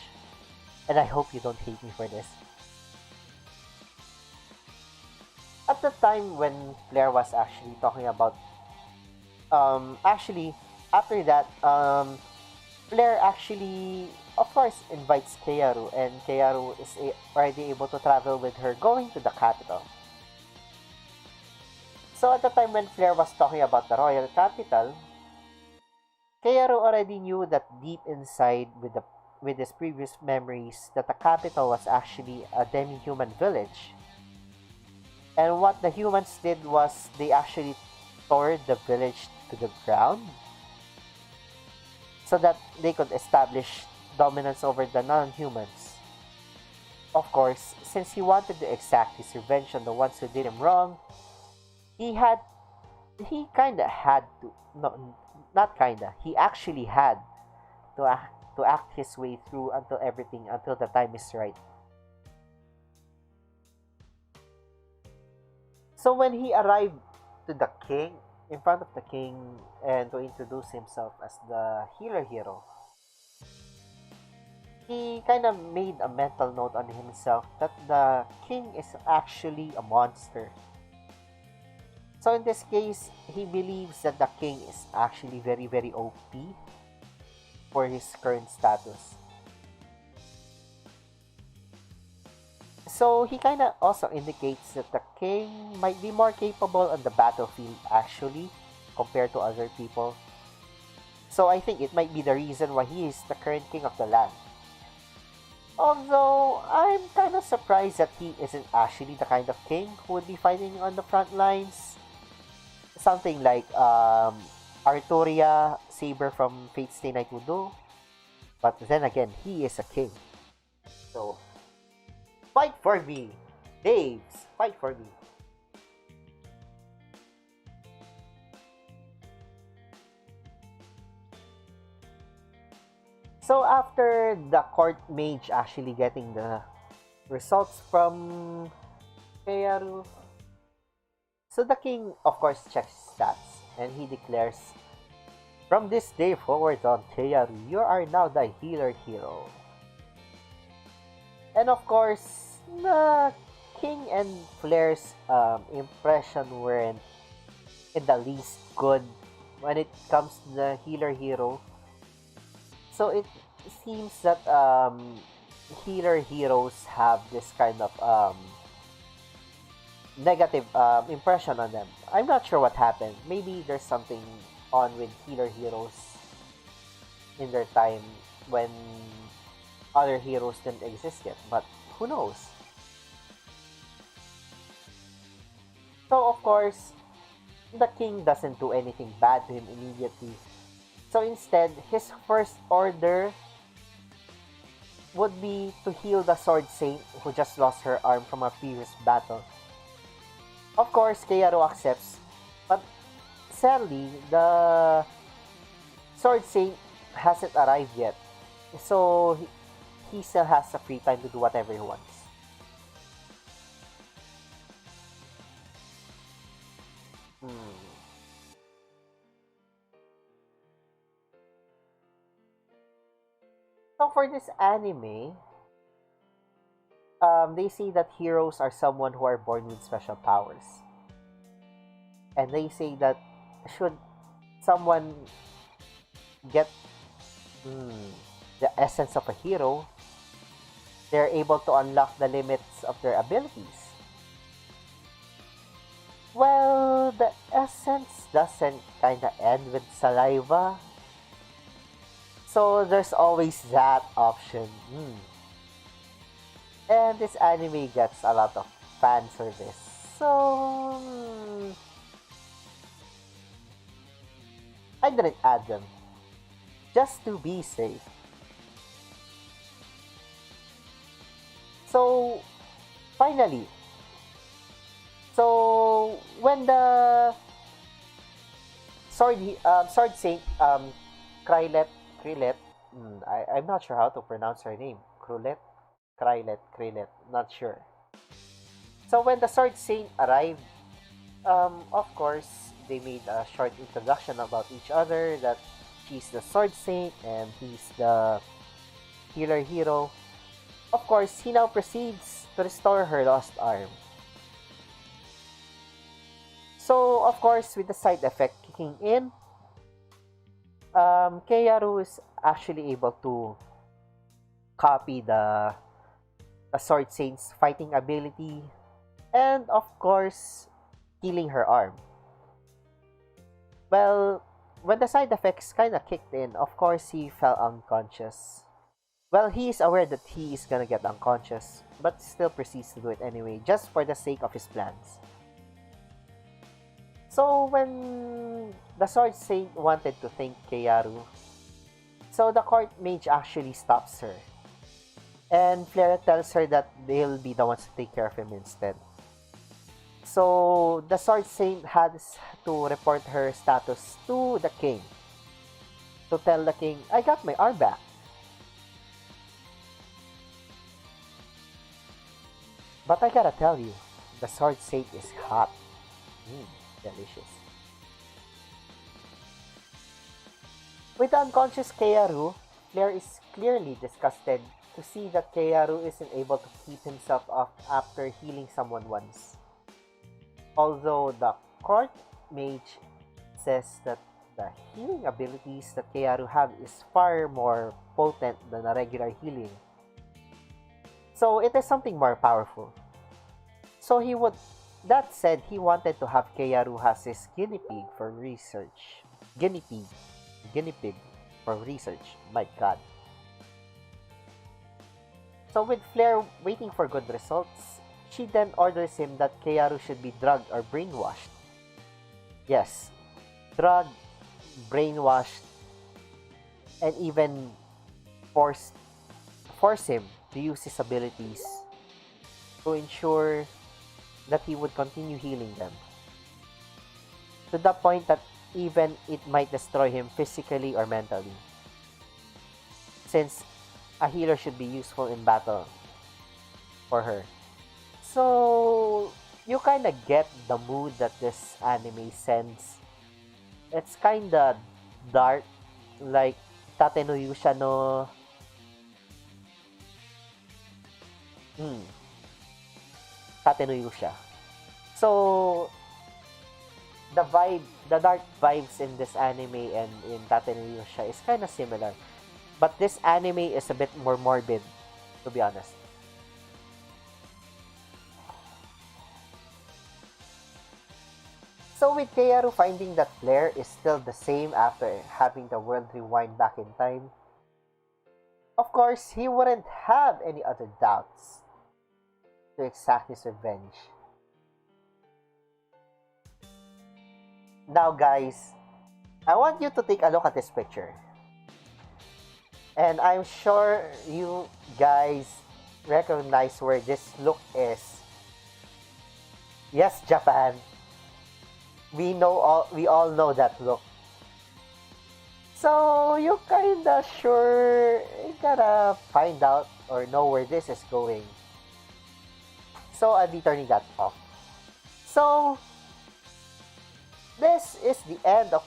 And I hope you don't hate me for this. At the time when Claire was actually talking about actually after that Claire actually of course invites Keiaru, and Keiaru is already able to travel with her going to the capital. So at the time when Claire was talking about the royal capital, Keiaru already knew that deep inside with his previous memories that the capital was actually a demi-human village. And what the humans did was they actually tore the village to the ground so that they could establish dominance over the non-humans. Of course, since he wanted to exact his revenge on the ones who did him wrong, he kinda had to, no, not kinda, he actually had to act his way through until the time is right. So when he arrived to the king, in front of the king, and to introduce himself as the healer hero, he kind of made a mental note on himself that the king is actually a monster. So in this case, he believes that the king is actually very, very OP for his current status. So he kind of also indicates that the king might be more capable on the battlefield actually compared to other people. So I think it might be the reason why he is the current king of the land. Although I'm kind of surprised that he isn't actually the kind of king who would be fighting on the front lines. Something like Arturia, Saber from Fate Stay Night would do. But then again, he is a king. So fight for me, Daves. Fight for me. So after the court mage actually getting the results from Keyaru, so the king of course checks stats and he declares, "From this day forward on Keyaru, you are now the healer hero." And of course, the king and Flair's impression weren't in the least good when it comes to the healer hero. So it seems that healer heroes have this kind of negative impression on them. I'm not sure what happened. Maybe there's something on with healer heroes in their time when other heroes didn't exist yet, but who knows? So of course, the king doesn't do anything bad to him immediately. So instead, his first order would be to heal the Sword Saint who just lost her arm from a previous battle. Of course, Keyaru accepts, but sadly, the Sword Saint hasn't arrived yet. So he still has a free time to do whatever he wants. Hmm. So for this anime, they say that heroes are someone who are born with special powers. And they say that should someone get mm, the essence of a hero, they're able to unlock the limits of their abilities. Well, the essence doesn't kind of end with saliva, so there's always that option. And this anime gets a lot of fan service. So, I didn't add them. Just to be safe. So, finally. So, when the Sword Saint, Krylet, I'm not sure how to pronounce her name. Krylet, not sure. So when the Sword Saint arrived, of course, they made a short introduction about each other, that she's the Sword Saint and he's the healer hero. Of course, he now proceeds to restore her lost arm. So, of course, with the side effect kicking in, Keiyaru is actually able to copy the Sword Saint's fighting ability and, of course, healing her arm. Well, when the side effects kind of kicked in, of course, he fell unconscious. Well, he is aware that he is gonna get unconscious, but still proceeds to do it anyway, just for the sake of his plans. So, when the Sword Saint wanted to thank Keiyaru, so the court mage actually stops her. And Flair tells her that they'll be the ones to take care of him instead. So, the Sword Saint has to report her status to the king. To tell the king, I got my arm back. But I gotta tell you, the Sword Saint is hot. Delicious. With the unconscious Keiyaru, Flair is clearly disgusted to see that Keiyaru isn't able to keep himself up after healing someone once. Although the court mage says that the healing abilities that Keyaru have is far more potent than a regular healing. So it is something more powerful. So he would that said, he wanted to have Keyaru as his guinea pig for research. Guinea pig. Guinea pig for research. My god. So with Flair waiting for good results, she then orders him that Keyaru should be drugged or brainwashed. Yes, drugged, brainwashed, and even force him to use his abilities to ensure that he would continue healing them. To the point that even it might destroy him physically or mentally. Since a healer should be useful in battle for her. So, you kind of get the mood that this anime sends. It's kind of dark, like Tate no Yusha no... Tate no Yusha. So, the dark vibes in this anime and in Tate no Yusha is kind of similar. But this anime is a bit more morbid, to be honest. So with Keyaru finding that Flair is still the same after having the world rewind back in time, of course, he wouldn't have any other doubts to exact his revenge. Now guys, I want you to take a look at this picture. And I'm sure you guys recognize where this look is. Yes, Japan. We all know that look. So you kinda sure you gotta find out or know where this is going. So I'll be turning that off. So this is the end of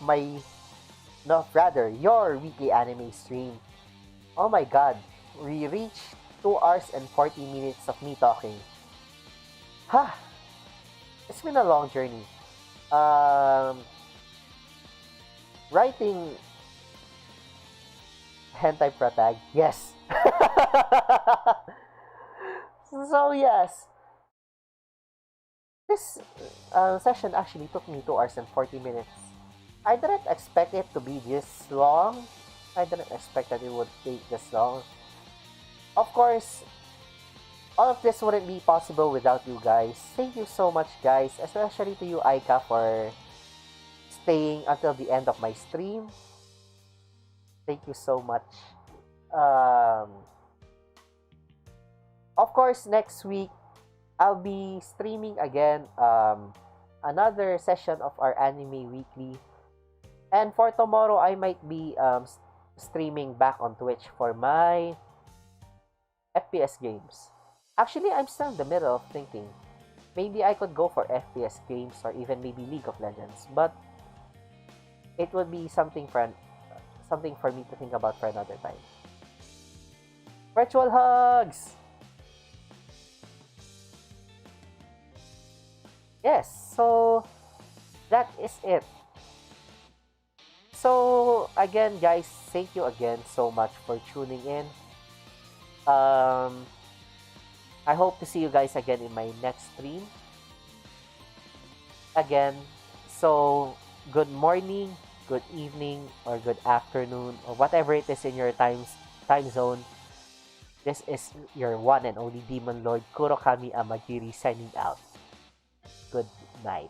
your weekly anime stream. Oh my god, we reached 2 hours and 40 minutes of me talking. It's been a long journey. Writing hentai protag, yes. So yes, this session actually took me 2 hours and 40 minutes. I didn't expect it to be this long. I didn't expect that it would take this long. Of course, all of this wouldn't be possible without you guys. Thank you so much, guys, especially to you, Aika, for staying until the end of my stream. Thank you so much. Of course, next week, I'll be streaming again another session of our Anime Weekly. And for tomorrow, I might be streaming back on Twitch for my FPS games. Actually, I'm still in the middle of thinking. Maybe I could go for FPS games or even maybe League of Legends. But it would be something for me to think about for another time. Virtual hugs! Yes, so that is it. So again, guys, thank you again so much for tuning in. I hope to see you guys again in my next stream. Again, so good morning, good evening, or good afternoon, or whatever it is in your time zone. This is your one and only Demon Lord, Kurokami Amagiri, signing out. Good night.